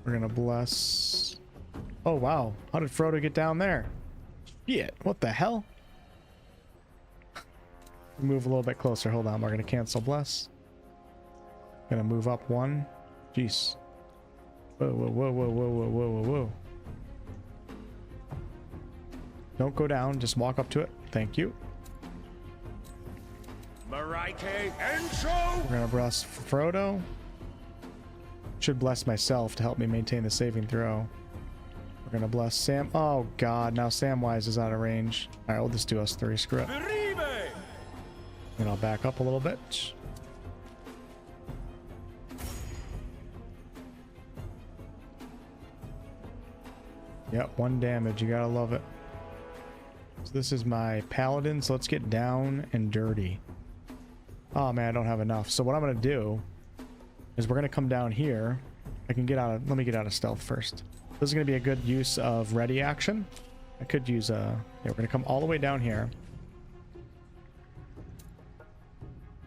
We're gonna bless. Oh wow! How did Frodo get down there? Shit! What the hell? Move a little bit closer. Hold on. We're gonna cancel bless. Gonna move up one. Jeez. Whoa, whoa, whoa, whoa, whoa, whoa, whoa, whoa, whoa. Don't go down, just walk up to it. Thank you. We're gonna bless Frodo. Should bless myself to help me maintain the saving throw. We're gonna bless Sam. Oh god, now Samwise is out of range. Alright, we'll just do us three. Screw it. And I'll back up a little bit. Yep, 1 damage. You gotta love it. So this is my paladin. So let's get down and dirty. Oh man, I don't have enough. So what I'm gonna do is we're gonna come down here. I can get out of. Let me get out of stealth first. This is gonna be a good use of ready action. I could use a. Yeah, we're gonna come all the way down here.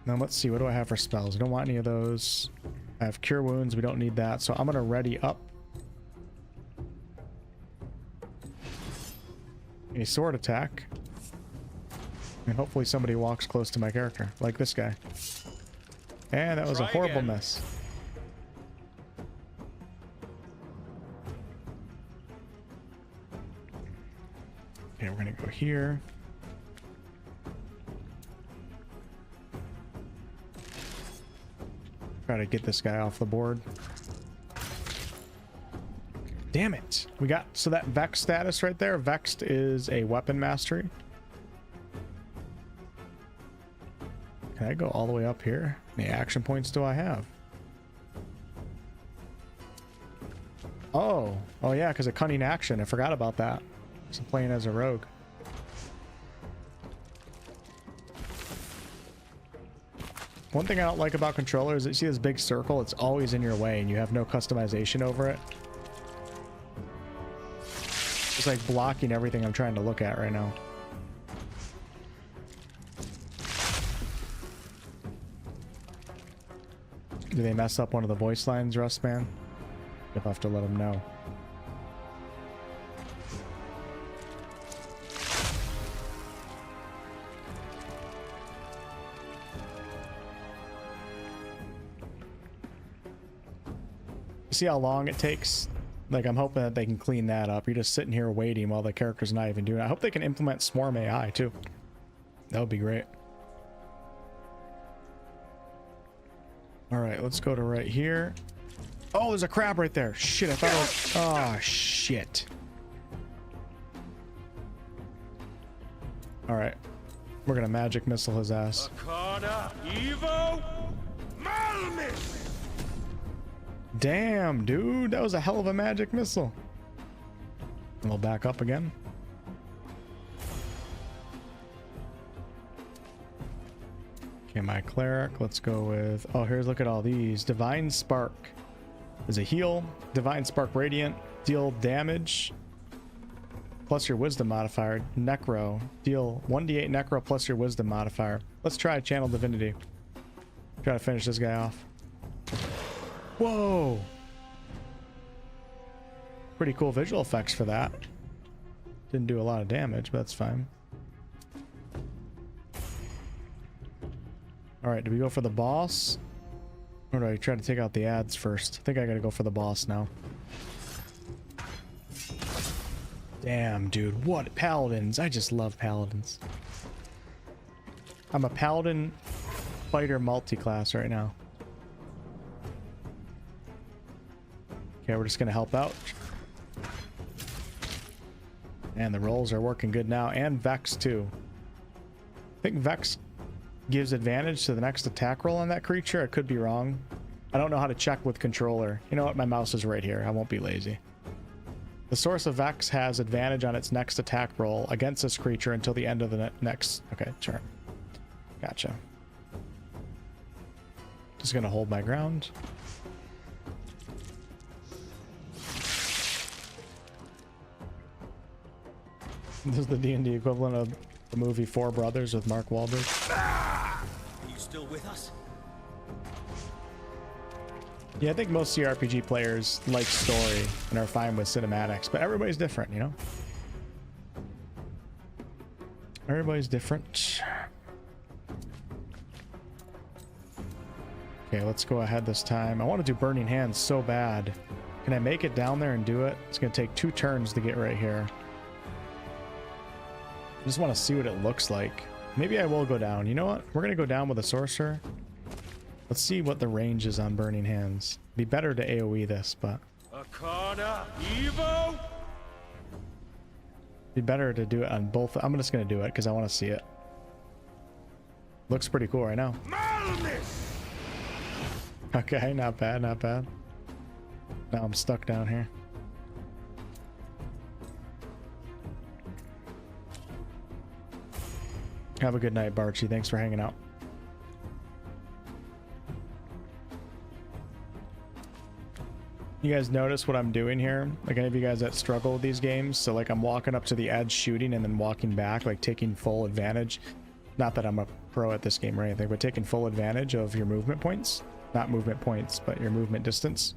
Now let's see. What do I have for spells? I don't want any of those. I have cure wounds. We don't need that. So I'm gonna ready up a sword attack, and hopefully somebody walks close to my character, like this guy. And that was a horrible miss. Okay, we're gonna go here. Try to get this guy off the board. Damn it. We got, so that Vex status right there, Vexed is a weapon mastery. Can I go all the way up here? How many action points do I have? Oh yeah, because of cunning action. I forgot about that. I'm playing as a rogue. One thing I don't like about controllers is that you see this big circle, it's always in your way and you have no customization over it. It's like blocking everything I'm trying to look at right now. Do they mess up one of the voice lines, Rust Man? You'll have to let them know. See how long it takes? Like, I'm hoping that they can clean that up. You're just sitting here waiting while the character's not even doing it. I hope they can implement Swarm AI too. That would be great. All right, let's go to right here. Oh, there's a crab right there. Shit, I thought it was... Oh, shit. All right. We're gonna magic missile his ass. Damn, dude. That was a hell of a magic missile. We'll back up again. Okay, my cleric. Let's go with... Oh, here's, look at all these. Divine Spark is a heal. Divine Spark Radiant. Deal damage plus your wisdom modifier. Necro. Deal 1d8 necro plus your wisdom modifier. Let's try Channel Divinity. Try to finish this guy off. Whoa! Pretty cool visual effects for that. Didn't do a lot of damage, but that's fine. Alright, do we go for the boss? Or do I try to take out the ads first? I think I gotta go for the boss now. Damn, dude. What paladins? I just love paladins. I'm a paladin fighter multi-class right now. Okay, we're just gonna help out. And the rolls are working good now. And Vex too. I think Vex gives advantage to the next attack roll on that creature. I could be wrong. I don't know how to check with controller. You know what? My mouse is right here. I won't be lazy. The source of Vex has advantage on its next attack roll against this creature until the end of the next... Okay, turn. Gotcha. Just gonna hold my ground. This is the D&D equivalent of the movie Four Brothers with Mark Wahlberg. Are you still with us? Yeah, I think most CRPG players like story and are fine with cinematics, but everybody's different, you know? Everybody's different. Okay, let's go ahead this time. I want to do Burning Hands so bad. Can I make it down there and do it? It's going to take 2 turns to get right here. I just want to see what it looks like. Maybe I will go down. You know what? We're going to go down with a sorcerer. Let's see what the range is on Burning Hands. Be better to AoE this, but... Arcana Evo! Be better to do it on both. I'm just going to do it because I want to see it. Looks pretty cool right now. Malness! Okay, not bad, not bad. Now I'm stuck down here. Have a good night, Barchi. Thanks for hanging out. You guys notice what I'm doing here? Like any of you guys that struggle with these games? So like I'm walking up to the edge shooting and then walking back, like taking full advantage. Not that I'm a pro at this game or anything, but taking full advantage of your movement points. Not movement points, but your movement distance.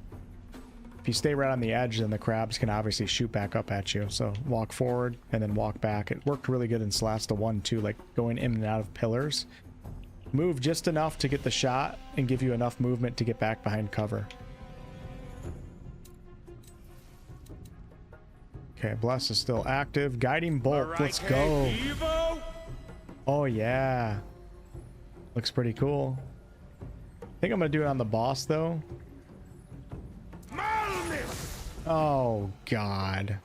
If you stay right on the edge, then the crabs can obviously shoot back up at you. So walk forward and then walk back. It worked really good in Solasta 1 too, like going in and out of pillars. Move just enough to get the shot and give you enough movement to get back behind cover. Okay, Bless is still active. Guiding Bolt, let's go. Oh yeah. Looks pretty cool. I think I'm gonna do it on the boss though. Oh god.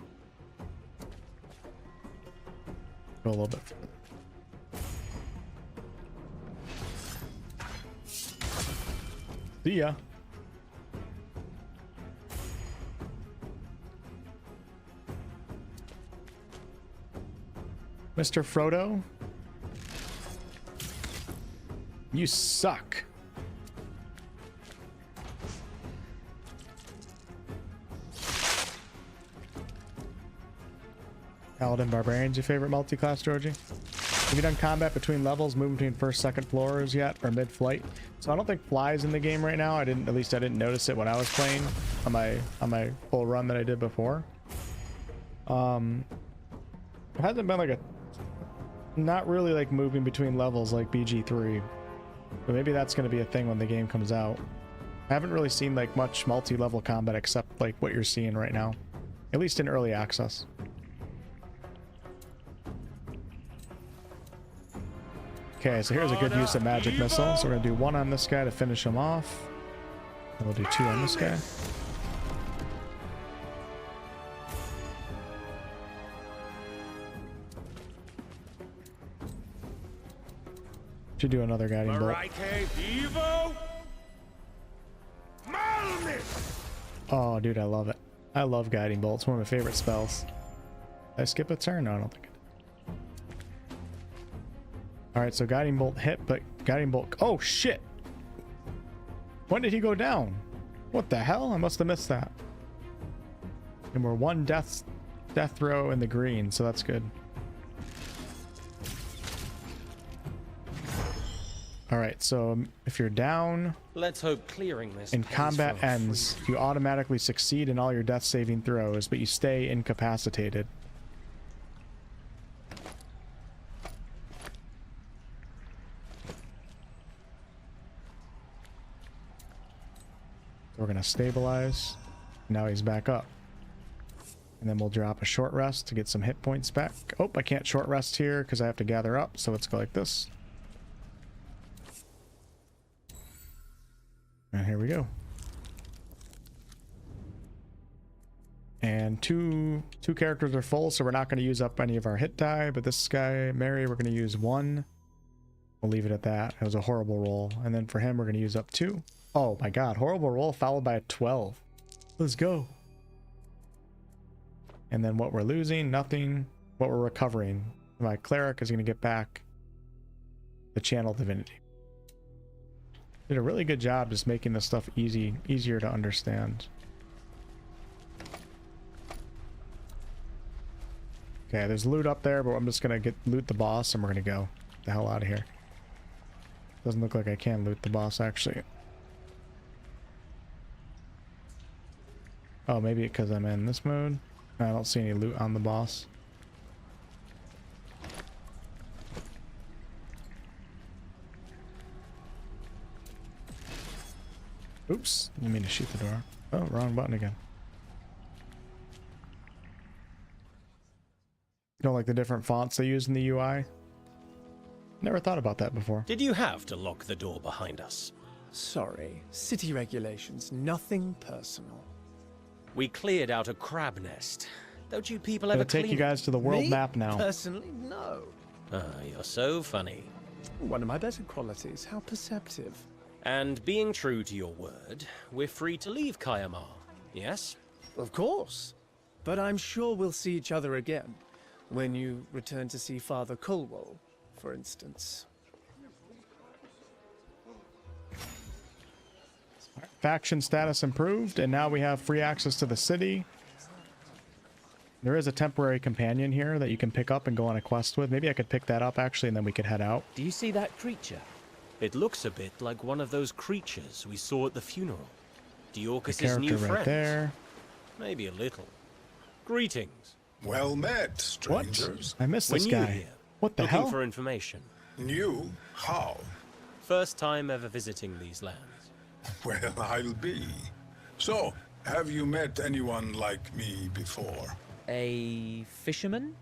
Go a little bit further. See ya. Mr. Frodo, you suck. Paladin Barbarian's your favorite multi-class, Georgie? Have you done combat between levels, moving between first, second floors yet, or mid-flight? So I don't think fly's in the game right now. At least I didn't notice it when I was playing on my full run that I did before. It hasn't been like not really like moving between levels like BG3. But maybe that's going to be a thing when the game comes out. I haven't really seen like much multi-level combat except like what you're seeing right now. At least in early access. Okay, so here's a good use of magic missile. So we're gonna do 1 on this guy to finish him off. And we'll do 2 on this guy. Should do another guiding bolt. Oh, dude, I love it. I love guiding bolts. One of my favorite spells. Did I skip a turn? No, I don't think I did. Alright, so guiding bolt hit, but Guiding bolt. Oh, shit. When did he go down? What the hell? I must have missed that. And we're one death throw in the green, so that's good. All right, so if you're down, let's hope clearing this and combat ends, you automatically succeed in all your death saving throws, but you stay incapacitated. We're gonna stabilize. Now he's back up. And then we'll drop a short rest to get some hit points back. Oh, I can't short rest here because I have to gather up, so let's go like this. And here we go. And two characters are full, so we're not going to use up any of our hit die, but this guy, Mary, we're going to use 1. We'll leave it at that. It was a horrible roll. And then for him, we're going to use up 2. Oh my god, horrible roll followed by a 12. Let's go. And then what we're losing, nothing. What we're recovering, my cleric is going to get back the channel divinity. Did a really good job just making this stuff easier to understand. Okay, there's loot up there, but I'm just going to loot the boss and we're going to go the hell out of here. Doesn't look like I can loot the boss, actually. Oh, maybe because I'm in this mode. I don't see any loot on the boss. Oops, didn't mean to shoot the door. Oh, wrong button again. You don't like the different fonts they use in the UI? Never thought about that before. Did you have to lock the door behind us? Sorry, city regulations, nothing personal. We cleared out a crab nest. Don't you people ever take you guys to the world map now? Personally, no. You're so funny. One of my better qualities, how perceptive. And being true to your word, we're free to leave 𝑘aia-Ma, yes? Of course. But I'm sure we'll see each other again. When you return to see Father Kulwal, for instance. Faction status improved, and now we have free access to the city. There is a temporary companion here that you can pick up and go on a quest with. Maybe I could pick that up, actually, and then we could head out. Do you see that creature? It looks a bit like one of those creatures we saw at the funeral. 𝑑iorkis' new right friend. there. Maybe a little. Greetings. Well met, strangers. What? I missed this We're new guy. here, What the hell? looking for information. New? How? First time ever visiting these lands. Well, I'll be. So, have you met anyone like me before? A fisherman?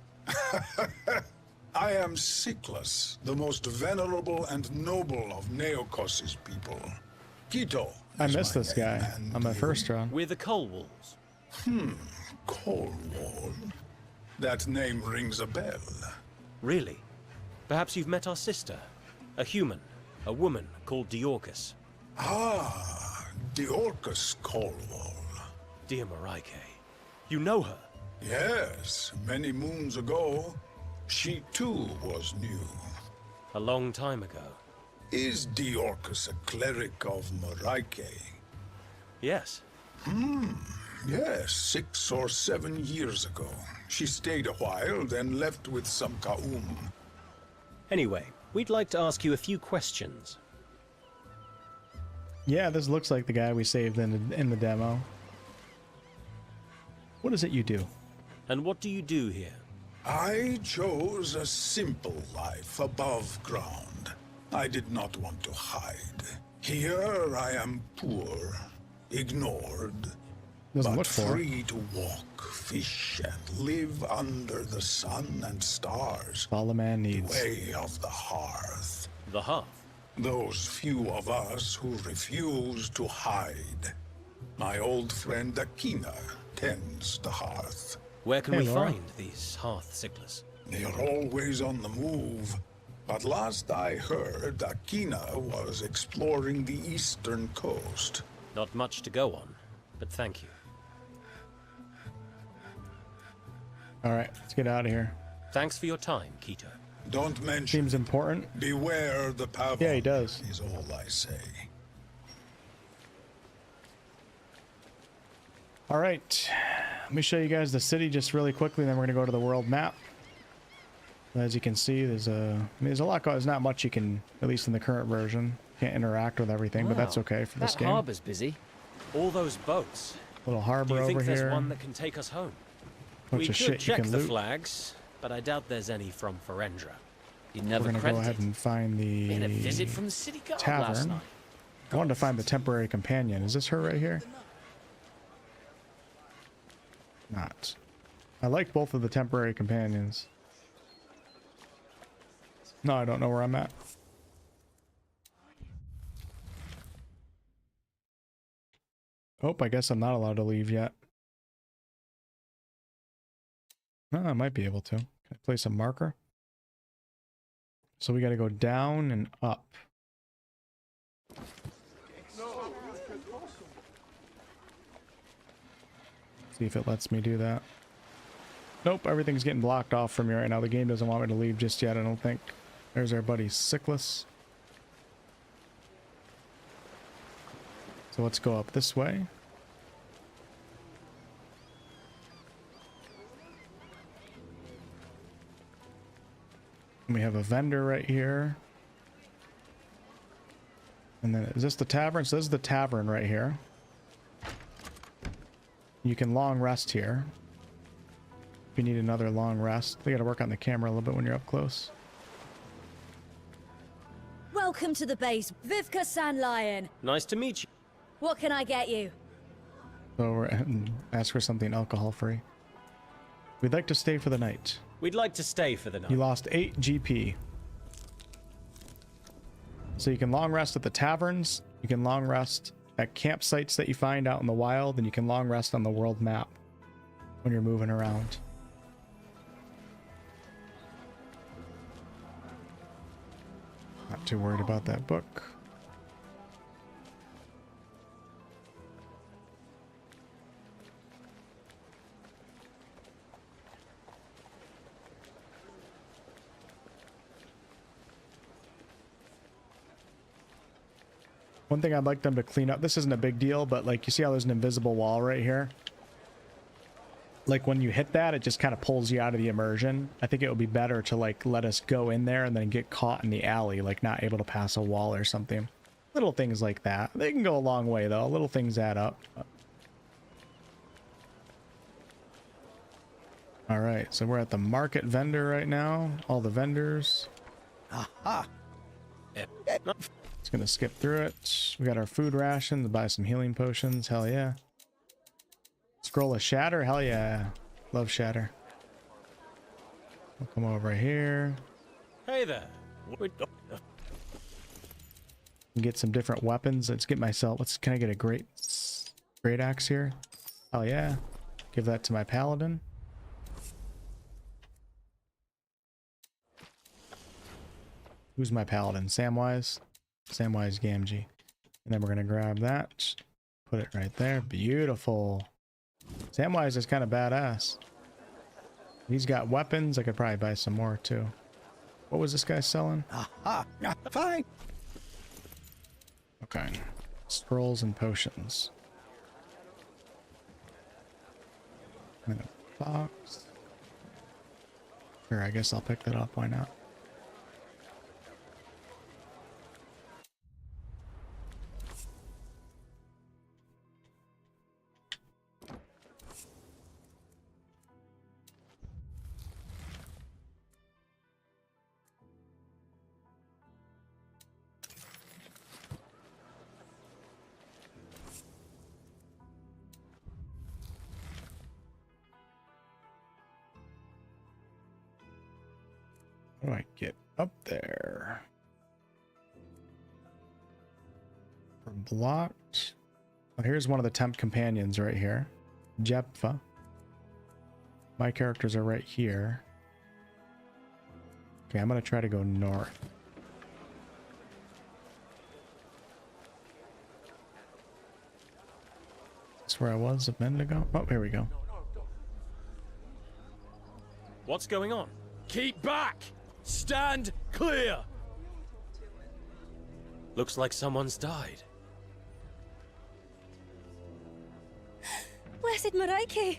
I am 𝑐𝑙𝑝𝑠, the most venerable and noble of 𝑁𝑜𝑘os' people. 𝑘ito. I missed this guy on my first run. We're the Kulwals. Kulwal. That name rings a bell. Really? Perhaps you've met our sister. A human. A woman called 𝑑iorkis. Ah, 𝑑iorkis Kulwal. Dear Moraike, you know her? Yes, many moons ago, she too was new. A long time ago. Is 𝑑iorkis a cleric of Moraike? Yes. Yes, 6 or 7 years ago. She stayed a while, then left with some 𝑘aum. Anyway, we'd like to ask you a few questions. Yeah, this looks like the guy we saved in the demo. What is it you do? And what do you do here? I chose a simple life above ground. I did not want to hide. Here I am poor, ignored, but free to walk, fish, and live under the sun and stars. All a man needs. The way of the hearth. The hearth? Those few of us who refuse to hide. My old friend Akina tends the hearth. Where can we find these hearth 𝑐𝑙𝑝𝑠? They are always on the move. But last I heard, Akina was exploring the eastern coast. Not much to go on, but thank you. All right, let's get out of here. Thanks for your time, 𝑘ito. Don't mention. Seems important. Beware the pavon. Yeah, he does. Is all I say. All right, let me show you guys the city just really quickly, then we're gonna go to the world map. As you can see, there's a lot going. There's not much you can, at least in the current version, can't interact with everything, but that's okay for this game. That harbor's busy. All those boats. Little harbor over here. Do you think there's here. one that can take us home? Bunch We of could shit you check can the loot. flags, but I doubt there's any from Ferendra. You We're never gonna go credited. ahead and find the We had a visit from the city guard last tavern. night. I wanted to find the temporary companion. Is this her right here? Not. I like both of the temporary companions. No, I don't know where I'm at. Oh, I guess I'm not allowed to leave yet. Oh, I might be able to. Can I place a marker? So we got to go down and up. See if it lets me do that. Nope, everything's getting blocked off from me right now. The game doesn't want me to leave just yet, I don't think. There's our buddy Sickless. So let's go up this way. And we have a vendor right here. And then, is this the tavern? So this is the tavern right here. You can long rest here. If you need another long rest. They gotta work on the camera a little bit when you're up close. Welcome to the base, Vivka Sandlion. Nice to meet you. What can I get you? So we're ask for something alcohol free. We'd like to stay for the night. We'd like to stay for the night. You lost 8 GP. So you can long rest at the taverns, you can long rest at campsites that you find out in the wild, and you can long rest on the world map when you're moving around. Not too worried about that book. One thing I'd like them to clean up, this isn't a big deal, but like you see how there's an invisible wall right here? Like when you hit that, it just kind of pulls you out of the immersion. I think it would be better to like let us go in there and then get caught in the alley, like not able to pass a wall or something. Little things like that. They can go a long way though. Little things add up. All right, so we're at the market vendor right now. All the vendors. Aha! Just gonna skip through it. We got our food ration to buy some healing potions. Hell yeah. Scroll of shatter. Hell yeah. Love shatter. We'll come over here. Hey there. And get some different weapons. Let's get myself. Can I get a great axe here? Hell yeah. Give that to my paladin. Who's my paladin? Samwise? Samwise Gamgee. And then we're going to grab that. Put it right there. Beautiful. Samwise is kind of badass. He's got weapons. I could probably buy some more too. What was this guy selling? Aha! Fine! Okay. Scrolls and potions. And a box. Sure, I guess I'll pick that up. Why not? How do I get up there? We're blocked. Oh, here's one of the temp companions right here. Jepfa. My characters are right here. Okay, I'm gonna try to go north. That's where I was a minute ago. Oh, here we go. What's going on? Keep back! Stand clear! Looks like someone's died. Blessed Maraike!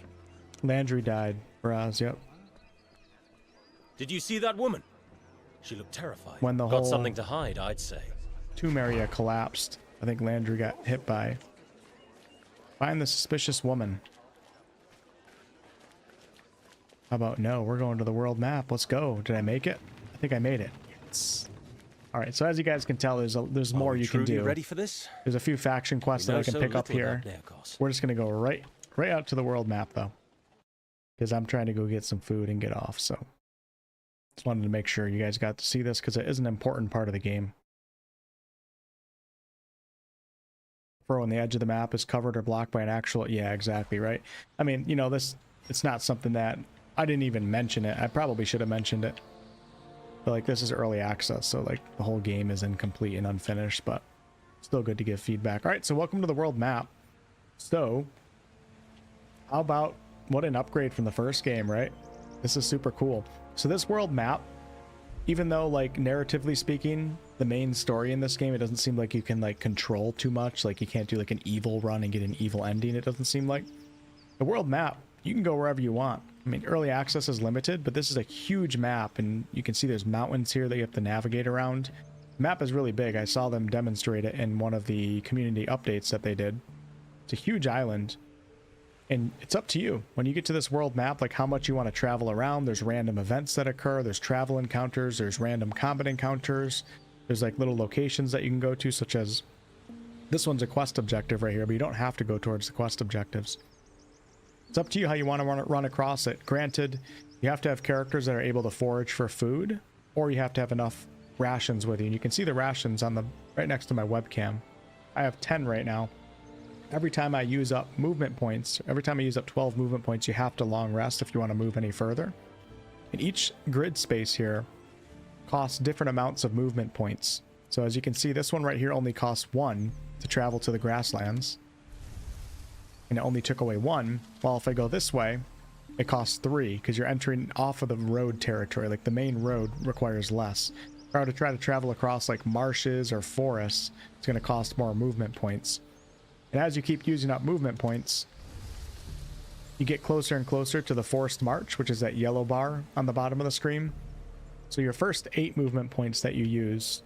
Landry died. Raz, yep. Did you see that woman? She looked terrified. When the Got whole something to hide, I'd say. tomb area collapsed, I think Landry got hit by. Find the suspicious woman. How about no? We're going to the world map. Let's go. Did I make it? I think I made it. Yes. All right. So as you guys can tell, there's more you can do. Ready for this? There's a few faction quests that I can pick up here. We're just gonna go right out to the world map though, because I'm trying to go get some food and get off. So just wanted to make sure you guys got to see this because it is an important part of the game. Furrow on the edge of the map is covered or blocked by an actual. Yeah, exactly right. I mean, you know, it's not something that I didn't even mention it. I probably should have mentioned it. But like, this is early access, so like the whole game is incomplete and unfinished, but still good to give feedback. All right, so welcome to the world map. So how about, what an upgrade from the first game, right? This is super cool. So this world map, even though like narratively speaking, the main story in this game, it doesn't seem like you can like control too much. Like you can't do like an evil run and get an evil ending. It doesn't seem like. The world map, you can go wherever you want. I mean, early access is limited, but this is a huge map, and you can see there's mountains here that you have to navigate around. The map is really big. I saw them demonstrate it in one of the community updates that they did. It's a huge island, and it's up to you. When you get to this world map, like how much you want to travel around. There's random events that occur. There's travel encounters. There's random combat encounters. There's like little locations that you can go to, such as this one's a quest objective right here, but you don't have to go towards the quest objectives. It's up to you how you want to run across it. Granted, you have to have characters that are able to forage for food, or you have to have enough rations with you. And you can see the rations on the right next to my webcam. I have 10 right now. Every time I use up movement points, every time I use up 12 movement points, you have to long rest if you want to move any further. And each grid space here costs different amounts of movement points. So as you can see, this one right here only costs 1 to travel to the grasslands. And it only took away 1, while if I go this way, it costs 3, because you're entering off of the road territory. Like the main road requires less. If I were to try to travel across like marshes or forests, it's going to cost more movement points. And as you keep using up movement points, you get closer and closer to the forced march, which is that yellow bar on the bottom of the screen. So your first 8 movement points that you use,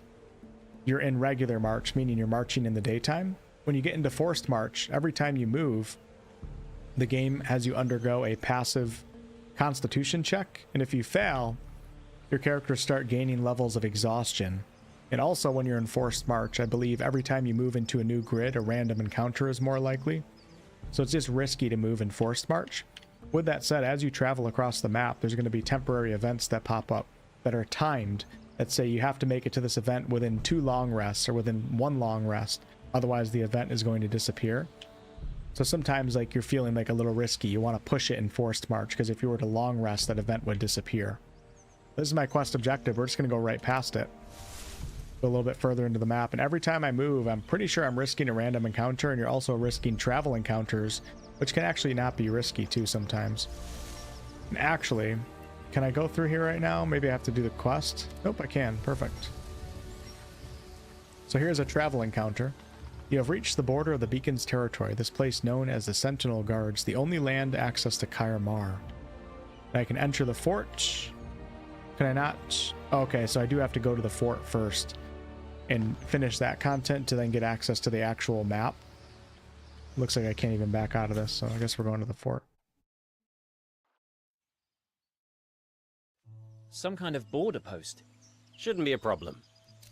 you're in regular march, meaning you're marching in the daytime. When you get into forced march, every time you move, the game has you undergo a passive constitution check, and if you fail, your characters start gaining levels of exhaustion. And also when you're in forced march, I believe every time you move into a new grid, a random encounter is more likely. So it's just risky to move in forced march. With that said, as you travel across the map, there's going to be temporary events that pop up that are timed, that say you have to make it to this event within 2 long rests or within 1 long rest. Otherwise, the event is going to disappear. So sometimes, like, you're feeling like a little risky. You want to push it in forced march, because if you were to long rest, that event would disappear. This is my quest objective. We're just going to go right past it. Go a little bit further into the map. And every time I move, I'm pretty sure I'm risking a random encounter, and you're also risking travel encounters, which can actually not be risky, too, sometimes. And actually, can I go through here right now? Maybe I have to do the quest. Nope, I can. Perfect. So here's a travel encounter. You have reached the border of the Beacon's territory, this place known as the Sentinel Guards, the only land access to 𝑐𝑙𝑝𝑠. I can enter the fort. Can I not? Okay, so I do have to go to the fort first and finish that content to then get access to the actual map. Looks like I can't even back out of this, so I guess we're going to the fort. Some kind of border post. Shouldn't be a problem.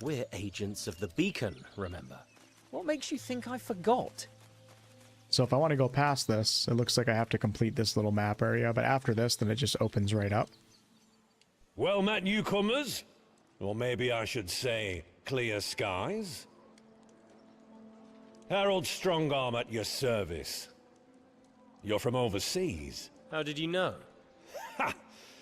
We're agents of the Beacon, remember? What makes you think I forgot? So if I want to go past this, it looks like I have to complete this little map area, but after this, then it just opens right up. Well met, newcomers. Or maybe I should say, clear skies. Harold Strongarm at your service. You're from overseas. How did you know? Ha!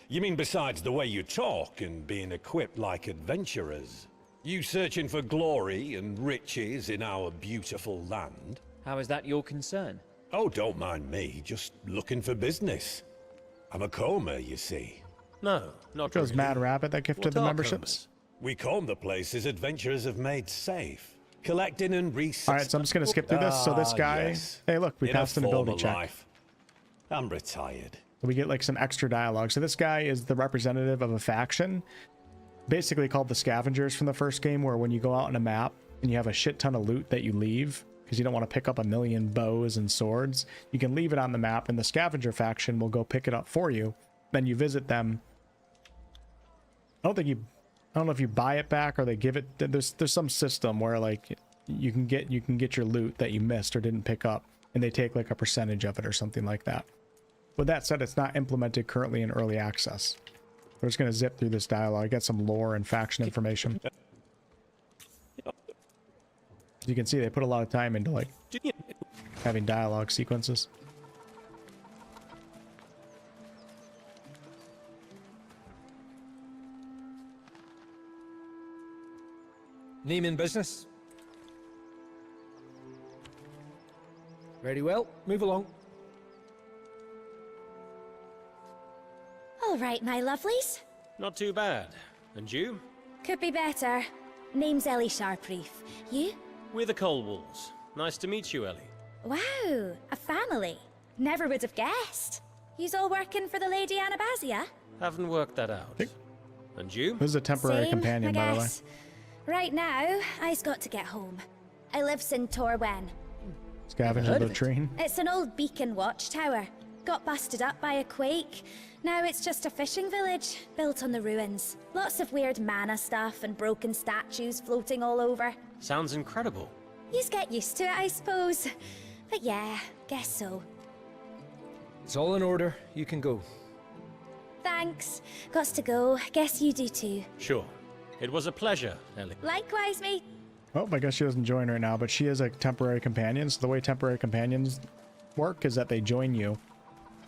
You mean besides the way you talk and being equipped like adventurers? You searching for glory and riches in our beautiful land? How is that your concern? Oh, don't mind me, just looking for business. I'm a comber, you see. No, not It was really. Mad Rabbit that gifted What the are memberships. We calm the places adventurers have made safe, collecting and researching. All right, so I'm just going to skip through this. So this guy, yes. hey, look, we In a passed an ability former check. life. I'm retired. We get like some extra dialogue. So this guy is the representative of a faction, basically called the Scavengers from the first game, where when you go out on a map and you have a shit ton of loot that you leave because you don't want to pick up a million bows and swords, you can leave it on the map and the Scavenger faction will go pick it up for you. Then you visit them. I don't know if you buy it back or they give it. There's some system where like you can get your loot that you missed or didn't pick up, and they take like a percentage of it or something like that. With that said, it's not implemented currently in early access. We're just going to zip through this dialogue, get some lore and faction information. As you can see, they put a lot of time into like having dialogue sequences. Neiman business? Very well, move along. All right, my lovelies. Not too bad. And you? Could be better. Name's Ellie Sharpreef. You? We're the Coal Wolves. Nice to meet you, Ellie. Wow, a family. Never would have guessed. You's all working for the Lady Anabasia? Haven't worked that out. And you? This is a temporary Same, companion, I by the way. guess. Right now, I's got to get home. I lives in 𝑡𝑒𝑟. Scavenger latrine. It's an old beacon watchtower. Got busted up by a quake. Now it's just a fishing village, built on the ruins. Lots of weird mana stuff and broken statues floating all over. Sounds incredible. Yous get used to it, I suppose. But yeah, guess so. It's all in order, you can go. Thanks. Gots to go. Guess you do too. Sure. It was a pleasure, Ellie. Likewise, mate. Oh, I guess she doesn't join right now, but she is a temporary companion. So the way temporary companions work is that they join you,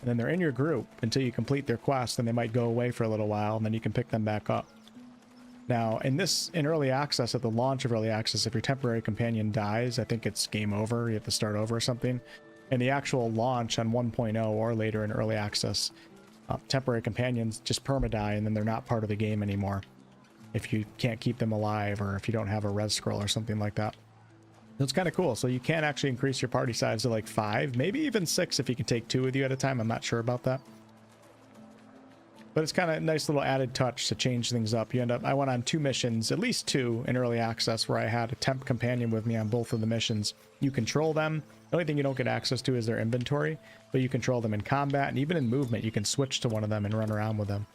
and then they're in your group until you complete their quest, and they might go away for a little while, and then you can pick them back up. Now, in early access, at the launch of early access, if your temporary companion dies, I think it's game over. You have to start over or something. And the actual launch on 1.0 or later in early access, temporary companions just perma-die, and then they're not part of the game anymore if you can't keep them alive or if you don't have a res scroll or something like that. It's kind of cool. So you can actually increase your party size to like 5, maybe even 6 if you can take 2 with you at a time. I'm not sure about that. But it's kind of a nice little added touch to change things up. I went on 2 missions, at least 2 in early access, where I had a temp companion with me on both of the missions. You control them. The only thing you don't get access to is their inventory, but you control them in combat, and even in movement, you can switch to one of them and run around with them.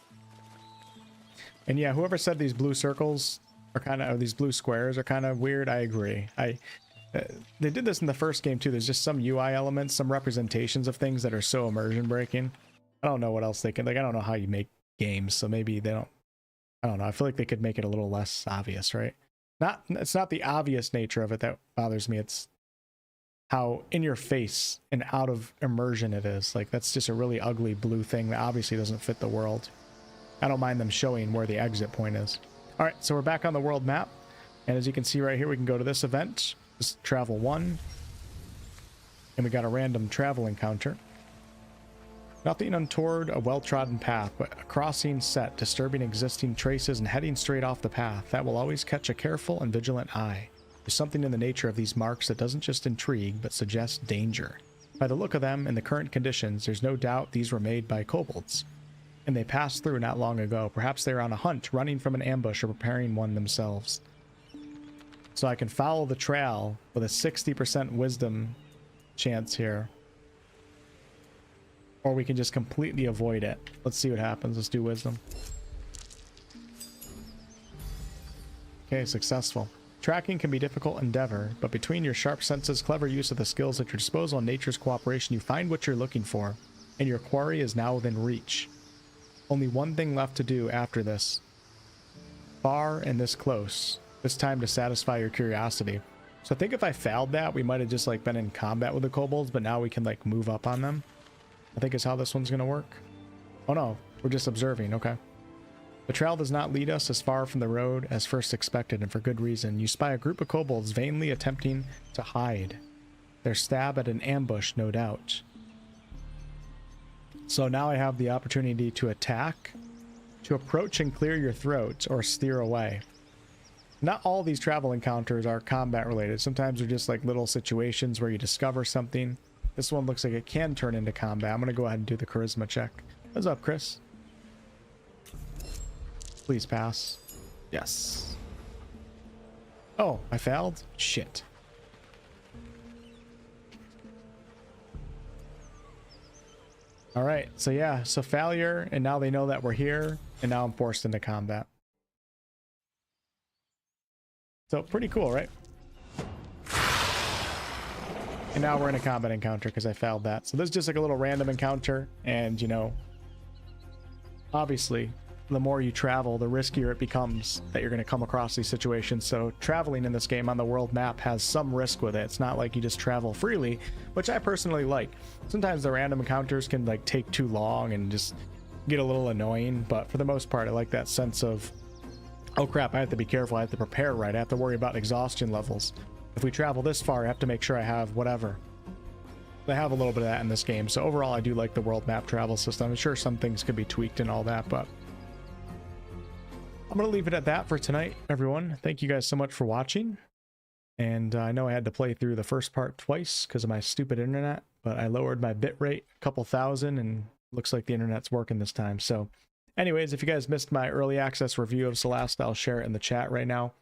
And yeah, whoever said these blue circles are or these blue squares are kind of weird, I agree. They did this in the first game too. There's just some UI elements, some representations of things that are so immersion breaking. I don't know what else they can, I don't know how you make games, so maybe they don't, I don't know. I feel like they could make it a little less obvious, right? It's not the obvious nature of it that bothers me. It's how in your face and out of immersion it is. Like, that's just a really ugly blue thing that obviously doesn't fit the world. I don't mind them showing where the exit point is. All right, so we're back on the world map. And as you can see right here, we can go to this event. This is travel 1. And we got a random travel encounter. Nothing untoward, a well-trodden path, but a crossing set, disturbing existing traces and heading straight off the path. That will always catch a careful and vigilant eye. There's something in the nature of these marks that doesn't just intrigue, but suggests danger. By the look of them and the current conditions, there's no doubt these were made by kobolds. And they passed through not long ago. Perhaps they were on a hunt, running from an ambush, or preparing one themselves. So I can follow the trail with a 60% wisdom chance here. Or we can just completely avoid it. Let's see what happens. Let's do wisdom. Okay, successful. Tracking can be a difficult endeavor, but between your sharp senses, clever use of the skills at your disposal, and nature's cooperation, you find what you're looking for, and your quarry is now within reach. Only one thing left to do after this. Far and this close. This time to satisfy your curiosity. So I think if I failed that, we might have just like been in combat with the kobolds, but now we can like move up on them. I think is how this one's going to work. Oh no, we're just observing. Okay. The trail does not lead us as far from the road as first expected, and for good reason. You spy a group of kobolds vainly attempting to hide. Their stab at an ambush, no doubt. So now I have the opportunity to attack to approach and clear your throat or steer away. Not all these travel encounters are combat related. Sometimes they're just like little situations where you discover something. This one looks like it can turn into combat. I'm going to go ahead and do the charisma check. What's up, Chris? Please pass. Yes. Oh, I failed? Shit. All right, so yeah, so failure, and now they know that we're here, and now I'm forced into combat. So pretty cool, right? And now we're in a combat encounter because I failed that. So this is just like a little random encounter, and you know, obviously, the more you travel, the riskier it becomes that you're going to come across these situations. So traveling in this game on the world map has some risk with it. It's not like you just travel freely, which I personally like. Sometimes the random encounters can like take too long and just get a little annoying, but for the most part, I like that sense of, oh crap, I have to be careful, I have to prepare right, I have to worry about exhaustion levels. If we travel this far, I have to make sure I have whatever. I have a little bit of that in this game, so overall I do like the world map travel system. I'm sure some things could be tweaked and all that, but I'm going to leave it at that for tonight, everyone. Thank you guys so much for watching. And I know I had to play through the first part twice because of my stupid internet, but I lowered my bitrate a couple thousand and looks like the internet's working this time. So anyways, if you guys missed my early access review of Solasta, I'll share it in the chat right now.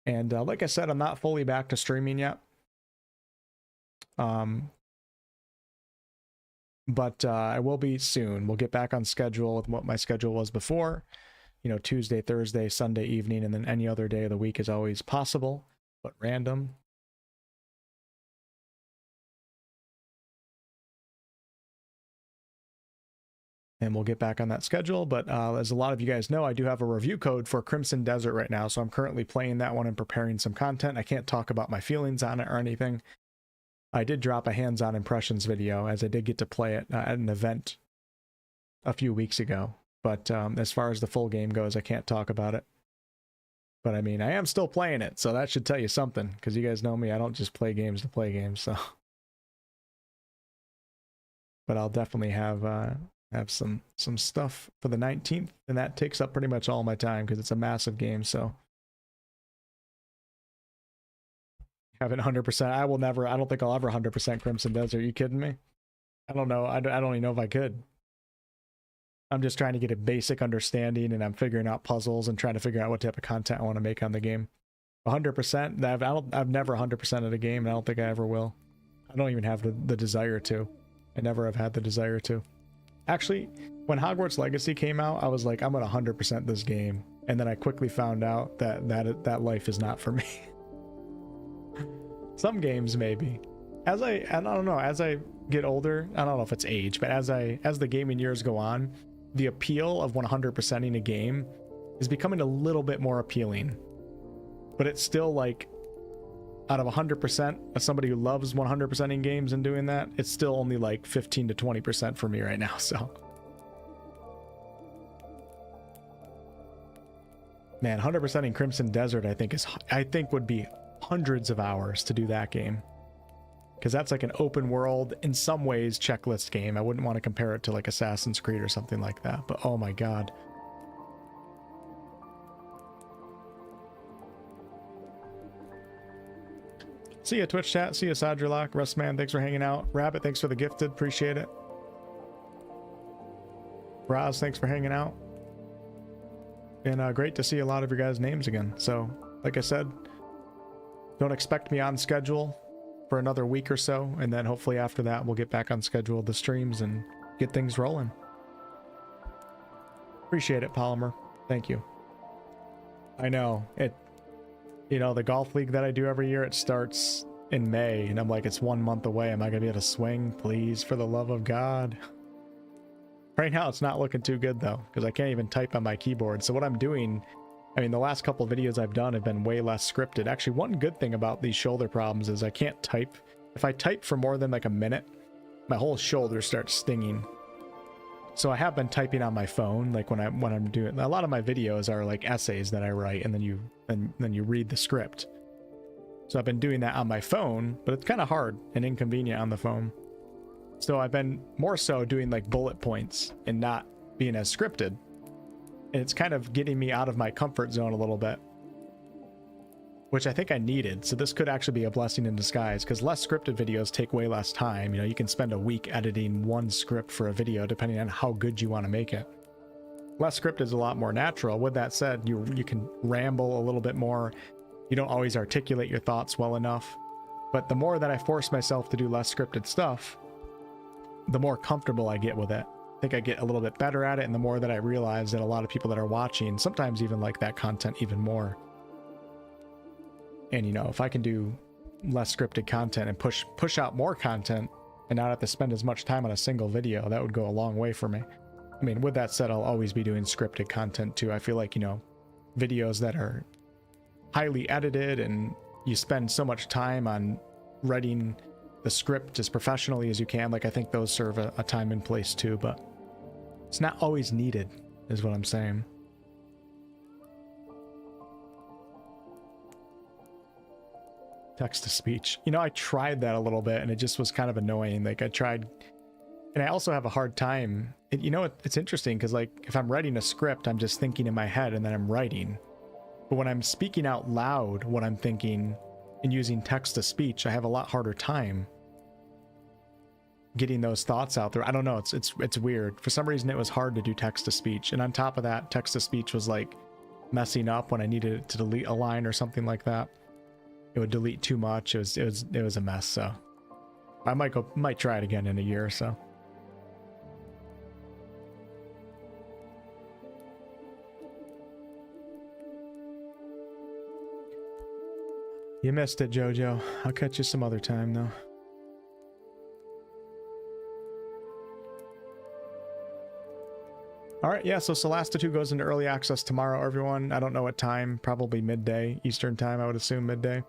And like I said, I'm not fully back to streaming yet. But I will be soon. We'll get back on schedule with what my schedule was before. You know, Tuesday, Thursday, Sunday evening, and then any other day of the week is always possible, but random. And we'll get back on that schedule. But as a lot of you guys know, I do have a review code for Crimson Desert right now. So I'm currently playing that one and preparing some content. I can't talk about my feelings on it or anything. I did drop a hands-on impressions video as I did get to play it at an event a few weeks ago. But as far as the full game goes, I can't talk about it. But I mean, I am still playing it, so that should tell you something. Because you guys know me, I don't just play games to play games, so. But I'll definitely have some stuff for the 19th, and that takes up pretty much all my time because it's a massive game, so. Haven't 100%. I don't think I'll ever 100% Crimson Desert. Are you kidding me? I don't know. I don't even know if I could. I'm just trying to get a basic understanding, and I'm figuring out puzzles and trying to figure out what type of content I want to make on the game. 100%. I've never 100% of the game, and I don't think I ever will. I don't even have the desire to. I never have had the desire to. Actually, when Hogwarts Legacy came out, I was like, I'm gonna 100% this game, and then I quickly found out that life is not for me. Some games maybe. I don't know. As I get older, I don't know if it's age, but as the gaming years go on, the appeal of 100%ing a game is becoming a little bit more appealing. But it's still like, out of 100%, as somebody who loves 100%ing games and doing that, it's still only like 15 to 20% for me right now, so. Man, 100%ing Crimson Desert, I think would be hundreds of hours to do that game. Because that's like an open world, in some ways, checklist game. I wouldn't want to compare it to like Assassin's Creed or something like that, but oh my god. See ya, Twitch chat. See ya, Sadrlock. Rustman, thanks for hanging out. Rabbit, thanks for the gifted. Appreciate it. Raz, thanks for hanging out. And great to see a lot of your guys' names again. So, like I said, don't expect me on schedule for another week or so, and then hopefully after that we'll get back on schedule the streams and get things rolling. Appreciate it, Polymer. Thank you. I know it, you know, the golf league that I do every year, it starts in May, and I'm like, it's 1 month away. Am I gonna be able to swing? Please, for the love of God. Right now it's not looking too good though, because I can't even type on my keyboard. So what I'm doing, I mean, the last couple of videos I've done have been way less scripted. Actually, one good thing about these shoulder problems is I can't type. If I type for more than like a minute, my whole shoulder starts stinging. So I have been typing on my phone, like when I'm doing, a lot of my videos are like essays that I write, and then you read the script. So I've been doing that on my phone, but it's kind of hard and inconvenient on the phone. So I've been more so doing like bullet points and not being as scripted. And it's kind of getting me out of my comfort zone a little bit, which I think I needed. So this could actually be a blessing in disguise, because less scripted videos take way less time. You know, you can spend a week editing one script for a video depending on how good you want to make it. Less script is a lot more natural. With that said, you can ramble a little bit more. You don't always articulate your thoughts well enough. But the more that I force myself to do less scripted stuff, the more comfortable I get with it. I think I get a little bit better at it, and the more that I realize that a lot of people that are watching sometimes even like that content even more. And you know, if I can do less scripted content and push out more content and not have to spend as much time on a single video, that would go a long way for me. I mean, with that said, I'll always be doing scripted content too. I feel like, you know, videos that are highly edited and you spend so much time on writing the script as professionally as you can, like I think those serve a time and place too, but it's not always needed, is what I'm saying. Text to speech. You know, I tried that a little bit and it just was kind of annoying. Like I tried, and I also have a hard time. You know, it's interesting because like if I'm writing a script, I'm just thinking in my head and then I'm writing. But when I'm speaking out loud what I'm thinking and using text to speech, I have a lot harder time getting those thoughts out there. I don't know, it's weird. For some reason it was hard to do text to speech, and on top of that, text to speech was like messing up when I needed to delete a line or something like that. It would delete too much. It was a mess. So I might try it again in a year or so. You missed it, Jojo. I'll catch you some other time though. All right, yeah, so Solasta 2 goes into early access tomorrow, everyone. I don't know what time, probably midday, Eastern time, I would assume midday.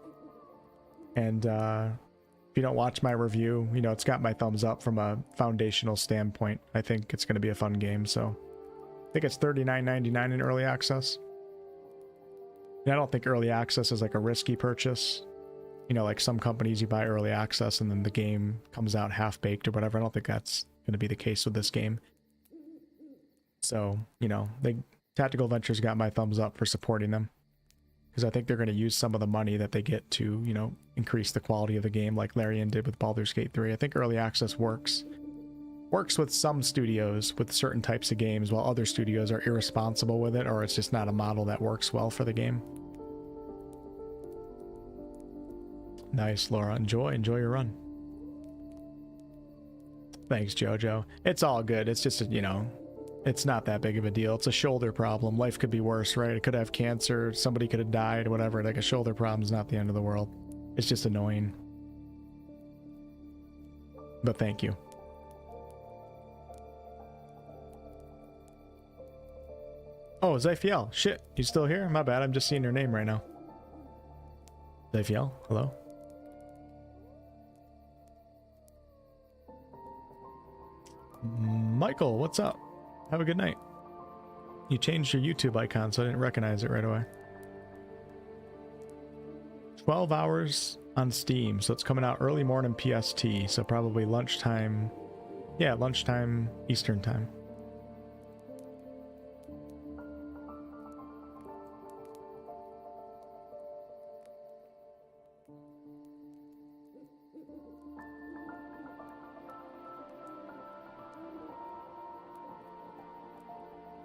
And if you don't watch my review, you know, it's got my thumbs up from a foundational standpoint. I think it's going to be a fun game, so I think it's $39.99 in early access. And I don't think early access is like a risky purchase. You know, like some companies, you buy early access and then the game comes out half-baked or whatever. I don't think that's going to be the case with this game. So, you know, Tactical Ventures got my thumbs up for supporting them, because I think they're going to use some of the money that they get to, you know, increase the quality of the game like Larian did with Baldur's Gate 3. I think early access works with some studios with certain types of games, while other studios are irresponsible with it, or it's just not a model that works well for the game. Nice, Laura. Enjoy your run. Thanks, Jojo. It's all good. It's just, you know, it's not that big of a deal. It's a shoulder problem. Life could be worse, right? It could have cancer. Somebody could have died, whatever. Like a shoulder problem is not the end of the world. It's just annoying. But thank you. Oh, Zyfiel. Shit, you still here? My bad. I'm just seeing your name right now. Zyfiel, hello? Michael, what's up? Have a good night. You changed your YouTube icon, so I didn't recognize it right away. 12 hours on Steam, so it's coming out early morning PST, so probably lunchtime. Yeah, lunchtime Eastern time.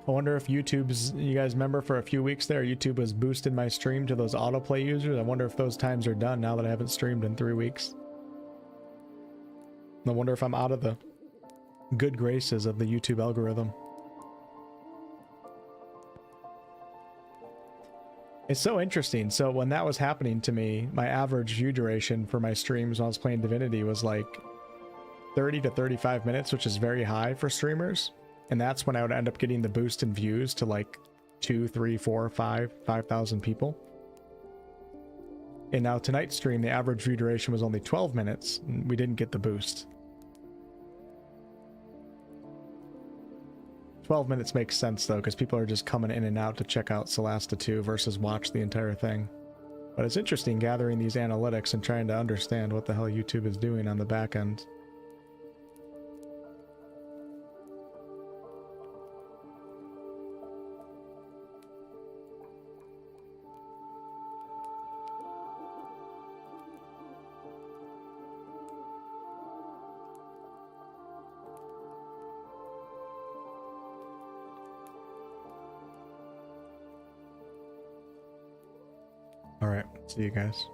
I wonder if YouTube's, you guys remember for a few weeks there, YouTube was boosting my stream to those autoplay users. I wonder if those times are done now that I haven't streamed in 3 weeks. I wonder if I'm out of the good graces of the YouTube algorithm. It's so interesting. So when that was happening to me, my average view duration for my streams when I was playing Divinity was like 30 to 35 minutes, which is very high for streamers. And that's when I would end up getting the boost in views to like 2, 3, 4, 5,000 people. And now tonight's stream, the average view duration was only 12 minutes. And we didn't get the boost. 12 minutes makes sense though, because people are just coming in and out to check out Solasta 2 versus watch the entire thing. But it's interesting gathering these analytics and trying to understand what the hell YouTube is doing on the back end. All right, see you guys.